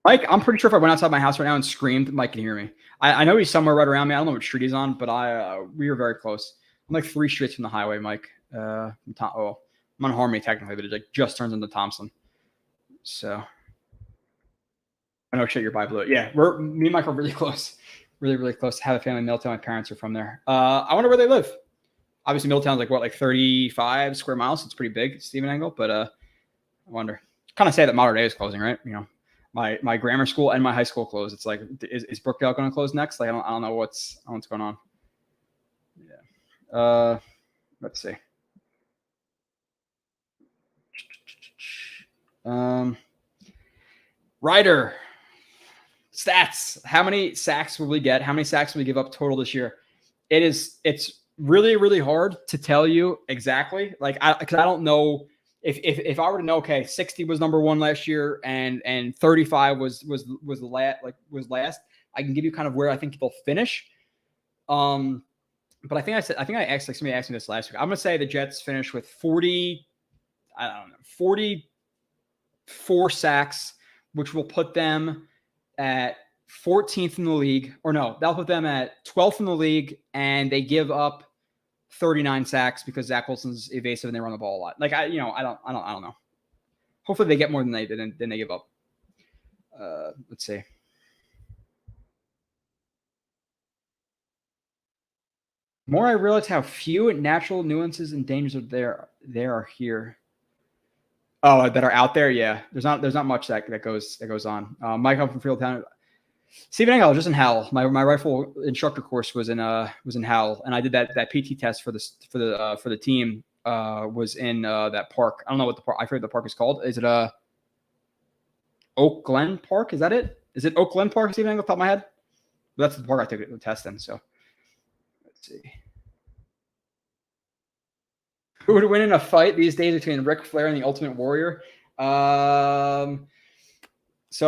Speaker 2: Mike, I'm pretty sure if I went outside my house right now and screamed, Mike can hear me. I know he's somewhere right around me. I don't know what street he's on, but we were very close. I'm like 3 streets from the highway, Mike. I'm on Harmony technically, but it like just turns into Thompson. So I know shit, you're by Blewett. Yeah, me and Mike are really close. Really, really close. Have a family in Middletown. My parents are from there. I wonder where they live. Obviously, Middletown's like 35 square miles. So it's pretty big, Stephen Angle. But I wonder. Kind of say that Modern Day is closing, right? My grammar school and my high school closed. It's like, is Brookdale going to close next? Like, I don't know what's going on. Yeah. Let's see. Ryder stats. How many sacks will we get? How many sacks will we give up total this year? It's really, really hard to tell you exactly. Like, because I don't know if I were to know, okay, 60 was number 1 last year and 35 was last. I can give you kind of where I think they'll finish. But I think I asked, like, somebody asked me this last week. I'm gonna say the Jets finish with 44 sacks, which will put them at 14th in the league, or no, that'll put them at 12th in the league, and they give up 39 sacks because Zach Wilson's evasive and they run the ball a lot. Like, I don't know. Hopefully they get more than they give up. Let's see. The more I realize how few natural nuances and dangers there are here. Oh, that are out there. Yeah, there's not much that goes on. Mike, I'm from Fieldtown. Stephen Angle, just in Howell. My rifle instructor course was in Howell, and I did that PT test for the team. Was in that park. I don't know what the park. I forget what the park is called. Is it Oak Glen Park? Is that it? Is it Oak Glen Park? Stephen Angle, off the top of my head. But that's the park I took the test in. So let's see. Who would win in a fight these days between Ric Flair and the Ultimate Warrior? So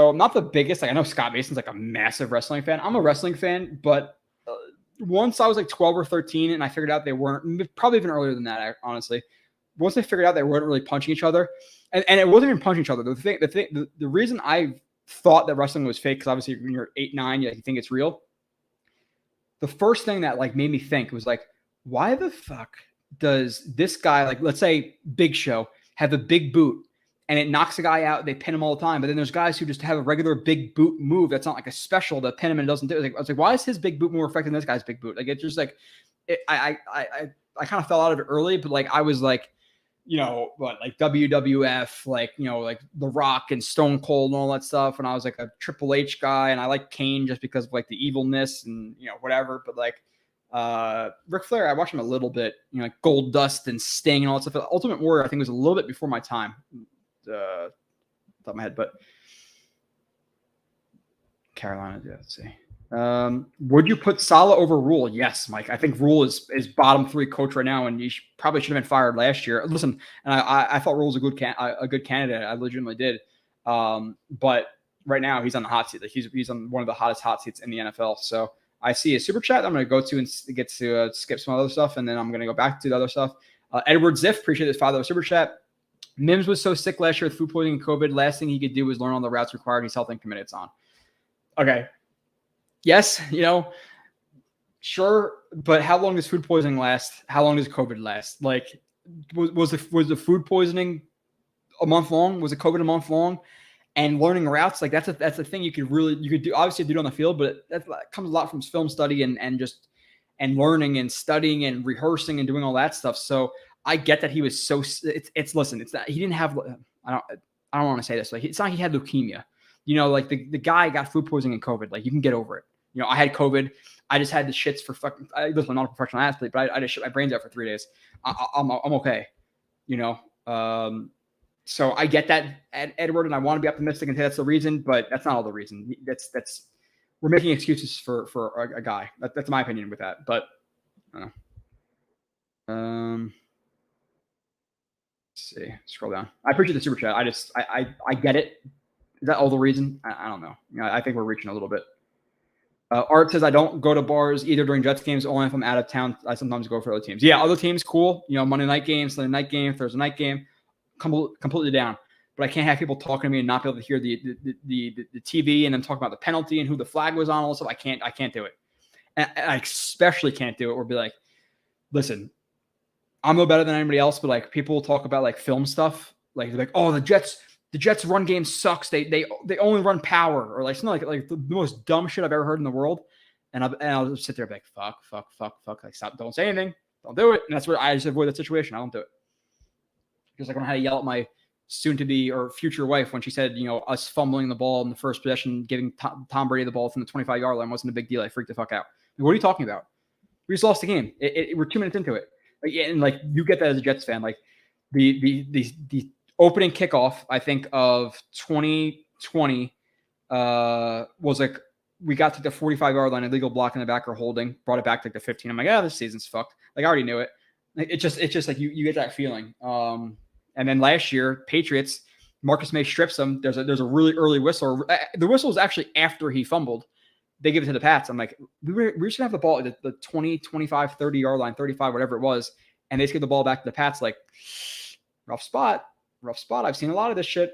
Speaker 2: I'm not the biggest. Like, I know Scott Mason's like a massive wrestling fan. I'm a wrestling fan, but once I was like 12 or 13 and I figured out they weren't, probably even earlier than that, honestly. Once I figured out they weren't really punching each other, and it wasn't even punching each other. The reason I thought that wrestling was fake, because obviously when you're 8, 9, you think it's real. The first thing that like made me think was like, why the fuck does this guy, like, let's say Big Show, have a big boot and it knocks a guy out, they pin him all the time, but then there's guys who just have a regular big boot move that's not like a special to pin him and it doesn't do it. I was like, why is his big boot more effective than this guy's big boot? Like, it's just like, I kind of fell out of it early, but like I was like, what, like WWF, like, like The Rock and Stone Cold and all that stuff. And I was like a Triple H guy, and I like Kane just because of like the evilness and, whatever. But like Ric Flair, I watched him a little bit, like Gold Dust and Sting and all that stuff. Ultimate Warrior, I think, was a little bit before my time. Top of my head, but Carolina, yeah, let's see. Would you put Saleh over Rule? Yes, Mike. I think Rule is bottom 3 coach right now, and he probably should have been fired last year. Listen, and I thought Rule was a good candidate. I legitimately did. But right now he's on the hot seat. Like he's on one of the hottest hot seats in the NFL. So I see a super chat I'm going to go to and get to skip some other stuff, and then I'm going to go back to the other stuff. Edward Ziff, appreciate this $5 super chat. Mims was so sick last year with food poisoning and COVID. Last thing he could do was learn all the routes required. He's healthy and committed. It's on. Okay. Yes, sure, but how long does food poisoning last? How long does COVID last? Like, was the food poisoning a month long? Was the COVID a month long? And learning routes, like that's a thing you could do. Obviously, do it on the field, but that comes a lot from film study and learning and studying and rehearsing and doing all that stuff. So I get that he was so. Listen, it's not he didn't have. I don't want to say this. Like it's not like he had leukemia. Like the guy got food poisoning and COVID. Like you can get over it. I had COVID. I just had the shits for fucking. Listen, I'm not a professional athlete, but I just shit my brains out for 3 days. I'm okay. So I get that, Edward, and I want to be optimistic and say that's the reason, but that's not all the reason. That's we're making excuses for a guy. That's my opinion with that. But I don't know. Let's see. Scroll down. I appreciate the super chat. I get it. Is that all the reason? I don't know. I think we're reaching a little bit. Art says, I don't go to bars either during Jets games, only if I'm out of town. I sometimes go for other teams. Yeah, other teams, cool. Monday night game, Sunday night game, Thursday night game, completely down. But I can't have people talking to me and not be able to hear the TV and then talk about the penalty and who the flag was on. Also, I can't do it. And I especially can't do it. Or be like, listen, I'm no better than anybody else, but like people will talk about like film stuff. Like they're like, oh, the Jets run game sucks. They only run power, or like something like the most dumb shit I've ever heard in the world. And I'll just sit there and be like, fuck. Like, stop, don't say anything. Don't do it. And that's what I just avoid that situation. I don't do it. Because I don't know how to yell at my soon-to-be or future wife when she said, us fumbling the ball in the first possession, giving Tom Brady the ball from the 25-yard line wasn't a big deal. I freaked the fuck out. Like, what are you talking about? We just lost the game. We're 2 minutes into it. Like, and like you get that as a Jets fan. Like the opening kickoff, I think, of 2020 was like we got to the 45-yard line, illegal block in the back or holding, brought it back to like the 15. I'm like, this season's fucked. Like I already knew it. It's just like you get that feeling. And then last year, Patriots, Marcus May strips them. There's a really early whistle. The whistle was actually after he fumbled. They give it to the Pats. I'm like, we just have the ball at the 20, 25, 30-yard line, 35, whatever it was. And they just give the ball back to the Pats. Like, rough spot. I've seen a lot of this shit.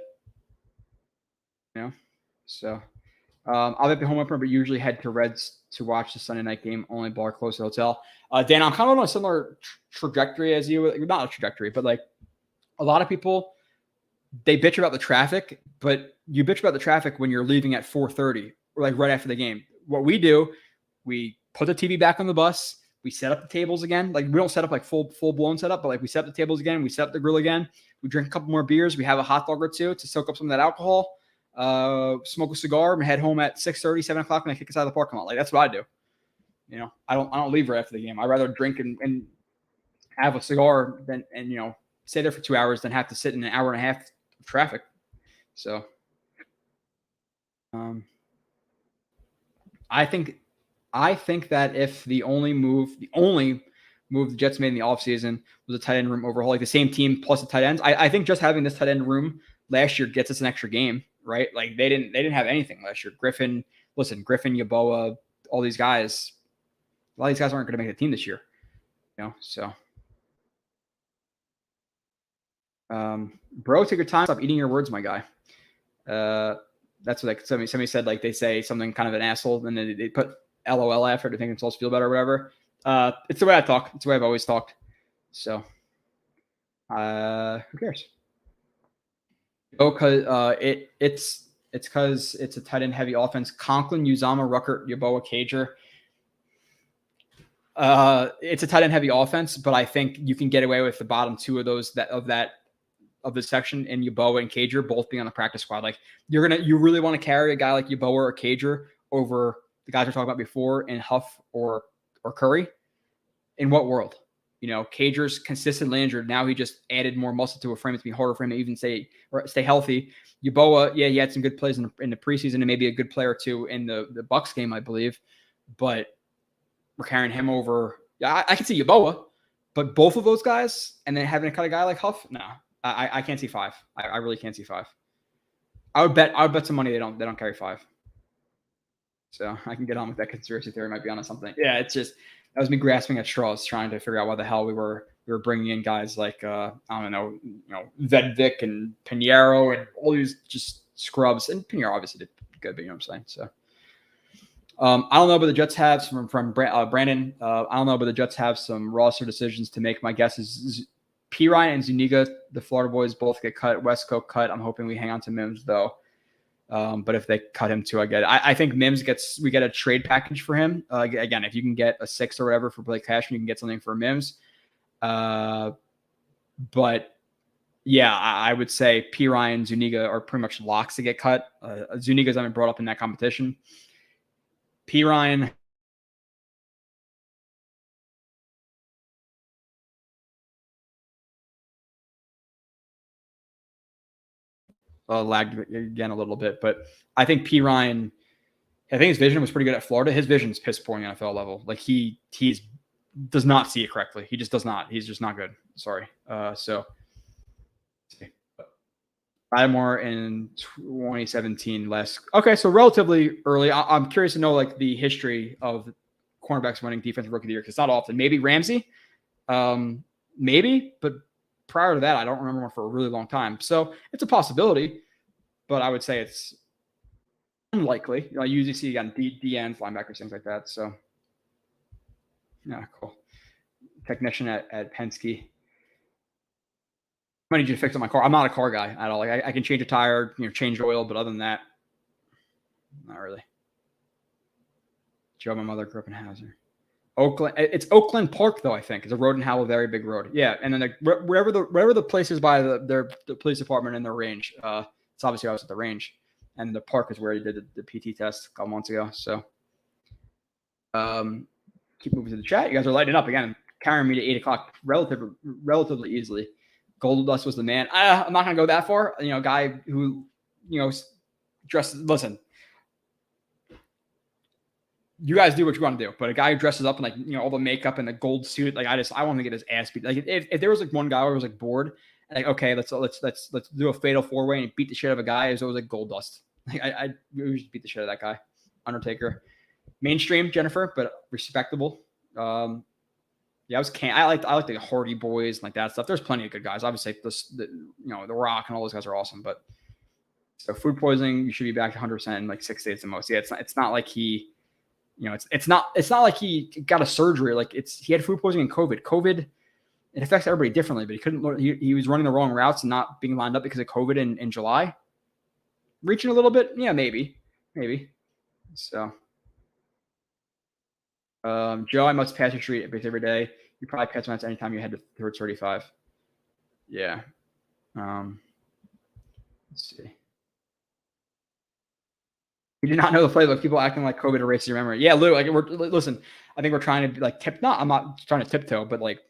Speaker 2: So I'll be at the home opener, but usually head to Reds to watch the Sunday night game. Only bar close to the hotel. Dan, I'm kind of on a similar trajectory as you. Not a trajectory, but like a lot of people, they bitch about the traffic, but you bitch about the traffic when you're leaving at 4:30 or like right after the game. What we do, we put the TV back on the bus. We set up the tables again. Like we don't set up like full blown setup, but like we set up the tables again. We set up the grill again. We drink a couple more beers. We have a hot dog or two to soak up some of that alcohol. Smoke a cigar and head home at 6:30, 7 o'clock when I kick us out of the parking lot. Like that's what I do. I don't leave right after the game. I'd rather drink and have a cigar than stay there for 2 hours than have to sit in an hour and a half of traffic. So, I think that if the only move the Jets made in the offseason was a tight end room overhaul, like the same team plus the tight ends, I think just having this tight end room last year gets us an extra game, right? Like they didn't have anything last year. Griffin, Yeboah, all these guys, a lot of these guys aren't going to make the team this year, so. Bro, take your time. Stop eating your words, my guy. That's what like somebody said. Like they say something kind of an asshole, and then they put LOL after to make themselves feel better or whatever. It's the way I talk. It's the way I've always talked. So, who cares? Cause it's because it's a tight end heavy offense. Conklin, Uzama, Ruckert, Yeboah, Cager. It's a tight end heavy offense, but I think you can get away with the bottom two of those of the section in Yeboah and Cager both being on the practice squad. Like you really want to carry a guy like Yeboah or Cager over the guys we're talking about before in Huff or Curry. In what world? Cager's consistently injured. Now he just added more muscle to a frame. It's been harder for him to even stay healthy. Yeboah, yeah, he had some good plays in the preseason and maybe a good player or two in the Bucks game, I believe. But we're carrying him over. Yeah, I can see Yeboah, but both of those guys and then having to cut a guy like Huff, no, I can't see 5. I really can't see 5. I would bet some money they don't carry 5. So I can get on with that conspiracy theory. Might be onto something. Yeah, it's just that was me grasping at straws, trying to figure out why the hell we were bringing in guys like I don't know, Vedvik and Pinheiro and all these just scrubs. And Pinheiro obviously did good, but you know what I'm saying. So I don't know, but the Jets have from Brandon. I don't know, but the Jets have some roster decisions to make. My guess is P. Ryan and Zuniga, the Florida boys, both get cut. Westco cut. I'm hoping we hang on to Mims though. But if they cut him too, I get it. I think Mims we get a trade package for him. Again, if you can get a 6 or whatever for Blake Cashman, you can get something for Mims. But yeah, I would say P. Ryan, Zuniga are pretty much locks to get cut. Zuniga's haven't brought up in that competition. P. Ryan. Lagged again a little bit, but I think P. Ryan, I think his vision was pretty good at Florida. His vision is piss poor in the NFL level. Like he does not see it correctly. He just does not. He's just not good. Sorry. So Lattimore in 2017 less. Okay, so relatively early. I'm curious to know like the history of cornerbacks winning defensive rookie of the year because it's not often. Maybe Ramsey, maybe, but prior to that, I don't remember one for a really long time. So it's a possibility, but I would say it's unlikely. I usually see again DNs, linebackers, things like that. So yeah, cool. Technician at Penske. I need you to fix up my car. I'm not a car guy at all. Like I can change a tire, change oil, but other than that, not really. Joe, my mother grew up in Hauser. Oakland. It's Oakland Park, though. I think it's a road in Howell, very big road. Yeah, and then wherever the place is by the police department in their range. It's obviously I was at the range, and the park is where he did the PT test a couple months ago. So, keep moving to the chat. You guys are lighting up again, carrying me to 8 o'clock relatively easily. Gold Dust was the man. I'm not gonna go that far. Guy who dresses. Listen. You guys do what you want to do, but a guy who dresses up in like all the makeup and the gold suit, like I want to get his ass beat. Like if there was like one guy who was like bored, like okay, let's do a fatal 4-way and beat the shit out of a guy. It was always like Gold Dust. Like we would just beat the shit out of that guy. Undertaker, mainstream Jennifer, but respectable. I like the Hardy Boys and like that stuff. There's plenty of good guys. Obviously, the Rock and all those guys are awesome, but so food poisoning, you should be back to 100% in like 6 days the most. Yeah, it's not like he. It's not like he got a surgery. Like he had food poisoning and COVID. It affects everybody differently, but he couldn't. He was running the wrong routes and not being lined up because of COVID in July. Reaching a little bit, yeah, maybe. So, Joe, I must pass your street every day. You probably pass once anytime you head towards 35. Yeah. Let's see. We did not know the playbook. People acting like COVID erases your memory. Yeah, Lou. Listen. I think we're trying to be like tip. I'm not trying to tiptoe, but like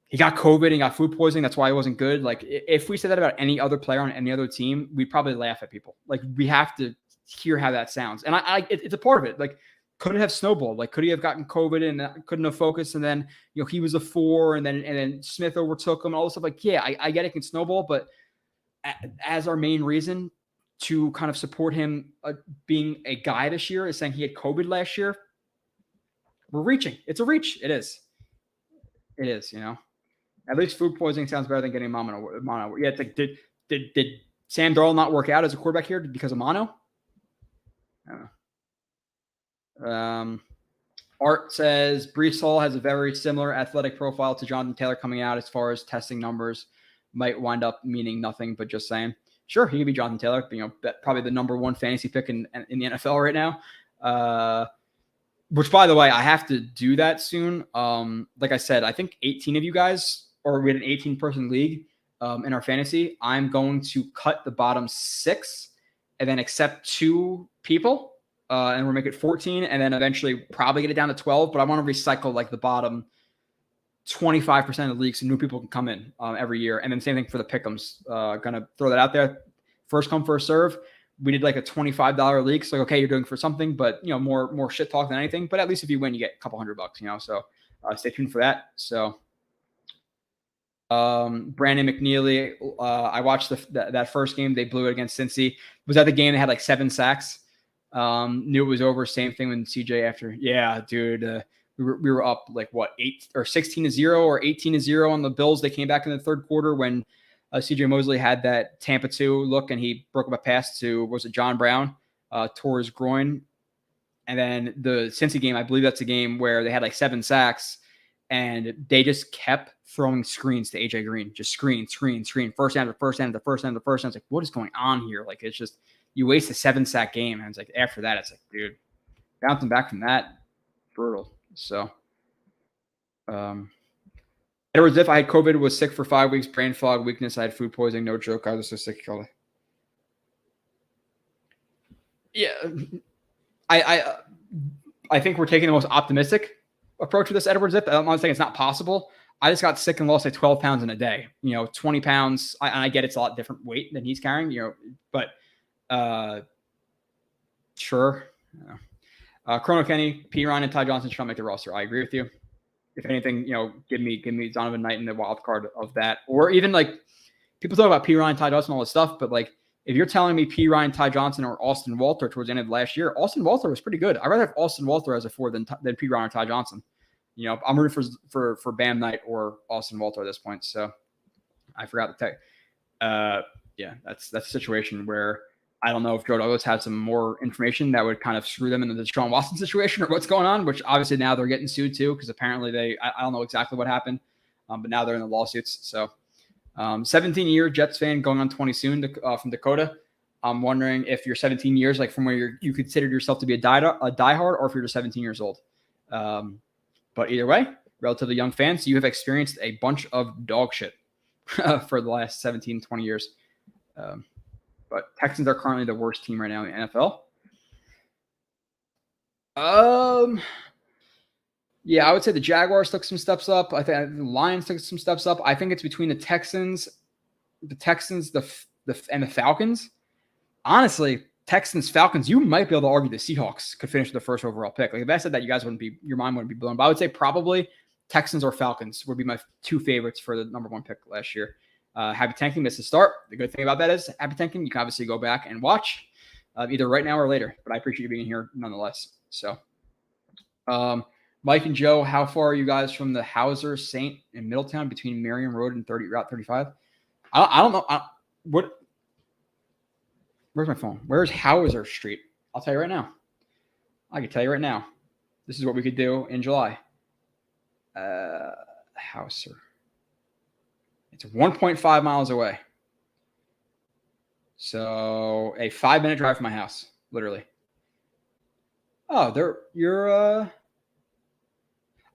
Speaker 2: he got COVID and got food poisoning. That's why he wasn't good. Like if we said that about any other player on any other team, we'd probably laugh at people. Like we have to hear how that sounds, and it's a part of it. Like could it have snowballed? Like could he have gotten COVID and couldn't have focused, and then he was a 4, and then Smith overtook him and all this stuff. Like yeah, I get it can snowball, but as our main reason to kind of support him being a guy this year is saying he had COVID last year. We're reaching. It's a reach. It is. At least food poisoning sounds better than getting mono. Yeah, it's like, did Sam Darnold not work out as a quarterback here because of mono? I don't know. Art says Brees Hall has a very similar athletic profile to Jonathan Taylor coming out as far as testing numbers might wind up meaning nothing, but just saying. Sure, he could be Jonathan Taylor, probably the number 1 fantasy pick in the NFL right now. which by the way, I have to do that soon. Like I said, I think 18 of you guys, or we had an 18-person league in our fantasy. I'm going to cut the bottom 6 and then accept 2 people, and we'll make it 14, and then eventually probably get it down to 12. But I want to recycle like the bottom 25% of the league so new people can come in every year. And then same thing for the pick'ems. Gonna throw that out there. First come, first serve. We did like a $25 league. So like, okay, you're doing for something, but more shit talk than anything. But at least if you win, you get a couple $100, So stay tuned for that. So Brandon McNeely, I watched that first game. They blew it against Cincy. Was that the game they had like 7 sacks? Knew it was over. Same thing with CJ after. Yeah, dude. We were up like what 8 or 16-0 or 18-0 on the Bills. They came back in the third quarter when CJ Mosley had that Tampa 2 look and he broke up a pass to, was it John Brown, tore his groin. And then the Cincy game, I believe that's a game where they had like 7 sacks and they just kept throwing screens to AJ Green, just screen, first down to first down to first down to first down. It's like, what is going on here? Like, it's just, you waste a 7-sack game. And it's like, after that, it's like, dude, bouncing back from that, brutal. So, Edwards, if I had COVID, was sick for 5 weeks, brain fog, weakness, I had food poisoning, no joke. I was so sick, Kelly. Yeah, I think we're taking the most optimistic approach with this Edwards zip. I'm not saying it's not possible. I just got sick and lost like 12 pounds in a day. 20 pounds. I get it's a lot different weight than he's carrying. But sure. Chrono Kenny, P. Ryan, and Ty Johnson should not make the roster. I agree with you. If anything, give me Donovan Knight in the wild card of that. Or even like people talk about P. Ryan, Ty Johnson, all this stuff, but like if you're telling me P. Ryan, Ty Johnson, or Austin Walter towards the end of last year, Austin Walter was pretty good. I'd rather have Austin Walter as a 4 than P. Ryan or Ty Johnson. I'm rooting for Bam Knight or Austin Walter at this point. So I forgot to tell. Yeah, that's a situation where I don't know if Joe Douglas had some more information that would kind of screw them into the Deshaun Watson situation or what's going on, which obviously now they're getting sued too, because apparently I don't know exactly what happened, but now they're in the lawsuits. So 17-year Jets fan going on 20 soon from Dakota. I'm wondering if you're 17 years, like from where you considered yourself to be a diehard, or if you're just 17 years old. But either way, relatively young fans, you have experienced a bunch of dog shit for the last 17, 20 years. But Texans are currently the worst team right now in the NFL. Yeah, I would say the Jaguars took some steps up. I think the Lions took some steps up. I think it's between the Texans, and the Falcons. Honestly, Texans, Falcons, you might be able to argue the Seahawks could finish with the first overall pick. Like if I said that, your mind wouldn't be blown. But I would say probably Texans or Falcons would be my 2 favorites for the number 1 pick last year. Happy Tanking missed the start. The good thing about that is Happy Tanking, you can obviously go back and watch either right now or later. But I appreciate you being here nonetheless. So, Mike and Joe, how far are you guys from the Hauser St. in Middletown between Marion Road and Route 35? I don't know. Where's my phone? Where's Hauser Street? I'll tell you right now. I can tell you right now. This is what we could do in July. Hauser. It's 1.5 miles away. So a 5-minute drive from my house, literally. Oh,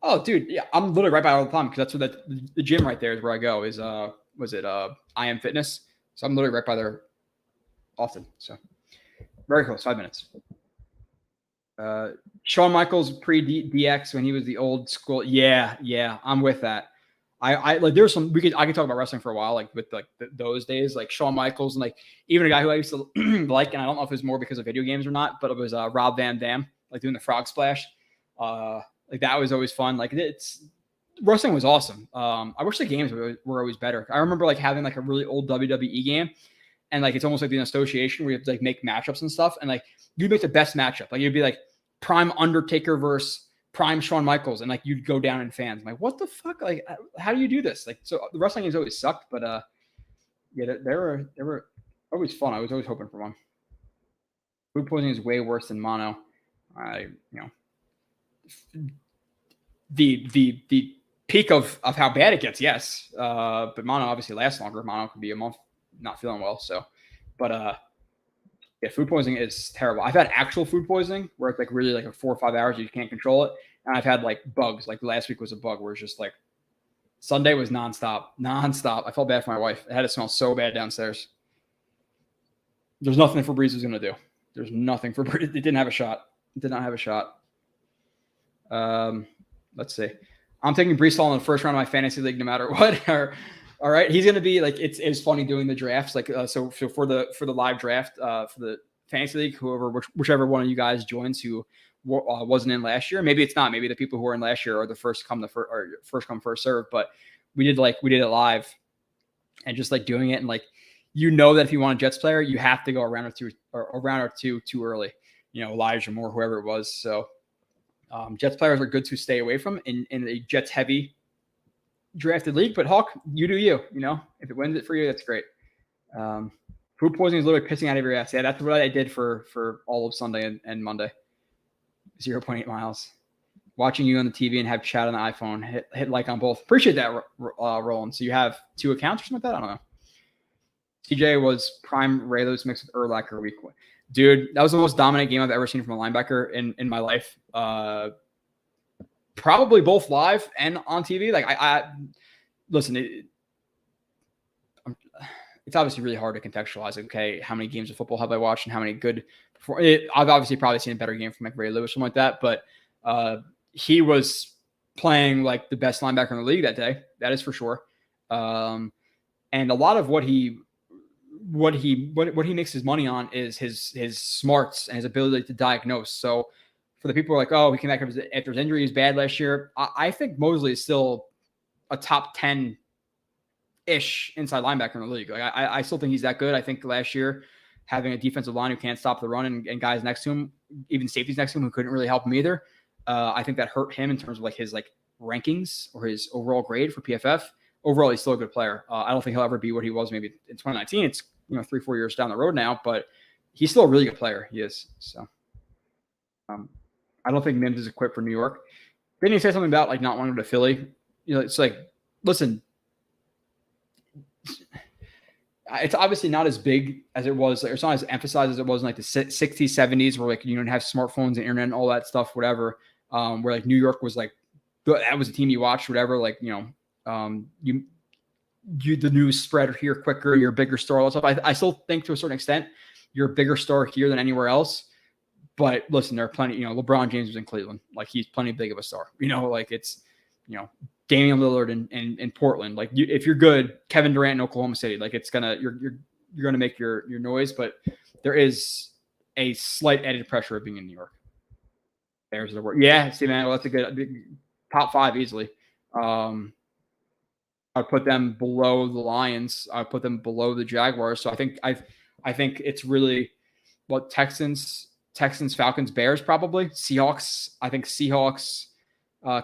Speaker 2: oh, dude, yeah, I'm literally right by all the time because that's where the gym right there is where I go. Is I Am Fitness? So I'm literally right by there often. So very close, 5 minutes. Shawn Michaels pre-DX when he was the old school. Yeah, I'm with that. I like there's some I could talk about wrestling for a while, like with like those days, like Shawn Michaels and like even a guy who I used to like, and I don't know if it was more because of video games or not, but it was Rob Van Dam, like doing the frog splash. Like that was always fun. Like wrestling was awesome. I wish the games were always better. I remember like having like a really old WWE game, and like it's almost like the association where you have to like make matchups and stuff, and like you'd make the best matchup. Like you'd be like Prime Undertaker versus Prime Shawn Michaels, and like you'd go down in fans. I'm like, what the fuck? Like, how do you do this? Like, so the wrestling games always sucked, but yeah, they were always fun. I was always hoping for one. Food poisoning is way worse than mono. The peak of how bad it gets, yes. But mono obviously lasts longer. Mono could be a month not feeling well. So, but Yeah, food poisoning is terrible. I've had actual food poisoning where it's like really like a 4 or 5 hours you can't control it, and I've had like bugs. Like last week was a bug where it's just like Sunday was nonstop. I felt bad for my wife. It had to smell so bad downstairs. There's nothing Febreze was gonna do. There's nothing Febreze. It didn't have a shot. It did not have a shot. Let's see. I'm taking Brees Hall in the first round of my fantasy league, no matter what. All right, he's gonna be like it's funny doing the drafts. Like so for the live draft for the fantasy league, whichever one of you guys joins who wasn't in last year. Maybe it's not. Maybe the people who were in last year are the first come first serve. But we did it live, and just like doing it, and like that if you want a Jets player, you have to go a round or two too early. Elijah Moore, whoever it was. So Jets players are good to stay away from in a Jets heavy drafted league. But Hawk, you do you. If it wins it for you, that's great. Food poisoning is literally pissing out of your ass. Yeah, that's what I did for all of Sunday and Monday. 0.8 miles. Watching you on the TV and have chat on the iPhone. Hit like on both. Appreciate that, Roland. So you have 2 accounts or something like that? I don't know. TJ was prime Ray Lewis mixed with Urlacher week 1. Dude, that was the most dominant game I've ever seen from a linebacker in my life. Probably both live and on TV. Like I listen, it's obviously really hard to contextualize. Okay, how many games of football have I watched and how many good? I've obviously probably seen a better game from like Ray Lewis, something like that. But he was playing like the best linebacker in the league that day. That is for sure. And a lot of what he makes his money on is his smarts and his ability to diagnose. So for the people who are like, oh, he came back after his injury, he was bad last year. I think Mosley is still a top 10-ish inside linebacker in the league. Like I still think he's that good. I think last year having a defensive line who can't stop the run and guys next to him, even safeties next to him who couldn't really help him either. I think that hurt him in terms of like his like rankings or his overall grade for PFF. Overall, he's still a good player. I don't think he'll ever be what he was maybe in 2019. It's 3-4 years down the road now, but he's still a really good player. He is. So I don't think Mims is equipped for New York. Didn't you say something about like not wanting to go to Philly? It's like, listen, it's obviously not as big as it was. Like, it's not as emphasized as it was in like the 60s, 70s, where like you don't have smartphones and internet and all that stuff, whatever. Where like New York was like that was a team you watched, whatever. Like the news spread here quicker. You're a bigger star. All that stuff. I still think to a certain extent you're a bigger star here than anywhere else. But listen, there are plenty. LeBron James was in Cleveland. Like he's plenty big of a star. Like it's Damian Lillard in Portland. Like if you're good, Kevin Durant in Oklahoma City. Like it's you're gonna make your noise. But there is a slight added pressure of being in New York. There's the word. Yeah, see, man. Well, that's a good top 5 easily. I'd put them below the Lions. I'd put them below the Jaguars. So I think it's really Texans, Falcons, Bears, probably Seahawks. I think Seahawks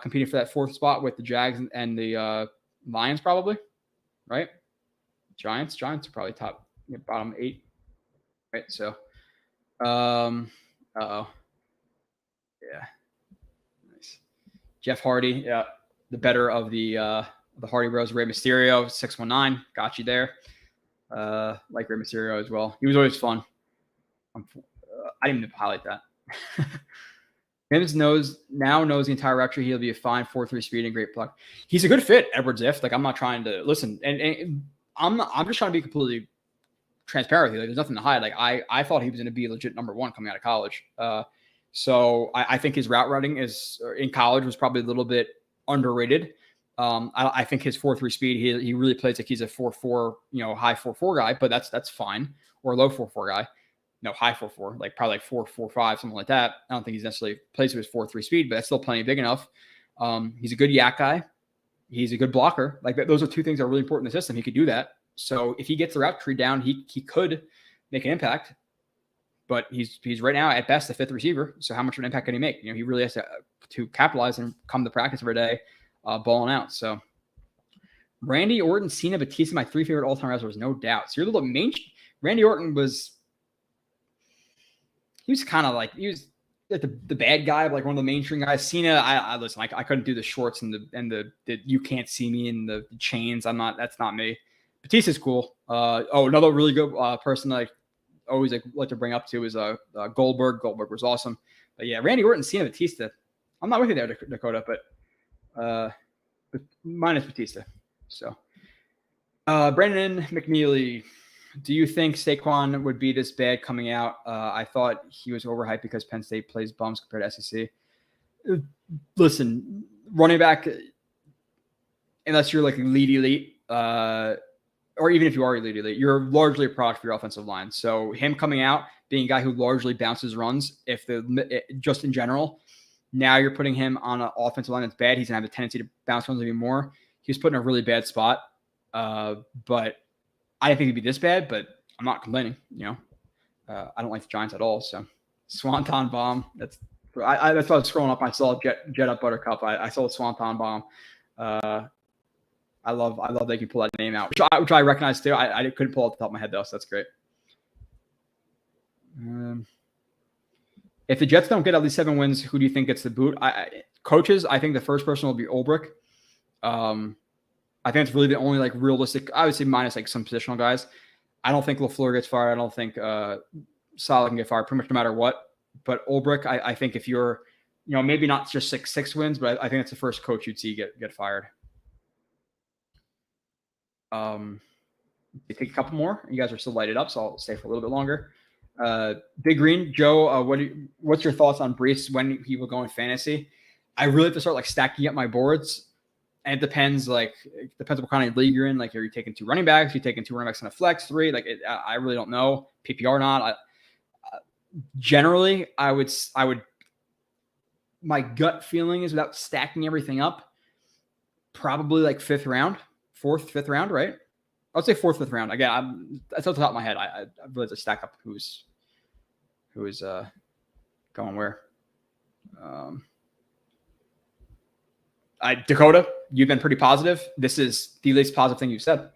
Speaker 2: competing for that 4th spot with the Jags and the Lions, probably, right? Giants are probably bottom 8, right? So, yeah, nice. Jeff Hardy, yeah, the better of the Hardy Bros. Rey Mysterio, 619, got you there. Like Rey Mysterio as well. He was always fun. I didn't even highlight that. Mims knows the entire route tree. He'll be a fine 4.3 speed and great pluck. He's a good fit, Edward Ziff. Like I'm not trying to listen, and I'm just trying to be completely transparent with you. Like, there's nothing to hide. Like I thought he was going to be legit number 1 coming out of college. So I think his route running in college was probably a little bit underrated. I think his 4.3 speed, he really plays like he's a 4.4, high 4.4 guy, but that's fine. Or a low 4.4 guy. No, high 4.4, like probably like 4.45, something like that. I don't think he's necessarily plays with his 4.3 speed, but that's still plenty big enough. He's a good yak guy. He's a good blocker. Like those are 2 things that are really important in the system. He could do that. So if he gets the route tree down, he could make an impact. But he's right now at best the 5th receiver. So how much of an impact can he make? He really has to capitalize and come to practice every day, balling out. So Randy Orton, Cena, Batista, my 3 favorite all-time wrestlers, no doubt. So you're a little Randy Orton was kind of like the bad guy, like one of the mainstream guys. Cena, I listen, I couldn't do the shorts and the you can't see me and the chains. That's not me. Batista's cool. Another really good person like always like to bring up too is Goldberg. Goldberg was awesome. But yeah, Randy Orton, Cena, Batista. I'm not with you there, Dakota, but minus Batista. So, Brandon McNeely, do you think Saquon would be this bad coming out? I thought he was overhyped because Penn State plays bums compared to SEC. Listen, running back, unless you're like elite, or even if you are elite, you're largely a product for your offensive line. So him coming out, being a guy who largely bounces runs, just in general, now you're putting him on an offensive line that's bad. He's going to have a tendency to bounce runs even more. He was put in a really bad spot. But I didn't think it'd be this bad, but I'm not complaining. I don't like the Giants at all. So Swanton bomb. That's why I was scrolling up. I saw Jet Up Buttercup. I saw Swanton bomb. I love that you can pull that name out, which I recognize too. I couldn't pull it off the top of my head though, so that's great. If the Jets don't get at least 7 wins, who do you think gets the boot? Coaches, I think the first person will be Ulbrich. I think it's really the only like realistic. I would say minus like some positional guys. I don't think LaFleur gets fired. I don't think Saleh can get fired pretty much no matter what. But Ulbrich, I think if you're, maybe not just six wins, but I think it's the first coach you'd see get fired. You take a couple more. You guys are still lighted up, so I'll stay for a little bit longer. Big Green, Joe, what's your thoughts on Brees when he will go in fantasy? I really have to start like stacking up my boards. And it depends what kind of league you're in. Like, are you taking 2 running backs? Are you taking 2 running backs in a flex, 3? Like, I really don't know. PPR not. Generally, I would. My gut feeling is without stacking everything up, probably like 4th, 5th round, right? I would say 4th, 5th round. Again, that's off the top of my head. I really have to stack up who is going where. Dakota, you've been pretty positive. This is the least positive thing you've said.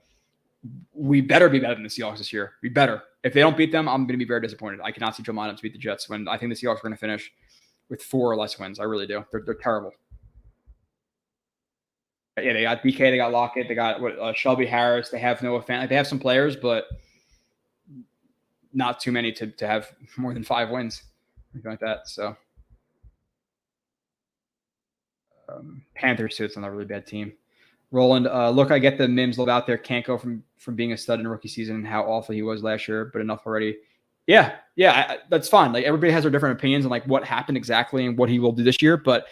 Speaker 2: We better be better than the Seahawks this year. We better. If they don't beat them, I'm going to be very disappointed. I cannot see Joe Adams beat the Jets when I think the Seahawks are going to finish with 4 or less wins. I really do. They're terrible. Yeah, they got BK, they got Lockett, they got Shelby Harris. They have Noah Fant. They have some players, but not too many to have more than 5 wins, something like that. So. Panthers too. It's not a really bad team. Roland, look, I get the Mims love out there. Can't go from being a stud in rookie season and how awful he was last year, but enough already. Yeah, that's fine. Like, everybody has their different opinions on like what happened exactly and what he will do this year, but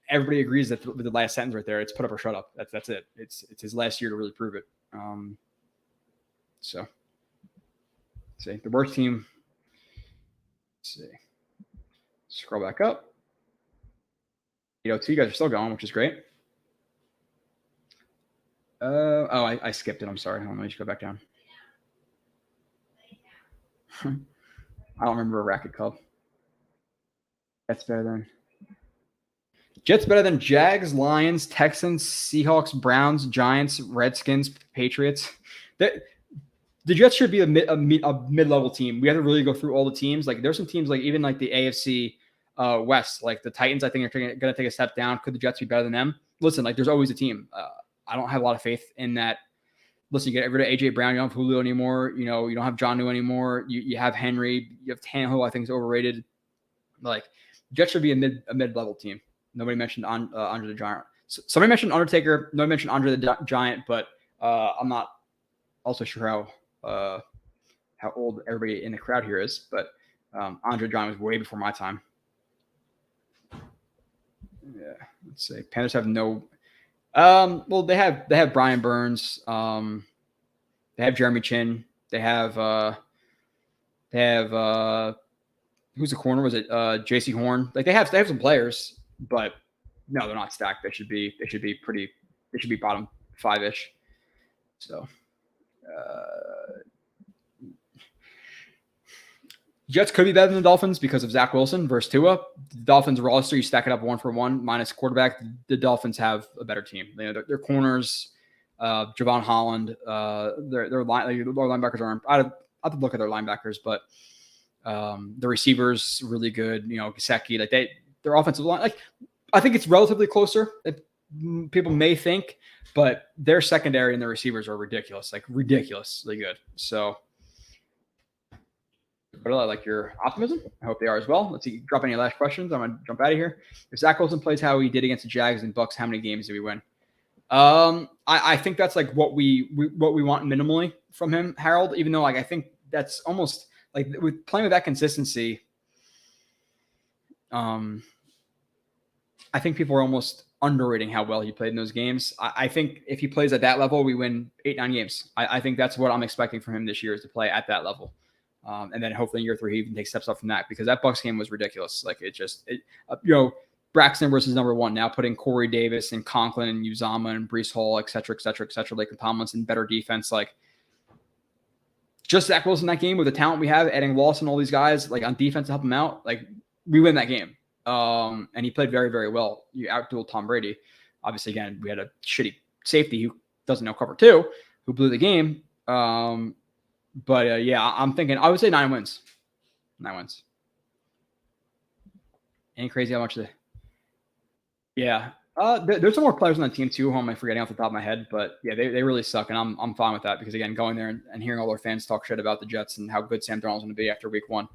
Speaker 2: everybody agrees that with the last sentence right there, it's put up or shut up. That's it. It's his last year to really prove it. So, let's see the worst team. Let's see. Scroll back up. You guys are still going, which is great. I skipped it. I'm sorry. Let me just go back down. I don't remember a racket called. Jets better than Jags, Lions, Texans, Seahawks, Browns, Giants, Redskins, Patriots. The Jets should be a mid-level team. We have to really go through all the teams. Like, there's some teams like even like the AFC West, like the Titans, I think are going to take a step down. Could the Jets be better than them? Listen, like, there's always a team. I don't have a lot of faith in that. Listen, you get rid of AJ Brown, you don't have Julio anymore. You don't have John New anymore. You have Henry. You have Tannehill. I think is overrated. Like, Jets should be a mid-level team. Nobody mentioned Andre the Giant. Somebody mentioned Undertaker. Nobody mentioned Andre the Giant, but I'm not also sure how old everybody in the crowd here is. But Andre the Giant was way before my time. Yeah, let's see. Panthers have no. Well, they have Brian Burns. They have Jeremy Chin. They have who's the corner? Was it J.C. Horn? Like, they have some players, but no, they're not stacked. They should be pretty. They should be bottom 5-ish. So. Jets could be better than the Dolphins because of Zach Wilson versus Tua. The Dolphins roster, you stack it up 1-for-1 minus quarterback. The Dolphins have a better team. Their corners, Javon Holland, their linebackers aren't. I have to look at their linebackers, but the receivers really good. Gesicki, like their offensive line. Like, I think it's relatively closer than people may think, but their secondary and their receivers are ridiculous, like ridiculously good. So. But I like your optimism. I hope they are as well. Let's see. Drop any last questions. I'm gonna jump out of here. If Zach Wilson plays how he did against the Jags and Bucks, how many games do we win? I think that's like what we want minimally from him, Harold. Even though like I think that's almost like with playing with that consistency. I think people are almost underrating how well he played in those games. I think if he plays at that level, we win 8-9 games. I think that's what I'm expecting from him this year is to play at that level. And then hopefully in year 3, he even takes steps up from that because that Bucs game was ridiculous. Like Braxton versus number 1, now putting Corey Davis and Conklin and Uzama and Breece Hall, et cetera, like Tomlinson, better defense. Like just Zach Wilson in that game with the talent we have, adding Lawson, all these guys like on defense to help him out. Like we win that game. And he played very, very well. You outdueled Tom Brady. Obviously, again, we had a shitty safety who doesn't know cover 2, who blew the game. Yeah, I'm thinking, I would say 9 wins. 9 wins. Ain't crazy how much yeah. There's some more players on the team too, who am I forgetting off the top of my head, but yeah, they really suck. And I'm fine with that because again, going there and hearing all their fans talk shit about the Jets and how good Sam Darnold's going to be after week 1.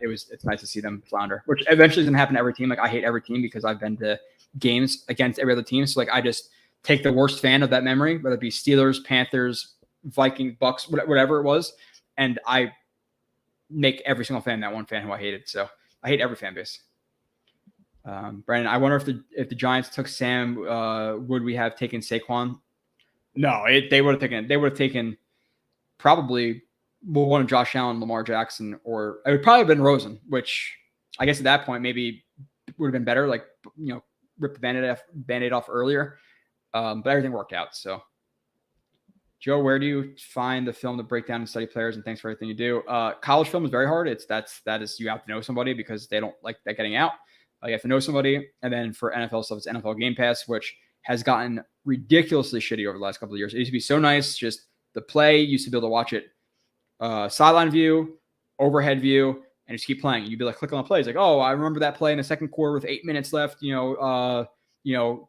Speaker 2: It's nice to see them flounder, which eventually is going to happen to every team. Like I hate every team because I've been to games against every other team. So like, I just take the worst fan of that memory, whether it be Steelers, Panthers, Vikings, Bucks, whatever it was. And I make every single fan that one fan who I hated. So I hate every fan base. Brandon, I wonder if the Giants took Sam, would we have taken Saquon? No, they would have taken probably one of Josh Allen, Lamar Jackson, or it would probably have been Rosen, which I guess at that point maybe would have been better. Like, rip the Band-Aid off earlier. But everything worked out. So Joe, where do you find the film to break down and study players? And thanks for everything you do. College film is very hard. That is you have to know somebody because they don't like that getting out. You have to know somebody. And then for NFL stuff, it's NFL Game Pass, which has gotten ridiculously shitty over the last couple of years. It used to be so nice. Just the play, you used to be able to watch it sideline view, overhead view, and just keep playing. You'd be like, click on the plays. Like, oh, I remember that play in the second quarter with 8 minutes left.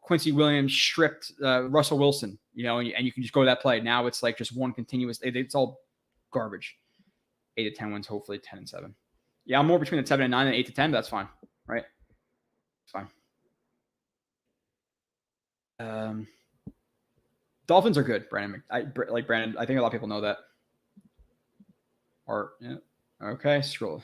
Speaker 2: Quincy Williams stripped Russell Wilson, and you can just go to that play. Now it's like just one continuous. It's all garbage. 8-10 wins, hopefully 10-7. Yeah, I'm more between the 7 and 9 than 8-10. But that's fine, right? It's fine. Dolphins are good, Brandon. Brandon. I think a lot of people know that. Or yeah, okay, scroll.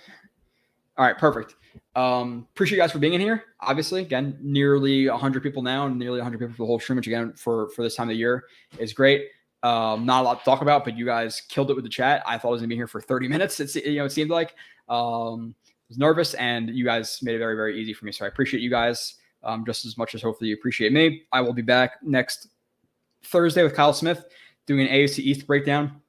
Speaker 2: All right, perfect. Appreciate you guys for being in here. Obviously, again, nearly 100 people now, and nearly 100 people for the whole stream, which again for this time of the year is great. Not a lot to talk about, but you guys killed it with the chat. I thought I was gonna be here for 30 minutes. It seemed like I was nervous, and you guys made it very, very easy for me. So I appreciate you guys just as much as hopefully you appreciate me. I will be back next Thursday with Kyle Smith doing an AFC East breakdown,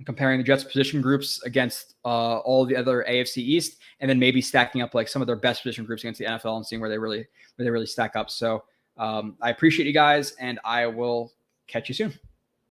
Speaker 2: comparing the Jets position groups against all the other AFC East, and then maybe stacking up like some of their best position groups against the NFL and seeing where they really stack up. So I appreciate you guys, and I will catch you soon.